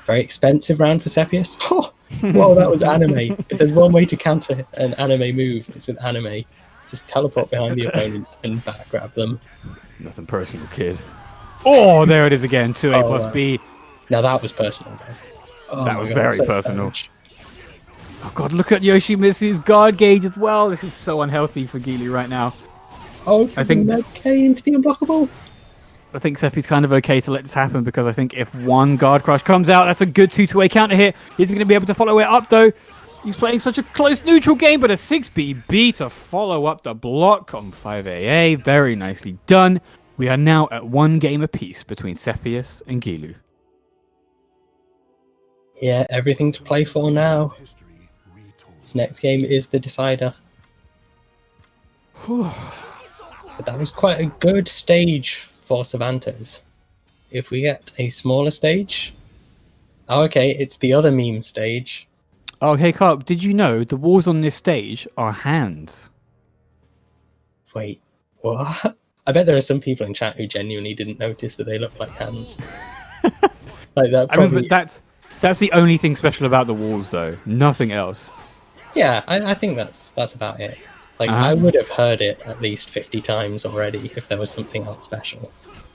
Very expensive round for Seppius. Oh, whoa, that was anime. If there's one way to counter an anime move, it's with anime. Just teleport behind the opponent and back grab them.
Nothing personal, kid. Oh, there it is again. 2A plus B.
Now that was personal, though. Oh
that
my
was
God,
very
so
personal.
savage.
Oh god, look at Yoshimitsu's guard gauge as well. This is so unhealthy for Guilu right now.
Oh,
I think
K into the unblockable.
I think Seppi's kind of okay to let this happen because I think if one guard crush comes out, that's a good 2-2A counter hit. He's going to be able to follow it up though. He's playing such a close neutral game, but a 6BB to follow up the block on 5AA. Very nicely done. We are now at 1 game apiece between Seppius and Guilu.
Yeah, everything to play for now. This next game is the decider. But that was quite a good stage for Cervantes. If we get a smaller stage... Oh, okay, it's the other meme stage.
Oh, hey, Carp, did you know the walls on this stage are hands?
Wait, what? I bet there are some people in chat who genuinely didn't notice that they look like hands. Like that.
I mean, but that's the only thing special about the walls, though. Nothing else.
Yeah, I think that's about it. Like, I would have heard it at least 50 times already if there was something else special.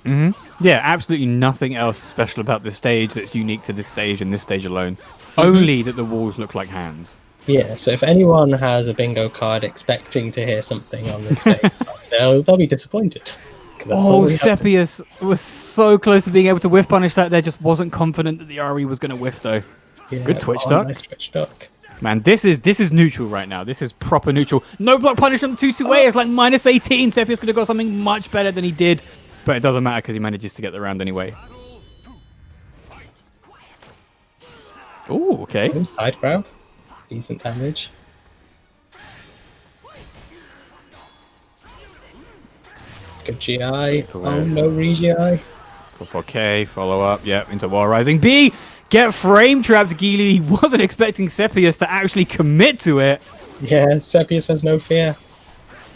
Yeah, absolutely nothing else special about this stage that's unique to this stage and this stage alone. Only that the walls look like hands.
Yeah, so if anyone has a bingo card expecting to hear something on this stage, they'll be disappointed.
Oh, Seppius was so close to being able to whiff punish that there, just wasn't confident that the RE was going to whiff, though.
Yeah,
Good Twitch duck.
Nice Twitch duck.
Man, this is neutral right now. This is proper neutral. No block punish on 2-2-A. It's like minus 18. Seppius could have got something much better than he did. But it doesn't matter because he manages to get the round anyway. Oh, okay.
Oh, side grab. Decent damage. Good GI. Oh, no re-GI.
4K, follow up. Yep, into Wall Rising. B! Get frame trapped, Guilu. He wasn't expecting Seppius to actually commit to it.
Yeah, Seppius has no fear.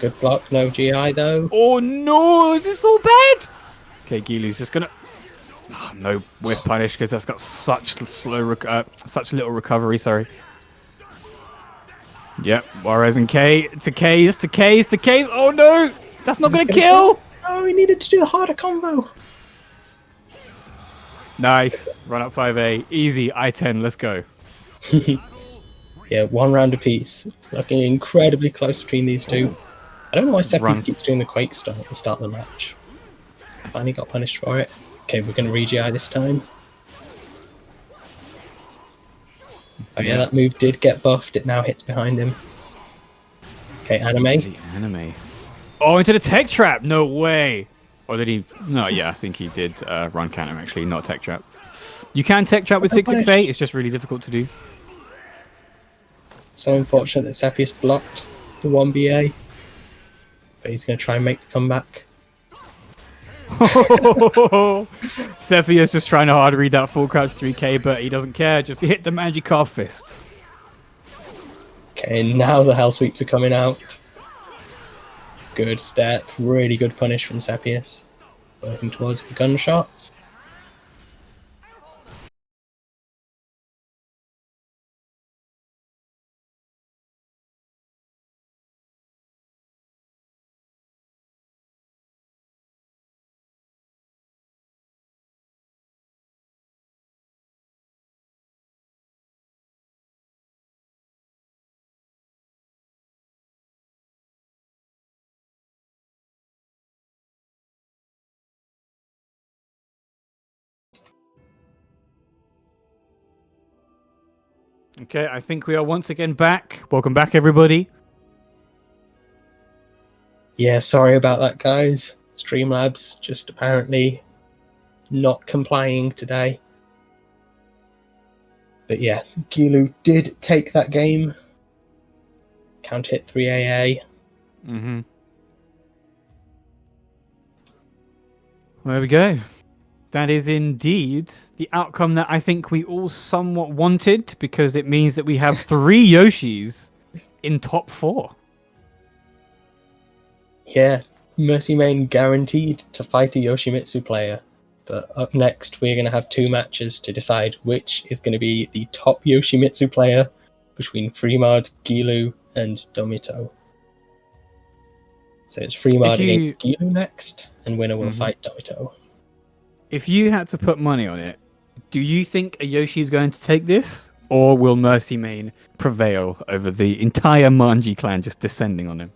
Good block, no GI though.
Oh no, is this all bad? Okay, Guilu's just gonna... Oh, no whiff punish because that's got such such little recovery, sorry. Yep, Juarez and K. It's a K, it's a K, it's a K. Oh no! That's not gonna kill!
Oh, we needed to do the harder combo.
Nice. Run up 5A. Easy. I-10. Let's go.
Yeah, 1 round apiece. It's looking incredibly close between these two. I don't know why Seppi keeps doing the Quake start at the start of the match. I finally got punished for it. Okay, we're going to re-GI this time. Oh yeah, that move did get buffed. It now hits behind him. Okay, anime.
The anime. Oh, into the tech trap. No way. Or did he? No, yeah, I think he did run cannon actually, not tech trap. You can tech trap with 668. It's just really difficult to do.
So unfortunate that Seppius blocked the 1BA. But he's going to try and make the comeback.
Seppius just trying to hard read that full crouch 3K, but he doesn't care. Just hit the magic calf fist.
Okay, now the hell sweeps are coming out. Good step, really good punish from Seppius. Working towards the gunshots.
Okay, I think we are once again back. Welcome back, everybody.
Yeah, sorry about that, guys. Streamlabs just apparently not complying today. But yeah, Guilu did take that game. Count hit 3AA.
Mm-hmm. There we go. That is indeed the outcome that I think we all somewhat wanted, because it means that we have 3 Yoshis in top 4.
Yeah, MercyMain guaranteed to fight a Yoshimitsu player. But up next, we're going to have 2 matches to decide which is going to be the top Yoshimitsu player between Freemard, Guilu, and Domitto. So it's Freemard against Guilu next, and winner will fight Domitto.
If you had to put money on it, do you think a Yoshi is going to take this? Or will MercyMain prevail over the entire Manji clan just descending on him?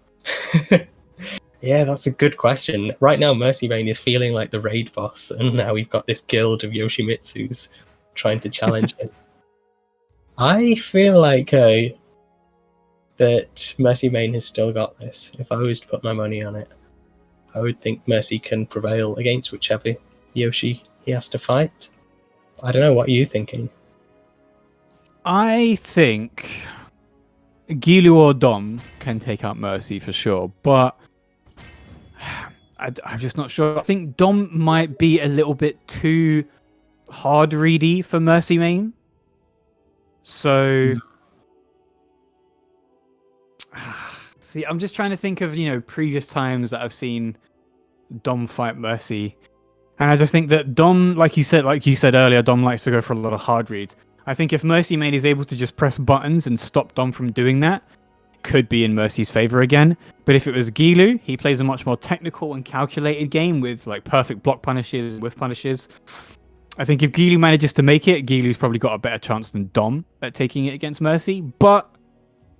Yeah, that's a good question. Right now, MercyMain is feeling like the raid boss, and now we've got this guild of Yoshimitsus trying to challenge him. I feel like that Mercy Main has still got this. If I was to put my money on it, I would think Mercy can prevail against whichever Yoshi he has to fight. I don't know, what are you thinking?
I think Guilu or Dom can take out Mercy for sure, but I'm just not sure. I think Dom might be a little bit too hard ready for Mercy Main. So, see, I'm just trying to think of, previous times that I've seen Dom fight Mercy. And I just think that Dom, like you said earlier, Dom likes to go for a lot of hard read. I think if Mercy Main is able to just press buttons and stop Dom from doing that, could be in Mercy's favor again. But if it was Guilu, he plays a much more technical and calculated game with like perfect block punishes, whiff punishes. I think if Guilu manages to make it, Guilu's probably got a better chance than Dom at taking it against Mercy. But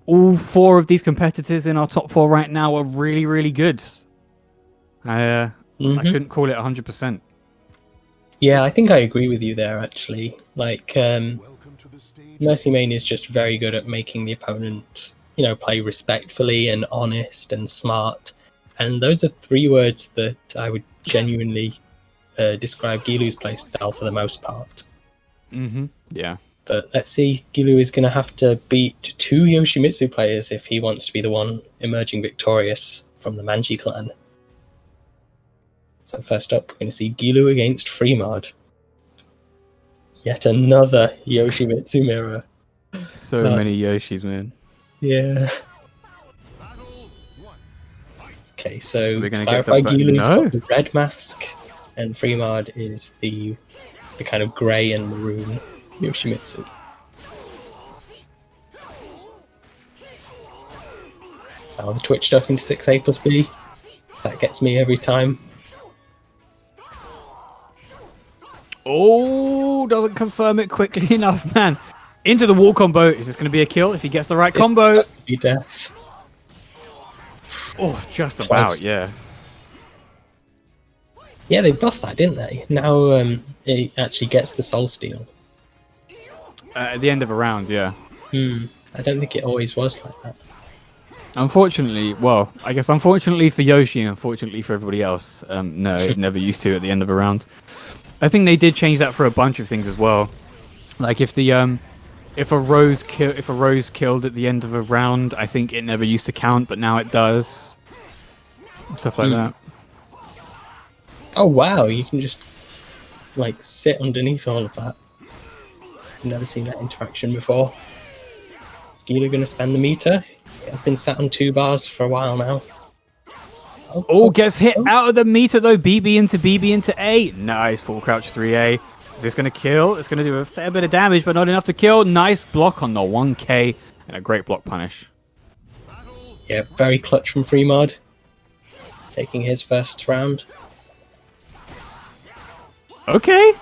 all 4 of these competitors in our top 4 right now are really, really good. I couldn't call it 100%.
Yeah, I think I agree with you there, actually. Like, Mercy Main is just very good at making the opponent, play respectfully and honest and smart. And those are 3 words that I would genuinely describe Guilu's playstyle for the most part.
Yeah.
But let's see, Guilu is going to have to beat 2 Yoshimitsu players if he wants to be the one emerging victorious from the Manji clan. So first up, we're going to see Guilu against Freemard. Yet another Yoshimitsu mirror.
So many Yoshis, man.
Yeah. Okay, so
we're
to
gonna
clarify,
get
Guilu's
no.
got the red mask, and Freemard is the kind of grey and maroon Yoshimitsu. Now the Twitch duck into 6A plus B. That gets me every time.
Oh, doesn't confirm it quickly enough, man. Into the wall combo. Is this going to be a kill if he gets the right combo?
Be death.
Oh, just about, yeah.
Yeah, they buffed that, didn't they? Now it actually gets the soul steal.
At the end of a round, yeah.
I don't think it always was like that.
Unfortunately, well, I guess unfortunately for Yoshi and unfortunately for everybody else, no, it never used to at the end of a round. I think they did change that for a bunch of things as well. Like if a rose killed at the end of a round, I think it never used to count, but now it does. Stuff like that.
Oh wow, you can just like sit underneath all of that. I've never seen that interaction before. Is Guilu gonna spend the meter? It has been sat on 2 bars for a while now.
Oh, gets hit out of the meter though. BB into A. Nice, full crouch 3A. Is this going to kill? It's going to do a fair bit of damage, but not enough to kill. Nice block on the 1K and a great block punish.
Yeah, very clutch from Freemard. Taking his first round.
Okay.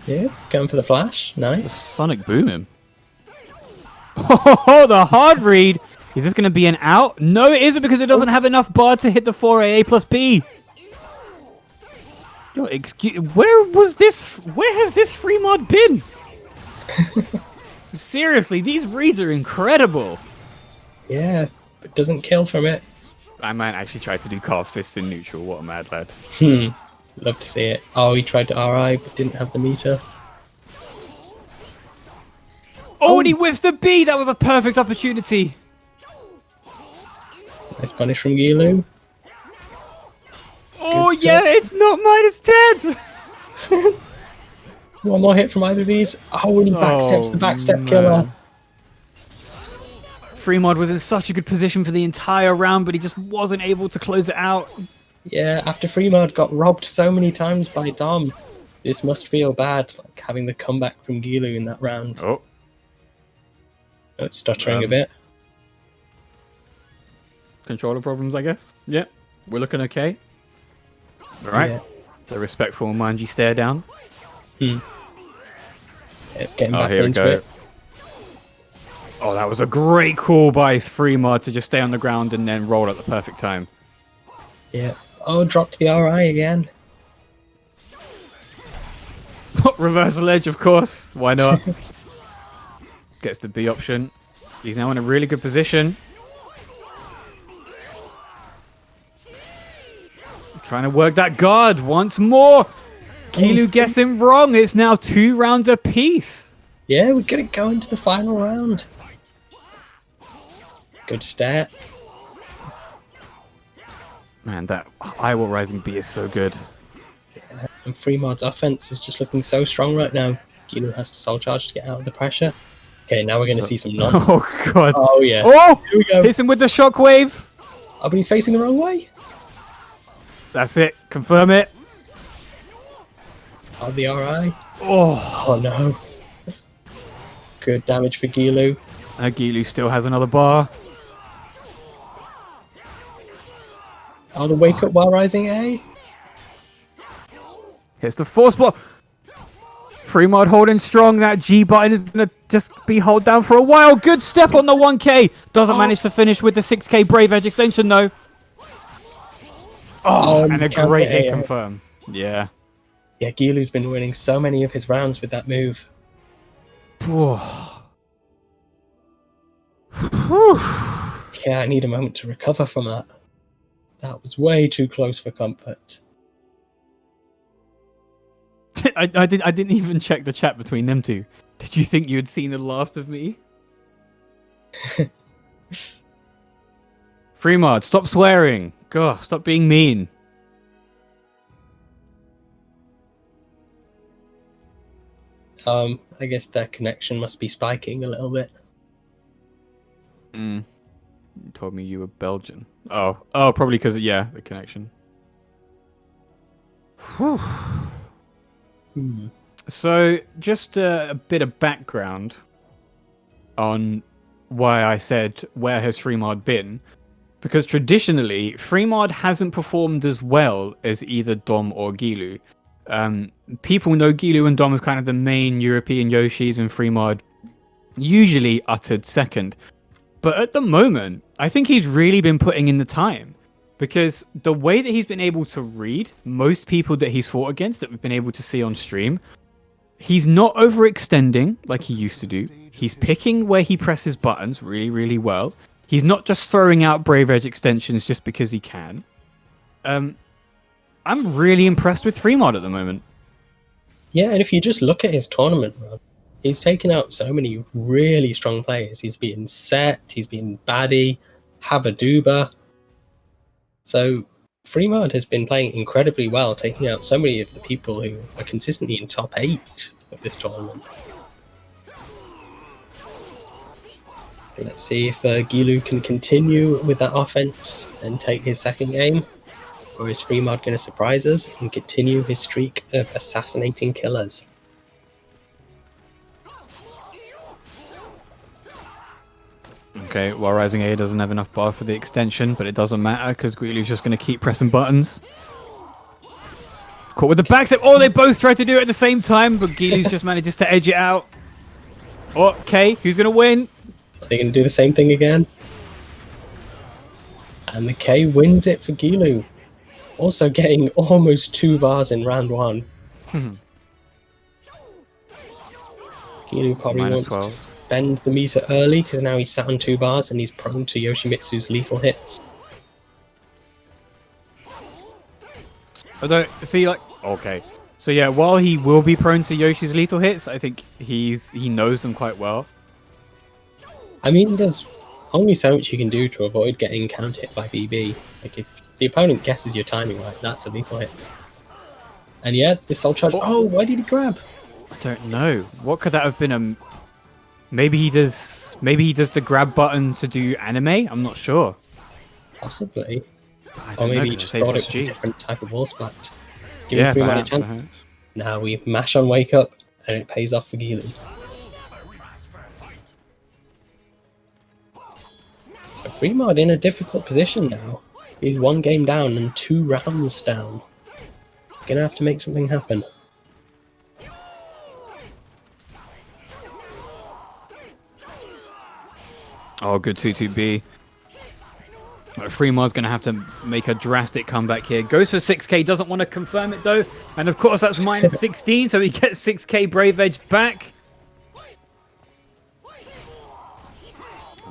Yeah, going for the flash. Nice.
Sonic boom him. Oh, the hard read. Is this going to be an out? No, it isn't because it doesn't have enough bar to hit the 4A plus B. Yo, where has this Freemard been? Seriously, these reads are incredible.
Yeah, but doesn't kill from it.
I might actually try to do carved fists in neutral. What a mad lad.
Love to see it. Oh, he tried to RI, but didn't have the meter.
Oh, and he whiffs the B. That was a perfect opportunity.
Nice punish from Guilu.
Oh, yeah, it's not -10.
One more hit from either of these. Oh, and he backsteps the backstep killer.
Freemard was in such a good position for the entire round, but he just wasn't able to close it out.
Yeah, after Freemard got robbed so many times by Dom, this must feel bad, like having the comeback from Guilu in that round.
Oh.
It's stuttering a bit.
Controller problems, I guess. Yeah, we're looking okay. All right. Yeah. The respectful Manji stare down.
Yeah, getting back
here we
into
go.
it.
Oh, that was a great call by Freemard to just stay on the ground and then roll at the perfect time.
Yeah. Oh, dropped the RI again.
Reversal edge, of course. Why not? Gets the B option. He's now in a really good position. Trying to work that guard once more. Guilu gets him wrong. It's now 2 rounds apiece.
Yeah, we're gonna go into the final round. Good start.
Man, that Iowa Rising B is so good.
And Freemard's offense is just looking so strong right now. Guilu has to soul charge to get out of the pressure. Okay, now we're going to see some non.
Oh, God.
Oh, yeah.
Oh!
Here we go.
Hits him with the shockwave.
Oh, but he's facing the wrong way.
That's it. Confirm it.
Oh, the RI.
Oh.
Oh, no. Good damage for Guilu.
Guilu still has another bar.
Oh, the wake up while rising A.
Here's the force block. Freemard holding strong. That G button is going to just be held down for a while. Good step on the 1K. Doesn't manage to finish with the 6K Brave Edge extension, though. Oh, and a great hit confirm. Yeah.
Yeah, Guilu's been winning so many of his rounds with that move. Yeah, I need a moment to recover from that. That was way too close for comfort.
I didn't even check the chat between them two. Did you think you had seen the last of me? Freemard, stop swearing. God, stop being mean.
I guess their connection must be spiking a little bit.
You told me you were Belgian. Oh, probably because of, yeah, the connection. Whew. So, just a bit of background on why I said, where has Freemard been? Because traditionally, Freemard hasn't performed as well as either Dom or Guilu. People know Guilu and Dom as kind of the main European Yoshis, and Freemard usually uttered second. But at the moment, I think he's really been putting in the time. Because the way that he's been able to read most people that he's fought against that we've been able to see on stream, he's not overextending like he used to do. He's picking where he presses buttons really, really well. He's not just throwing out Brave Edge extensions just because he can. I'm really impressed with Freemard at the moment.
Yeah, and if you just look at his tournament run, he's taken out so many really strong players. He's beaten Set, he's beaten Baddie, Habaduba. So Freemard has been playing incredibly well, taking out so many of the people who are consistently in top 8 of this tournament. Let's see if Guilu can continue with that offense and take his second game. Or is Freemard going to surprise us and continue his streak of assassinating killers?
Okay, well, Rising A doesn't have enough bar for the extension, but it doesn't matter because Guilu's just going to keep pressing buttons. Caught with the backstep. Oh, they both tried to do it at the same time, but Guilu's just manages to edge it out. Okay, who's going to win?
Are they going to do the same thing again? And the K wins it for Guilu. Also getting almost 2 bars in round 1. Guilu probably wants
12.
to spend the meter early because now he's sat on 2 bars and he's prone to Yoshimitsu's lethal hits.
Although, see, like, okay. So yeah, while he will be prone to Yoshi's lethal hits, I think he knows them quite well.
I mean, there's only so much you can do to avoid getting counter hit by BB. Like, if the opponent guesses your timing right, that's a lethal hit. And yeah, this soul charge. Oh, why did he grab?
I don't know. What could that have been? Maybe he does the grab button to do anime. I'm not sure.
Possibly.
Or
maybe he just thought it was a different type of wall splat. Give him Freemard a chance.
Perhaps.
Now we mash on wake up, and it pays off for Guilu. So Freemard in a difficult position now. He's 1 game down and 2 rounds down. Gonna have to make something happen.
Oh, good 2-2B. Freemard's going to have to make a drastic comeback here. Goes for 6k, doesn't want to confirm it though. And of course that's minus 16, so he gets 6k Brave Edged back.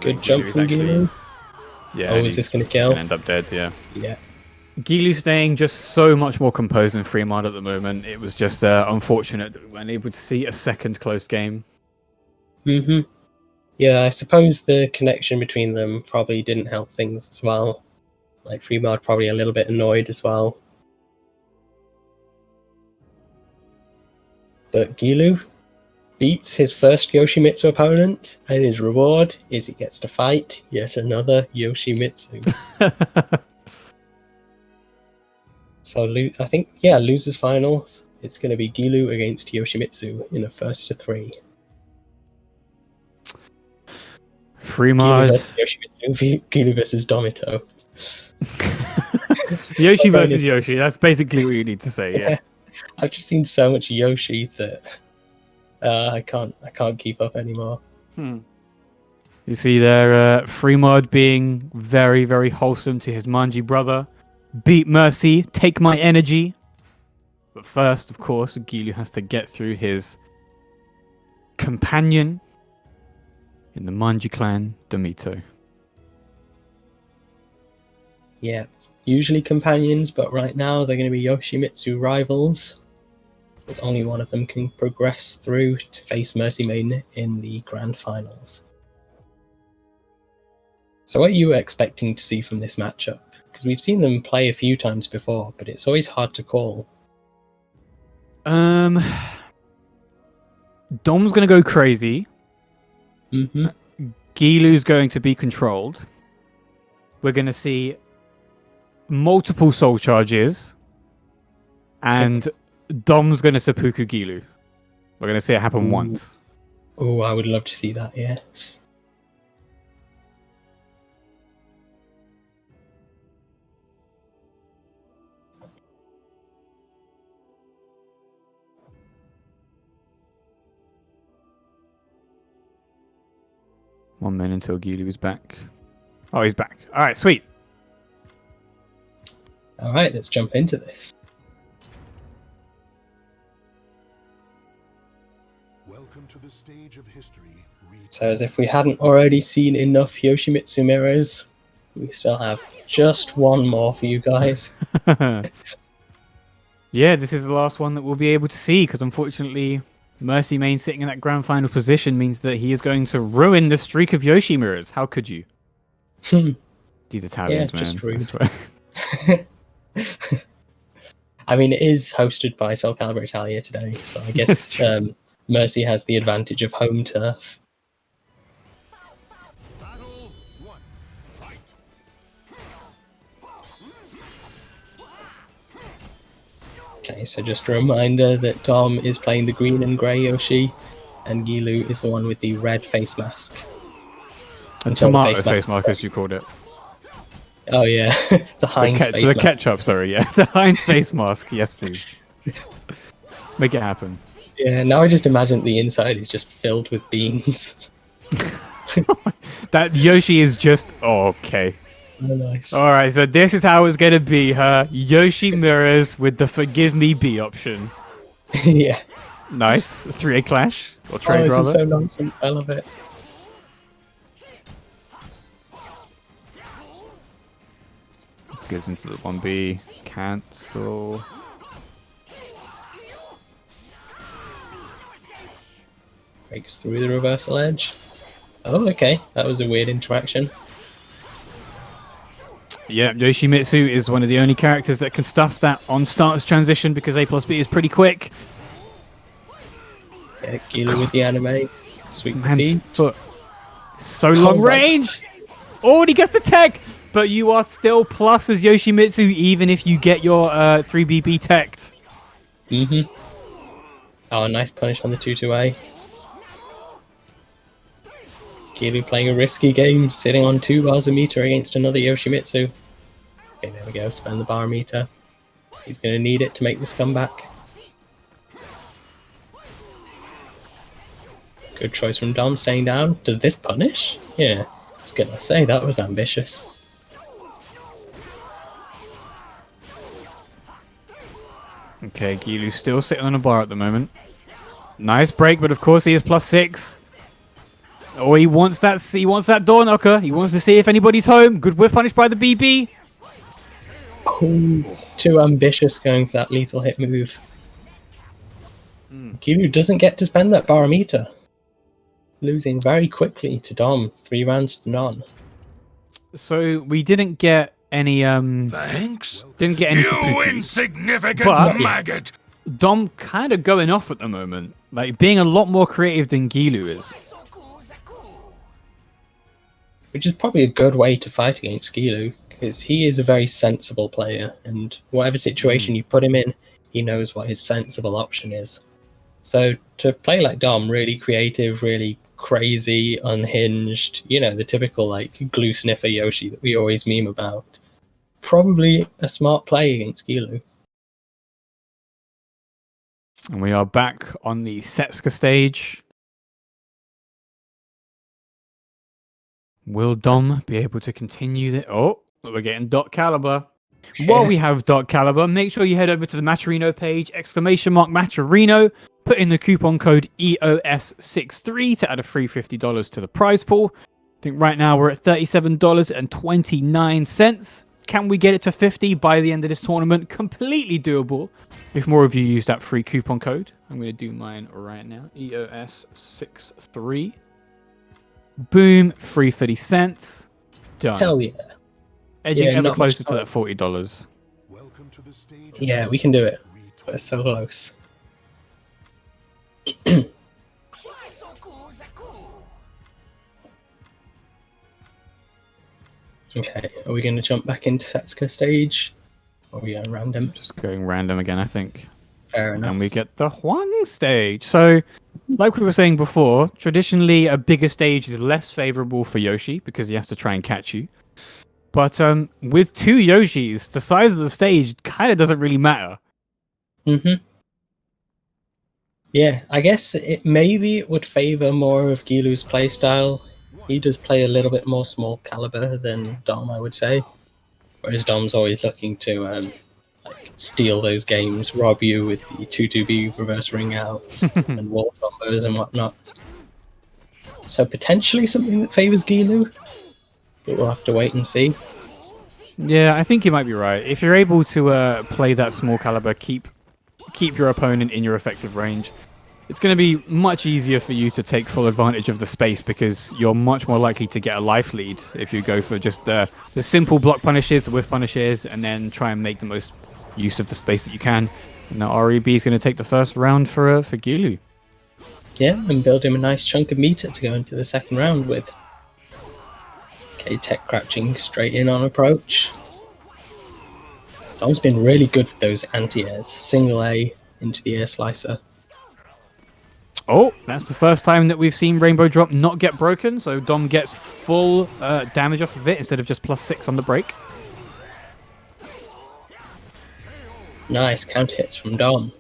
Good jump from Guilu.
Yeah,
Oh, is this going to kill?
End up dead, yeah.
Yeah.
Guilu staying just so much more composed than Freemard at the moment. It was just unfortunate that we weren't able to see a second close game.
Yeah, I suppose the connection between them probably didn't help things as well. Like, Freemard probably a little bit annoyed as well. But Guilu beats his first Yoshimitsu opponent, and his reward is he gets to fight yet another Yoshimitsu. So, I think, losers finals. It's going to be Guilu against Yoshimitsu in a 1-3.
Freemard.
Yoshimitsu, Guilu versus Domitto.
Yoshi versus Yoshi. That's basically what you need to say. Yeah.
I've just seen so much Yoshi that I can't keep up anymore.
You see there, Freemard being very, very wholesome to his manji brother. Beat Mercy, take my energy. But first, of course, Guilu has to get through his companion in the Manji clan, Domitto.
Yeah, usually companions, but right now they're going to be Yoshimitsu rivals. As only one of them can progress through to face MercyMain in the grand finals. So what are you expecting to see from this matchup? Because we've seen them play a few times before, but it's always hard to call.
Dom's going to go crazy. Guilu's going to be controlled. We're going to see multiple soul charges. And Dom's going to seppuku Guilu. We're going to see it happen once.
Oh, I would love to see that, yes.
One minute until Guilu is back. Oh, he's back. All right, sweet.
All right, let's jump into this.
Welcome to the stage of history.
So as if we hadn't already seen enough Yoshimitsu mirrors, we still have just one more for you guys.
Yeah, this is the last one that we'll be able to see, because unfortunately MercyMain sitting in that grand final position means that he is going to ruin the streak of Yoshi mirrors. How could you? These Italians,
yeah,
man.
Just
I swear.
I mean, it is hosted by Soulcalibur Italia today, so I guess Mercy has the advantage of home turf.
Battle 1. Fight.
Okay, so just a reminder that Dom is playing the green and grey Yoshi, and Guilu is the one with the red face mask.
A tomato face mask, as you called it.
Oh yeah, the Heinz face mask.
The ketchup, sorry, yeah. The Heinz face mask, yes please. Make it happen.
Yeah, now I just imagine the inside is just filled with beans.
That Yoshi is just... Oh, okay.
Oh, nice.
Alright, so this is how it's going to be, huh? Yoshi mirrors with the Forgive Me B option.
Yeah.
Nice. 3A clash. Or trade,
this
rather.
is so nonsense. I love it.
Goes into the 1B. Cancel.
Breaks through the reversal edge. Oh, okay. That was a weird interaction.
Yeah, Yoshimitsu is one of the only characters that can stuff that on starters transition because A plus B is pretty quick.
Yeah, Guilu with the anime. Sweet
Man's foot. So long range! Oh, and he gets the tech! But you are still plus as Yoshimitsu even if you get your 3BB teched.
Oh, nice punish on the 2-2A. Guilu playing a risky game, sitting on 2 bars a meter against another Yoshimitsu. Okay, there we go, spend the bar meter. He's going to need it to make this comeback. Good choice from Dom, staying down. Does this punish? Yeah, I was going to say, that was ambitious.
Okay, Guilu's still sitting on a bar at the moment. Nice break, but of course he is +6. Oh, he wants that door knocker. He wants to see if anybody's home. Good whiff punish by the BB.
Oh, too ambitious going for that lethal hit move. Gilu doesn't get to spend that barometer. Losing very quickly to Dom. 3 rounds to none.
So we didn't get any
Thanks.
didn't get any
You
Seppuku,
insignificant
but-
maggot.
Dom kind of going off at the moment, like being a lot more creative than Gilu is.
Which is probably a good way to fight against Gilu, because he is a very sensible player, and whatever situation you put him in, he knows what his sensible option is. So to play like Dom, really creative, really crazy, unhinged, you know, the typical like glue sniffer Yoshi that we always meme about, probably a smart play against Gilu.
And we are back on the Setsuka stage. Will Dom be able to continue the... Oh, we're getting .caliber. While we have .caliber, make sure you head over to the Matcherino page, !Matcherino, put in the coupon code EOS63 to add a free $50 to the prize pool. I think right now we're at $37.29. Can we get it to 50 by the end of this tournament? Completely doable if more of you use that free coupon code. I'm going to do mine right now. EOS63. Boom. Free 30 cents. Done.
Hell yeah.
Edging
Yeah,
ever
not
closer
much
to that
time.
$40.
Welcome to the stage.
Yeah, we can do it. We're so close. Okay, are we going to jump back into Setsuka stage? Or are we going random?
Just going random again, I think.
Fair enough.
And we get the Huang stage. So, like we were saying before, traditionally a bigger stage is less favorable for Yoshi because he has to try and catch you. But with 2 Yoshis, the size of the stage kind of doesn't really matter.
Yeah, I guess maybe it would favor more of Gilu's playstyle. He does play a little bit more small caliber than Dom, I would say. Whereas Dom's always looking to like steal those games, rob you with the 2-2B reverse ring outs and wall combos and whatnot. So potentially something that favors Gilu, but we'll have to wait and see.
Yeah, I think you might be right. If you're able to play that small caliber, keep your opponent in your effective range, it's going to be much easier for you to take full advantage of the space because you're much more likely to get a life lead if you go for just the simple block punishes, the whiff punishes, and then try and make the most use of the space that you can. And now REB is going to take the first round for Gilu.
Yeah, and build him a nice chunk of meter to go into the second round with. Okay, tech crouching straight in on approach. Dom's been really good with those anti-airs. Single A into the air slicer.
Oh, that's the first time that we've seen Rainbow Drop not get broken, so Dom gets full damage off of it instead of just +6 on the break.
Nice counter hits from Dom.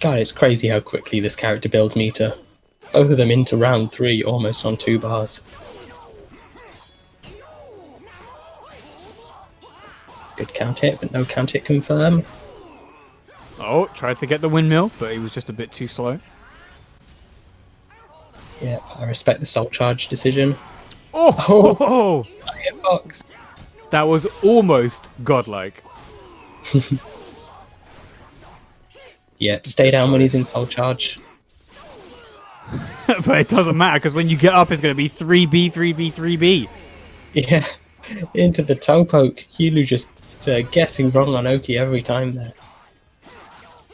God, it's crazy how quickly this character builds meter. Both of them into round 3 almost on 2 bars. Good counter hit, but no counter hit confirm.
Oh, tried to get the windmill, but he was just a bit too slow.
Yeah, I respect the salt charge decision.
Oh!
I hit box.
That was almost godlike.
Yeah, stay down when he's in salt charge.
But it doesn't matter, because when you get up, it's going to be 3B, 3B, 3B.
Yeah, into the toe poke. Gilu just guessing wrong on Oki every time there.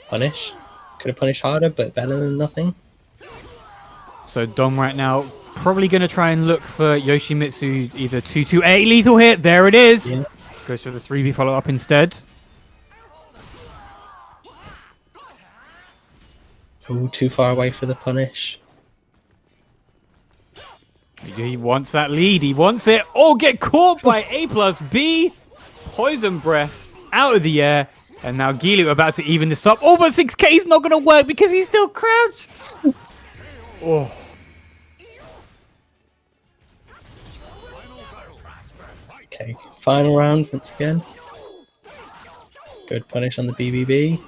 Punish. Could have punished harder, but better than nothing.
So Dom right now probably going to try and look for Yoshimitsu either 2-2-8 lethal hit. There it is.
Yeah.
Goes for the 3B follow-up instead.
Oh, too far away for the punish.
He wants that lead. He wants it. Oh, get caught by A+B. Poison breath out of the air. And now Gilu about to even this up. Oh, but 6k is not going to work because he's still crouched. Oh.
Okay, final round once again. Good punish on the BBB.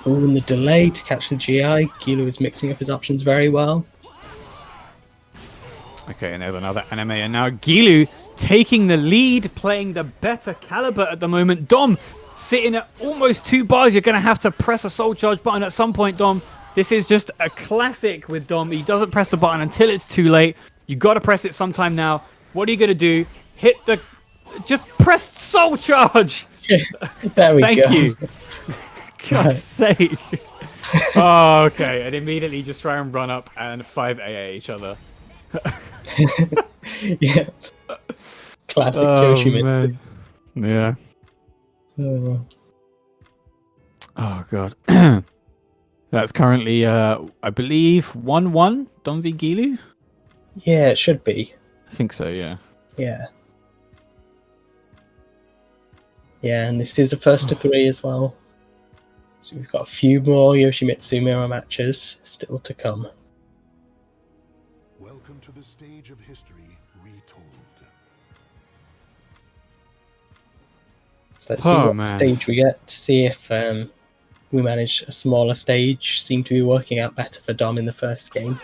Oh, and the delay to catch the GI. Gilu is mixing up his options very well.
Okay, and there's another anime. And now Gilu taking the lead, playing the better caliber at the moment. Dom sitting at almost 2 bars. You're going to have to press a soul charge button at some point, Dom. This is just a classic with Dom. He doesn't press the button until it's too late. You got to press it sometime now. What are you going to do? Hit the... Just press soul charge!
There we go.
Thank you. God's sake. Oh, okay. And immediately just try and run up and 5AA each other.
Yeah. Classic Yoshimitsu.
Man. Yeah.
Oh.
Oh, God. That's currently, I believe, 1-1, Dom v Gilu?
Yeah, it should be.
I think so, yeah.
Yeah. Yeah, and this is a first to 3 as well. So we've got a few more Yoshimitsu mirror matches still to come.
Welcome to the stage of history retold.
So let's see what stage we get, to see if we manage a smaller stage. Seemed to be working out better for Dom in the first game.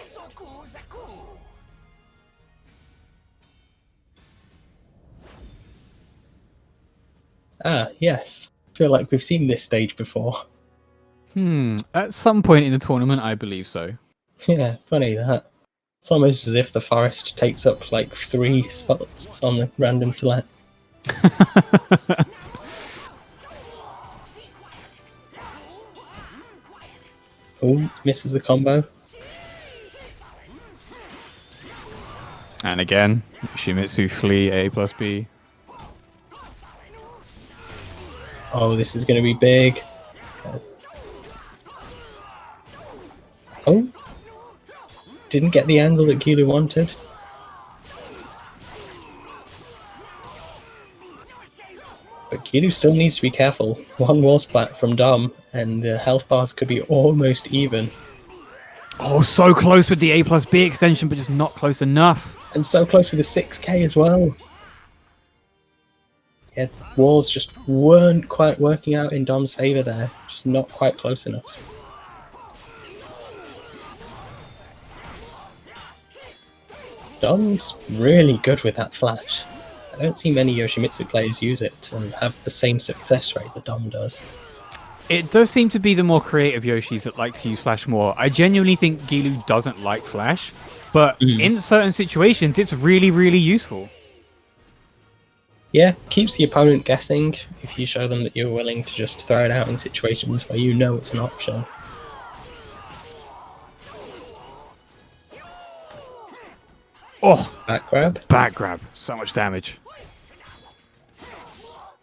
Ah, yes. I feel like we've seen this stage before.
At some point in the tournament, I believe so.
Yeah, funny that. It's almost as if the forest takes up like 3 spots on the random select. Oh, misses the combo.
And again, Yoshimitsu flee A plus B.
Oh, this is going to be big. Oh, didn't get the angle that Gilu wanted. But Gilu still needs to be careful. 1 wall splat from Dom, and the health bars could be almost even.
Oh, so close with the A plus B extension, but just not close enough.
And so close with the 6k as well. Yeah, the walls just weren't quite working out in Dom's favour there. Just not quite close enough. Dom's really good with that flash. I don't see many Yoshimitsu players use it and have the same success rate that Dom does.
It does seem to be the more creative Yoshis that like to use Flash more. I genuinely think Gilu doesn't like Flash, but in certain situations, it's really, really useful.
Yeah, keeps the opponent guessing if you show them that you're willing to just throw it out in situations where you know it's an option.
Oh,
Back grab.
back grab. So much damage.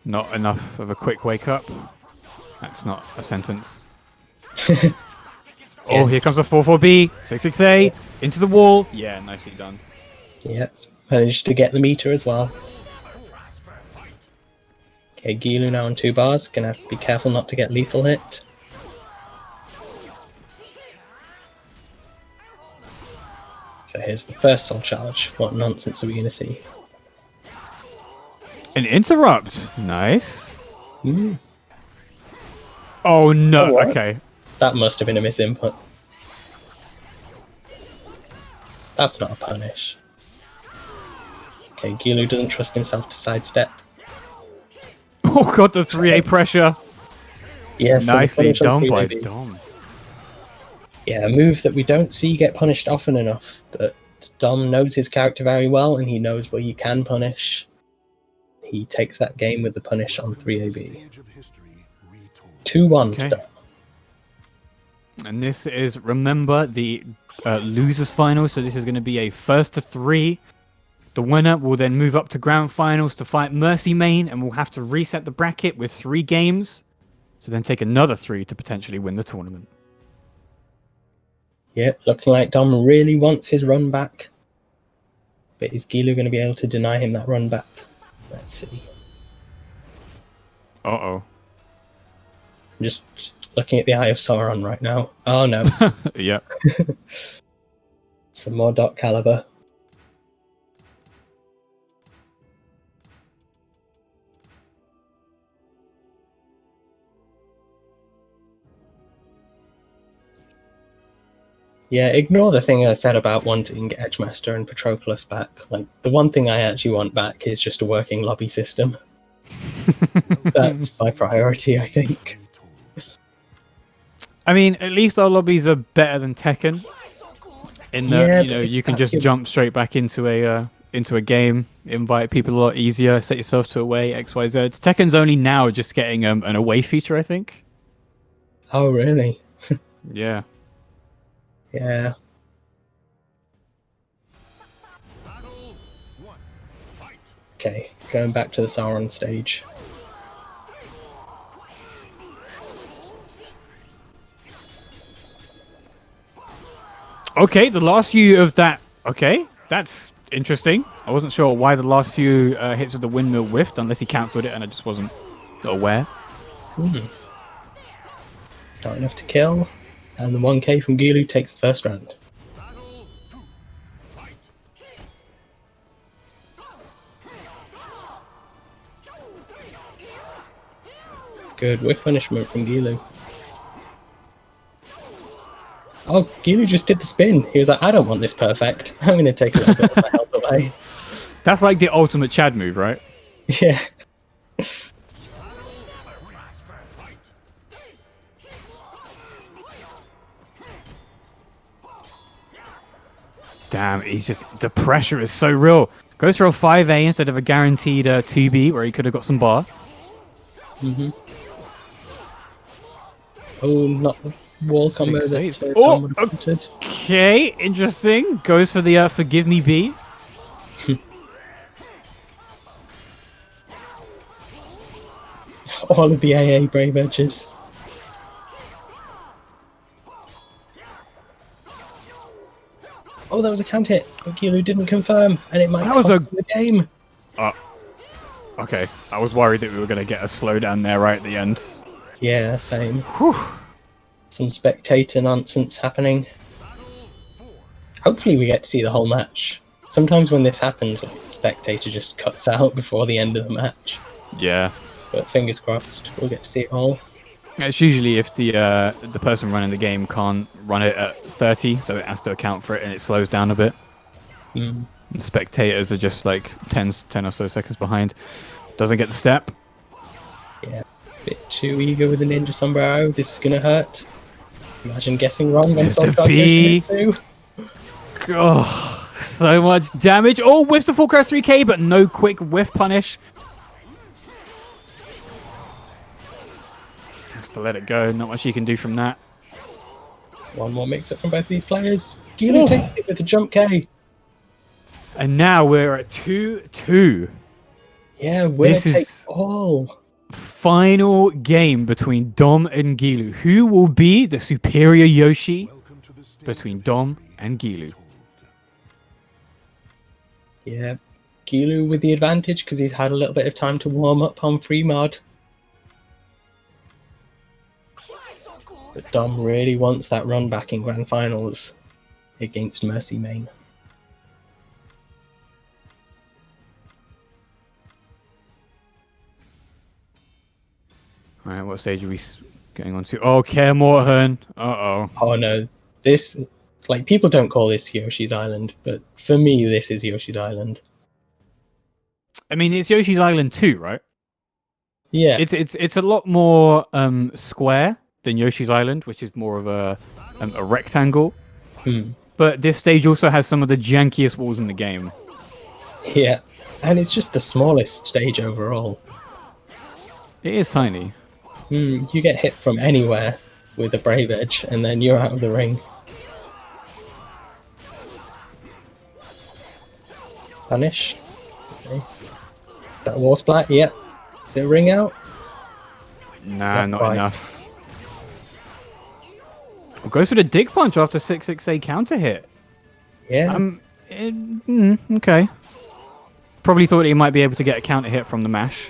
Not enough of a quick wake up. That's not a sentence. Oh, here comes a 4-4-B. 6-6-A. Into the wall. Yeah, nicely done.
Yeah, managed to get the meter as well. Okay, Gilu now on 2 bars. Gonna have to be careful not to get lethal hit. So here's the first soul charge. What nonsense are we gonna see?
An interrupt. Nice.
Mm.
Oh, no.
Oh, what?
Okay.
That must have been a misinput. That's not a punish. Okay, Gilu doesn't trust himself to sidestep.
Oh, God, the 3A pressure.
Yes,
Nicely done by Dom.
Yeah, a move that we don't see get punished often enough. But Dom knows his character very well, and he knows where you can punish. He takes that game with the punish on 3AB. 2-1
Okay.
to Dom.
And this is, remember, the losers final. So this is going to be a first to 3. The winner will then move up to grand finals to fight MercyMain, and we'll have to reset the bracket with 3 games to then take another 3 to potentially win the tournament.
Yep, looking like Dom really wants his run back. But is Gilu going to be able to deny him that run back? Let's see.
Uh-oh.
I'm just looking at the Eye of Sauron right now. Oh no.
Yeah.
Some more dot caliber. Yeah, ignore the thing I said about wanting Edgemaster and Patroclus back. Like, the one thing I actually want back is just a working lobby system. That's my priority, I think.
I mean, at least our lobbies are better than Tekken. In that,
Yeah,
you know,
but
you can
that's
just jump straight back into a game, invite people a lot easier, set yourself to away, XYZ. Tekken's only now just getting an away feature, I think.
Oh, really?
Yeah.
Yeah. Okay, going back to the Sauron stage.
Okay, the last few of that. Okay, that's interesting. I wasn't sure why the last few hits of the windmill whiffed, unless he cancelled it and I just wasn't aware.
Not enough to kill. And the 1k from Gilu takes the first round. Good whiff punishment from Gilu. Oh, Gilu just did the spin. He was like, I don't want this perfect. I'm going to take a little bit of my health away.
That's like the ultimate Chad move, right?
Yeah.
Damn, he's just... The pressure is so real. Goes for a 5A instead of a guaranteed 2B where he could have got some bar.
Oh, not the wall combo that
6-8.
Tom
Oh,
would have wanted.
okay, interesting. Goes for the Forgive Me B.
All of the AA Brave Edges. Oh, that was a count hit. Gilu didn't confirm, and it might
That was
cost the game.
Okay, I was worried that we were going to get a slowdown there right at the end.
Yeah, same.
Whew.
Some spectator nonsense happening. Hopefully we get to see the whole match. Sometimes when this happens, like, the spectator just cuts out before the end of the match.
Yeah.
But fingers crossed, we'll get to see it all.
It's usually if the person running the game can't run it at 30, so it has to account for it and it slows down a bit.
Mm.
The spectators are just like 10 or so seconds behind. Doesn't get the step.
Yeah, bit too eager with the Ninja Sombrero. This is gonna hurt. Imagine guessing wrong on
There's the
Soulcalibur
B.
too.
Oh, so much damage. Oh, whiffs the full crest 3k, but no quick whiff punish. Just to let it go. Not much you can do from that.
One more mix-up from both of these players. Gilu takes it with a jump K.
And now we're at 2-2.
Yeah, winner
This is-
takes all.
Final game between Dom and Gilu. Who will be the superior Yoshi between Dom and Gilu?
Yeah, Gilu with the advantage because he's had a little bit of time to warm up on Freemard. But Dom really wants that run back in Grand Finals against MercyMain.
Alright, what stage are we getting on to? Oh, Kaer Morhen. Uh-oh.
Oh no, this, like, people don't call this Yoshi's Island, but for me this is Yoshi's Island.
I mean, it's Yoshi's Island 2, right?
Yeah,
It's a lot more square than Yoshi's Island, which is more of a rectangle. But this stage also has some of the jankiest walls in the game.
yeah, and it's just the smallest stage overall.
It is tiny.
You get hit from anywhere with a Brave Edge, and then you're out of the ring. Punish. Okay. Is that a wall splat? Yep. Is it a ring out?
Nah,
Not
not
quite.
enough. Goes for the dig punch after 6-6A counter hit.
Yeah.
Okay. Probably thought he might be able to get a counter hit from the mash.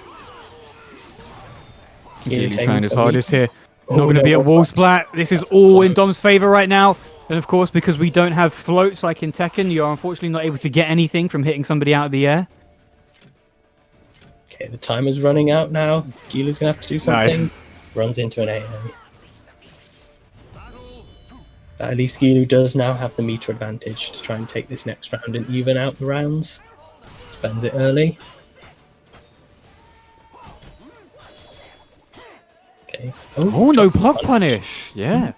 Gilu trying his hardest here. Not going to be a wall splat. This is all in Dom's favor right now. And of course, because we don't have floats like in Tekken, you are unfortunately not able to get anything from hitting somebody out of the air.
Okay, the timer's running out now. Gilu's gonna have to do something.
Nice.
Runs into an AA. At least Gilu does now have the meter advantage to try and take this next round and even out the rounds. Spends it early. Okay.
Oh, no block punish. Yeah.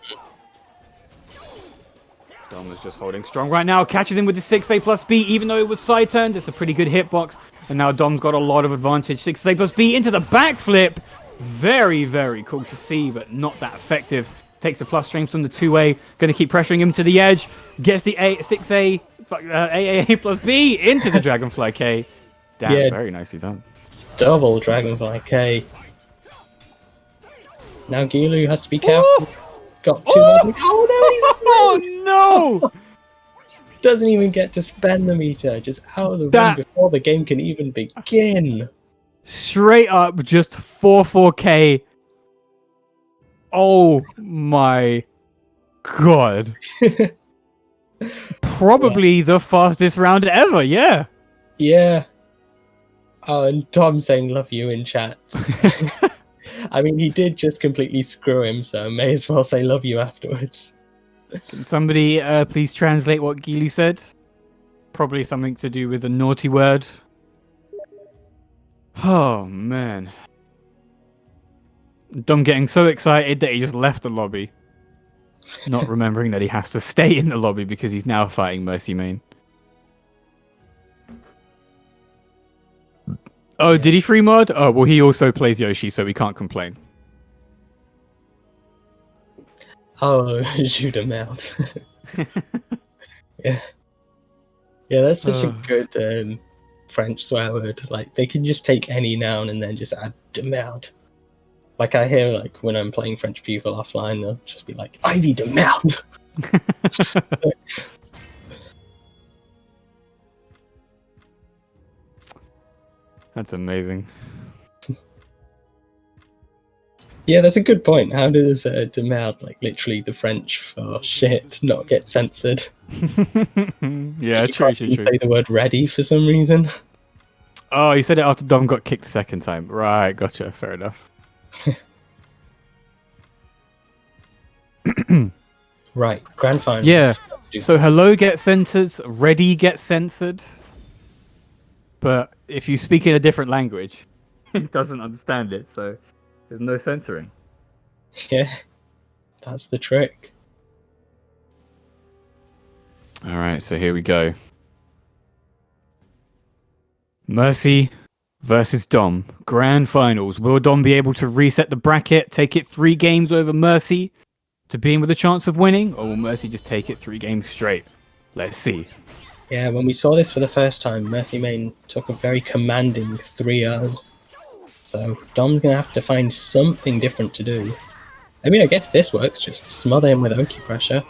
Dom is just holding strong right now. Catches him with the 6A plus B, even though it was side turned. It's a pretty good hitbox. And now Dom's got a lot of advantage. 6A plus B into the backflip. Very, very cool to see, but not that effective. Takes a plus strength from the 2A. Going to keep pressuring him to the edge. Gets the 6A, AAA plus B into the Dragonfly K. Damn,
Yeah.
very nicely done.
Double Dragonfly K. Now Gilu has to be careful. Got two more. Oh
Oh, no!
Doesn't even get to spend the meter. Just out of the
That-
ring before the game can even begin.
Straight up, just 4-4K. Oh my god. Probably the fastest round ever, yeah.
Yeah. Oh, and Tom saying love you in chat. I mean, he did just completely screw him, so may as well say love you afterwards.
Can somebody please translate what Gilu said? Probably something to do with a naughty word. Oh, man. Dom getting so excited that he just left the lobby. Not remembering that he has to stay in the lobby because he's now fighting MercyMain. Oh, did he Freemard? Oh, well, he also plays Yoshi, so we can't complain.
Oh, shoot him out. Yeah. Yeah, that's such a good French swear word. Like, they can just take any noun and then just add de merde. Like, I hear, like, when I'm playing French people offline, they'll just be like, Ivy de merde!
That's amazing.
Yeah, that's a good point. How does de merde, like, literally the French for shit, not get censored?
Yeah, true.
You say the word ready for some reason.
Oh, you said it after Dom got kicked the second time. Right, gotcha. Fair enough.
Right, grand final.
Yeah.
Let's do
So
this.
hello gets censored, ready gets censored. But if you speak in a different language, it doesn't understand it, so there's no censoring.
Yeah, that's the trick.
Alright, so here we go. Mercy versus Dom. Grand finals. Will Dom be able to reset the bracket, take it 3 games over Mercy to being with a chance of winning? Or will Mercy just take it 3 games straight? Let's see.
Yeah, when we saw this for the first time, MercyMain took a very commanding 3-0. So Dom's going to have to find something different to do. I mean, I guess this works, just smother him with Oki pressure.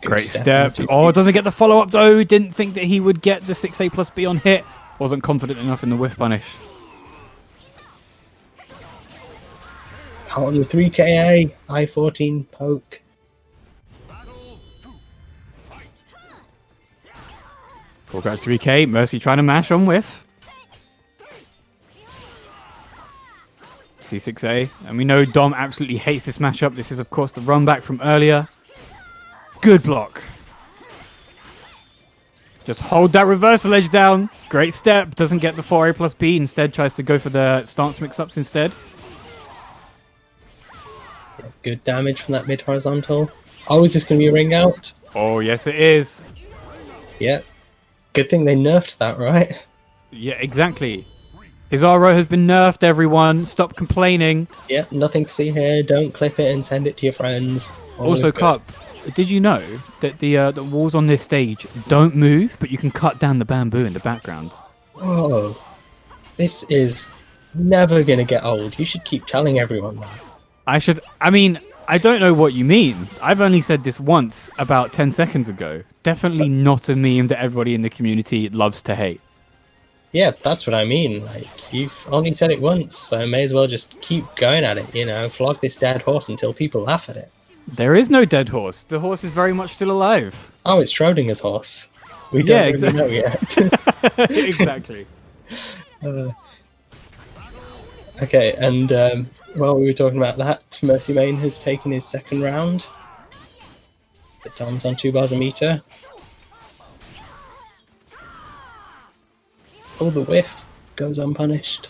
Good
Great step.
into-
Oh, doesn't get the follow-up though. Didn't think that he would get the 6A plus B on hit. Wasn't confident enough in the whiff punish.
Out on the 3KA, I-14 poke.
Full crouch 3K. Mercy trying to mash on whiff. C6A. And we know Dom absolutely hates this matchup. This is, of course, the run back from earlier. Good block. Just hold that reversal edge down. Great step. Doesn't get the 4A plus B. Instead tries to go for the stance mix-ups instead.
Good damage from that mid-horizontal. Oh, is this going to be a ring out?
Oh, yes, it is.
Yeah. Good thing they nerfed that, right?
Yeah, exactly. His RO has been nerfed, everyone. Stop complaining.
Yeah, nothing to see here. Don't clip it and send it to your friends. All
Also,
is good.
Cup, did you know that the walls on this stage don't move, but you can cut down the bamboo in the background?
Oh, this is never going to get old. You should keep telling everyone that.
I mean, I don't know what you mean. I've only said this once about 10 seconds ago. Definitely not a meme that everybody in the community loves to hate.
Yeah, that's what I mean. Like, you've only said it once, so I may as well just keep going at it, you know, flog this dead horse until people laugh at it.
There is no dead horse. The horse is very much still alive.
Oh, it's Schrodinger's horse. We
Yeah,
don't really know yet.
Exactly.
Okay, and While we were talking about that, MercyMain has taken his second round. But Dom's on 2 bars a meter. Oh, the whiff goes unpunished.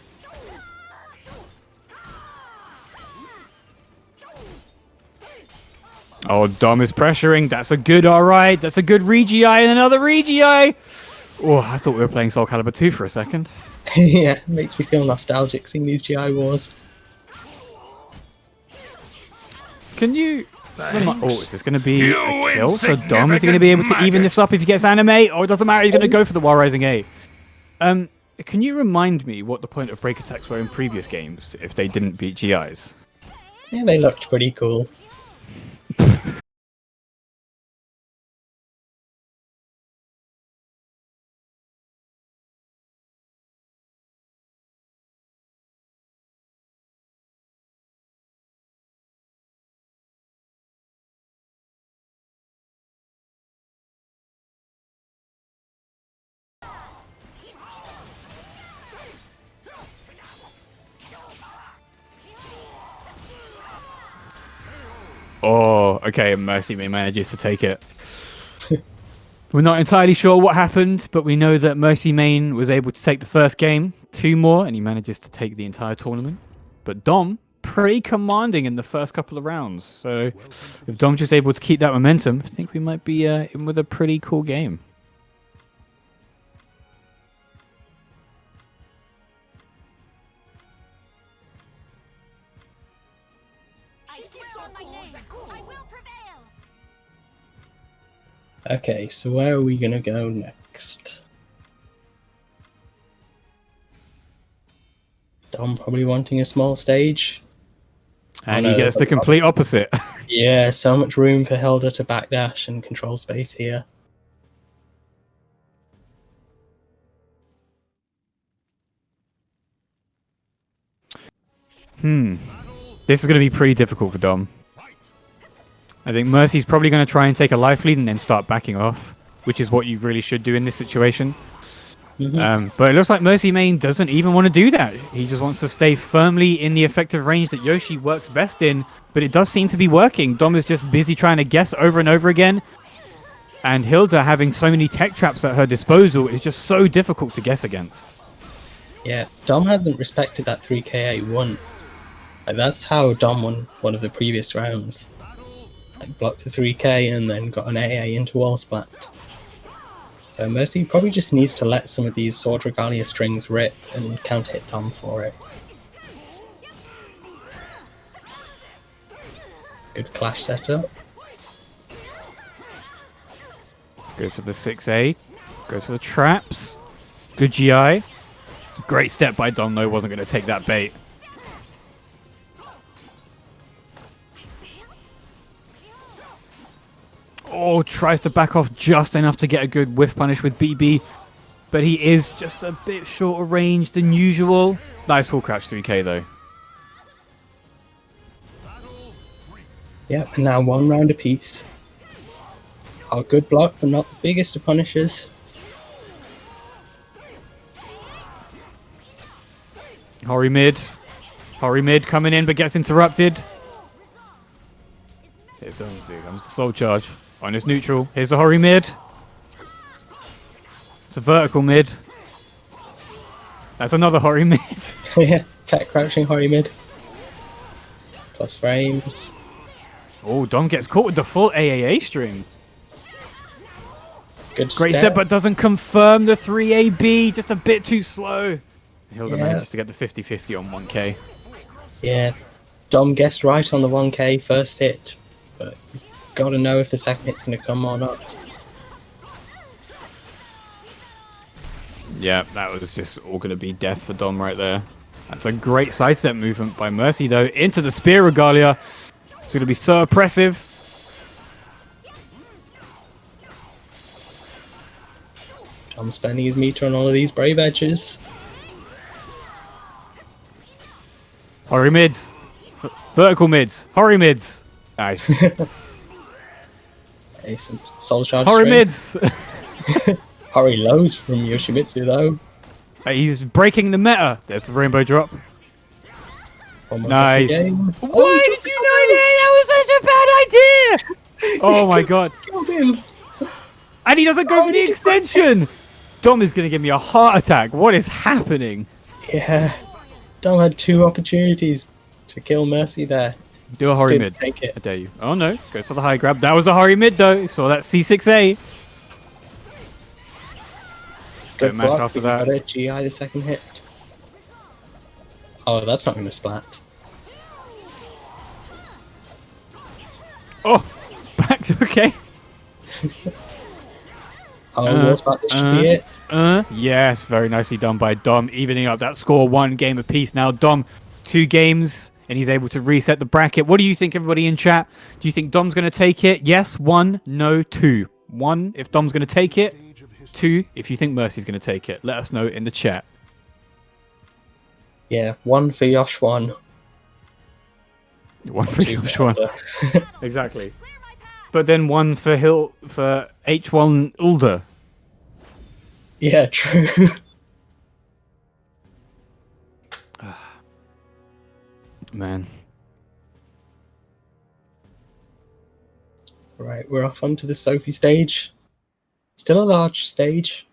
Oh, Dom is pressuring. That's a good alright. That's a good Regi and another Regi. Oh, I thought we were playing Soulcalibur 2 for a second.
Yeah, it makes me feel nostalgic seeing these GI wars.
Can you... Oh, is this going to be
You
a kill for Dom? Is he going to be able to even
insignificant
this up if he gets animate? Or it doesn't matter, he's going to go for the While Rising A. Can you remind me what the point of break attacks were in previous games if they didn't beat GIs?
Yeah, they looked pretty cool.
Oh, okay, MercyMain manages to take it. We're not entirely sure what happened, but we know that MercyMain was able to take the first game, 2 more, and he manages to take the entire tournament. But Dom, pretty commanding in the first couple of rounds. So if Dom's just able to keep that momentum, I think we might be in with a pretty cool game.
Okay, so where are we gonna go next? Dom probably wanting a small stage.
And he gets the complete opposite.
Yeah, so much room for Hilda to backdash and control space here.
This is going to be pretty difficult for Dom. I think Mercy's probably going to try and take a life lead and then start backing off, which is what you really should do in this situation. But it looks like MercyMain doesn't even want to do that. He just wants to stay firmly in the effective range that Yoshi works best in, but it does seem to be working. Dom is just busy trying to guess over and over again, and Hilda having so many tech traps at her disposal is just so difficult to guess against.
Yeah, Dom hasn't respected that 3KA once. Like, that's how Dom won one of the previous rounds. Like, blocked the 3K and then got an AA into wall splat. So Mercy probably just needs to let some of these Sword Regalia strings rip and counter hit Dom for it. Good clash setup.
Goes for the 6A. Goes for the traps. Good GI. Great step by Dom, though. Wasn't going to take that bait. Oh, tries to back off just enough to get a good whiff punish with BB. But he is just a bit shorter range than usual. Nice full crouch 3K, though.
Yep, and now 1 round apiece. Oh, good block, but not the biggest of punishes.
Hori mid. Hori mid coming in, but gets interrupted. Here's the soul charge. On his neutral. Here's a Hori mid. It's a vertical mid. That's another Hori mid.
Yeah, tech crouching Hori mid. Plus frames.
Oh, Dom gets caught with the full AAA string.
Good
Great step, but doesn't confirm the 3AB. Just a bit too slow. Hilda manages to get the 50-50 on 1K.
Yeah, Dom guessed right on the 1K first hit, but you gotta know if the second hit's gonna come or not.
Yeah, that was just all going to be death for Dom right there. That's a great sidestep movement by Mercy, though. Into the Spear Regalia. It's going to be so oppressive.
Dom spending his meter on all of these brave edges.
Hori mids. Vertical mids. Hori mids. Nice.
Ace and soul charge.
Hori mids.
Hori lows from Yoshimitsu though.
He's breaking the meta. There's the rainbow drop.
One more
Nice.
game.
Why did you know that? That was such a bad idea! Oh my god.
Killed him.
And he doesn't go for the extension! Dom is going to give me a heart attack. What is happening?
Yeah. Dom had 2 opportunities to kill Mercy there.
Do a Hori
Didn't
mid.
take it.
I dare you. Oh no. Goes for the high grab. That was a Hori mid though. Saw that C6A. Don't match after that.
Got a GI the second hit. Oh, that's not going to splat.
Oh! Back to okay.
Oh, more splat. This should be it.
Yes, very nicely done by Dom. Evening up that score, 1 game apiece now. Dom, 2 games, and he's able to reset the bracket. What do you think, everybody in chat? Do you think Dom's going to take it? Yes, 1, no, 2. 1 if Dom's going to take it. 2 if you think Mercy's going to take it. Let us know in the chat.
Yeah, 1 for Yosh 1.
1 for each one. Exactly. But then 1 for H1 Ulder.
Yeah, true.
Man.
Right, we're off onto the Sophie stage. Still a large stage.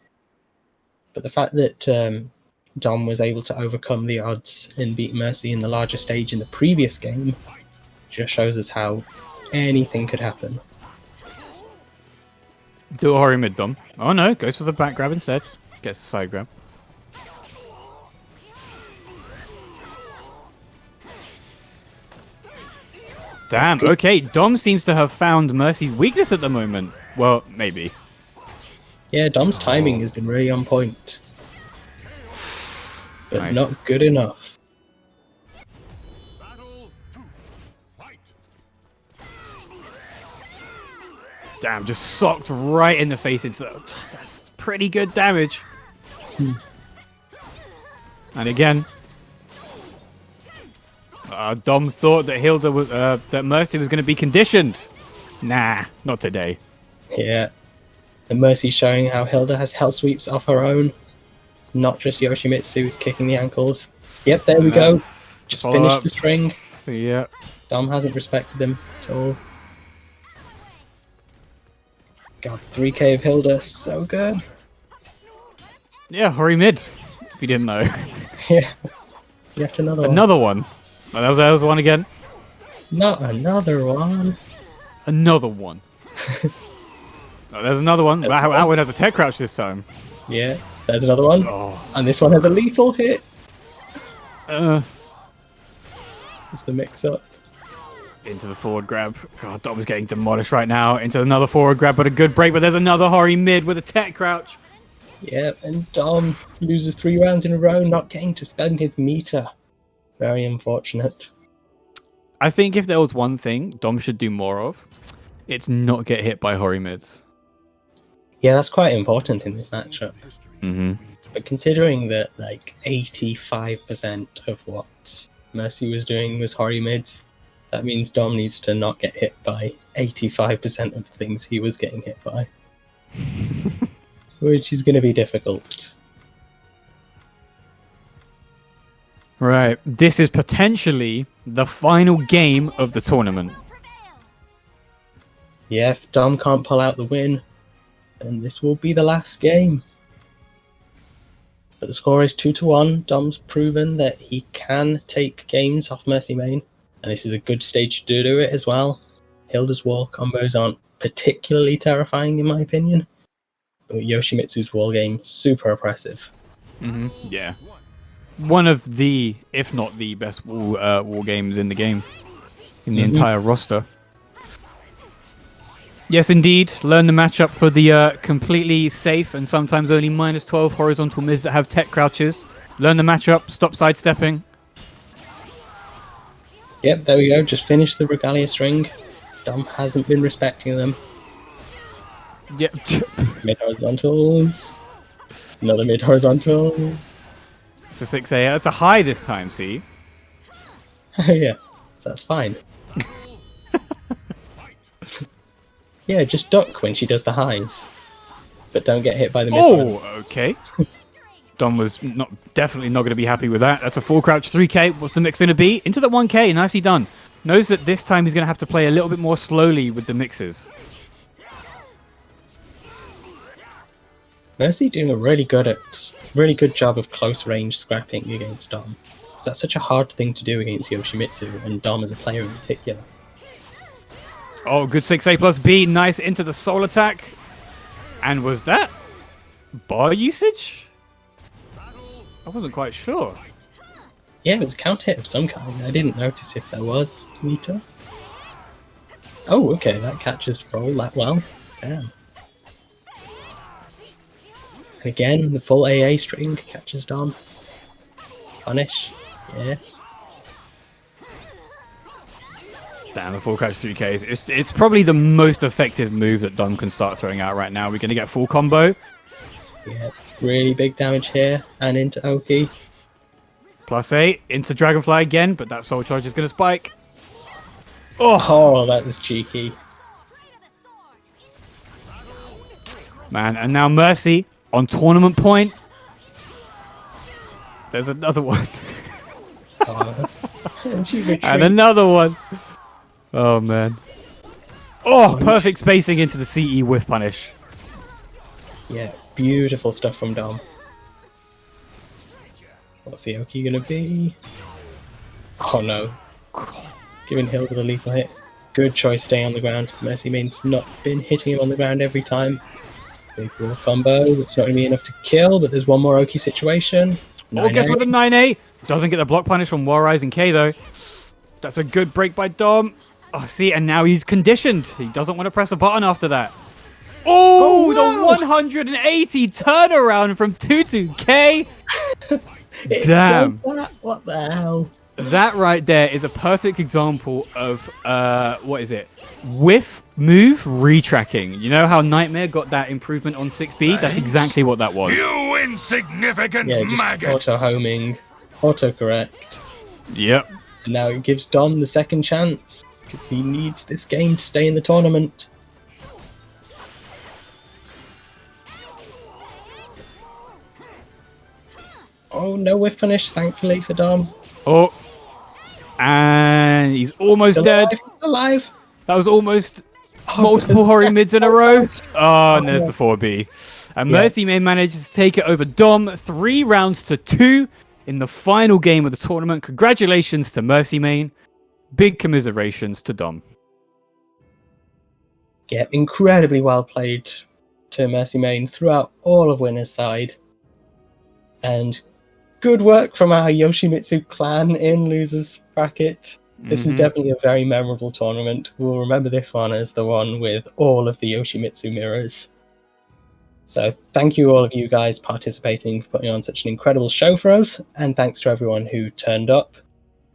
But the fact that Dom was able to overcome the odds and beat Mercy in the larger stage in the previous game just shows us how anything could happen.
Do a Hori mid, Dom. Oh no, goes for the back grab instead. Gets the side grab. Damn, okay, Dom seems to have found Mercy's weakness at the moment. Well, maybe.
Yeah, Dom's timing has been really on point. But
Nice.
not good enough.
Damn, just socked right in the face into the... That's pretty good damage. And again... Dom thought that Hilda was... that Mercy was going to be conditioned. Nah, not today.
Yeah. And Mercy showing how Hilda has hell sweeps off her own. Not just Yoshimitsu who's kicking the ankles. Yep, there we go. Just finished the string.
Yeah.
Dom hasn't respected him at all. God, 3k of Hilda, so good.
Yeah, Hori mid, if you didn't know.
Yeah. Yet another one.
Another one. Oh, that was one again.
Not another one.
Another one. Oh, there's another one. That one has a tech crouch this time.
Yeah, there's another one.
Oh.
And this one has a lethal hit.
It's
the mix-up.
into the forward grab. God, Dom's getting demolished right now. Into another forward grab, but a good break. But there's another Hori mid with a tech crouch.
Yep, and Dom loses 3 rounds in a row, not getting to spend his meter. Very unfortunate.
I think if there was one thing Dom should do more of, it's not get hit by Hori mids.
Yeah, that's quite important in this matchup.
Mm-hmm.
But considering that like 85% of what Mercy was doing was Hori mids, that means Dom needs to not get hit by 85% of the things he was getting hit by. Which is going to be difficult.
Right, this is potentially the final game of the tournament.
Yeah, if Dom can't pull out the win, then this will be the last game. But the score is 2-1. Dom's proven that he can take games off Mercy Main, and this is a good stage to do it as well. Hilda's wall combos aren't particularly terrifying in my opinion, but Yoshimitsu's wall game super oppressive.
Mm-hmm. Yeah. One of the, if not the best wall games in the game, in the entire roster. Yes, indeed. Learn the matchup for the completely safe and sometimes only -12 horizontal mids that have tech crouches. Learn the matchup. Stop sidestepping.
Yep, there we go. Just finished the Regalia string. Dom hasn't been respecting them.
Yep.
Mid horizontals. Another mid horizontal.
It's a 6A. It's a high this time, see?
Yeah, so that's fine. Yeah, just duck when she does the highs. But don't get hit by the mid.
Oh, okay. Dom was definitely not going to be happy with that. That's a full crouch 3k. What's the mix going to be? Into the 1k. Nicely done. Knows that this time he's going to have to play a little bit more slowly with the mixes.
Mercy doing a really good job of close range scrapping against Dom. That's such a hard thing to do against Yoshimitsu and Dom as a player in particular.
Oh, good 6A plus B. Nice into the soul attack. And was that bar usage? I wasn't quite sure.
Yeah, it was a counter hit of some kind. I didn't notice if there was, Domitto. Oh, okay, that catches roll that well. Damn. And again, the full AA string catches Dom. Punish. Yes.
Damn, the full crouch 3Ks. It's probably the most effective move that Dom can start throwing out right now. We're going to get full combo.
Yeah, really big damage here. And into Oki.
+8 into Dragonfly again, but that soul charge is going to spike.
Oh, that was cheeky.
Man, and now Mercy on tournament point. There's another one.
Oh.
And another one. Oh, man. Oh, perfect spacing into the CE whiff punish.
Yeah, beautiful stuff from Dom. What's the Oki gonna be? Oh no. Giving Hilda the lethal hit. Good choice staying on the ground. MercyMain's not been hitting him on the ground every time. Big raw combo. It's not gonna be enough to kill, but there's one more Oki situation.
Oh, guess what? The 9A doesn't get the block punish from War Rising K though. That's a good break by Dom. Oh, see, and now he's conditioned. He doesn't want to press a button after that. Oh, the 180 turnaround from 22K. Damn.
What the hell?
That right there is a perfect example of, what is it? Whiff move retracking. You know how Nightmare got that improvement on 6B? That's exactly what that was.
You insignificant
Yeah, just
maggot!
auto-homing, auto-correct.
Yep.
And now it gives Dom the second chance, because he needs this game to stay in the tournament. Oh, no whiff punish, thankfully, for Dom.
Oh. And he's almost
Still
dead.
alive, he's alive.
That was almost multiple Hori mids in a row. Oh, and there's the 4B. And MercyMain manages to take it over Dom 3 rounds to 2 in the final game of the tournament. Congratulations to MercyMain. Big commiserations to Dom.
Yeah, incredibly well played to MercyMain throughout all of winner's side. And good work from our Yoshimitsu clan in loser's bracket. This was definitely a very memorable tournament. We'll remember this one as the one with all of the Yoshimitsu mirrors. So thank you all of you guys participating for putting on such an incredible show for us. And thanks to everyone who turned up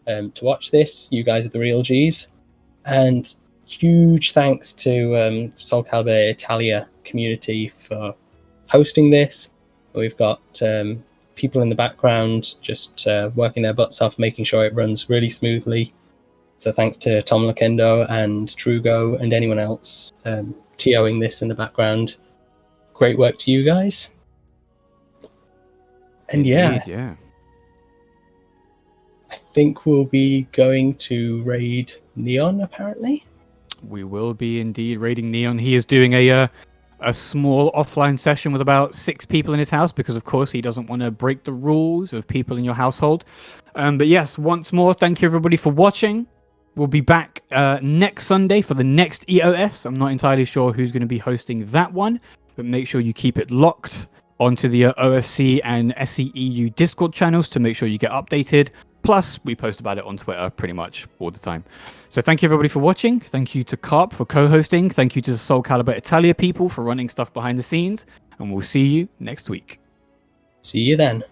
to watch this. You guys are the real G's. And huge thanks to Soulcalibur Italia community for hosting this. We've got people in the background just working their butts off, making sure it runs really smoothly. So thanks to Tom Lakendo and Trugo and anyone else TOing this in the background. Great work to you guys. And
Indeed, yeah.
I think we'll be going to raid Neon, apparently.
We will be indeed raiding Neon. He is doing a small offline session with about 6 people in his house because, of course, he doesn't want to break the rules of people in your household. But yes, once more, thank you everybody for watching. We'll be back next Sunday for the next EOS. I'm not entirely sure who's going to be hosting that one, but make sure you keep it locked onto the OFC and SCEU Discord channels to make sure you get updated. Plus, we post about it on Twitter pretty much all the time. So thank you everybody for watching. Thank you to Carp for co-hosting. Thank you to the Soulcalibur Italia people for running stuff behind the scenes. And we'll see you next week.
See you then.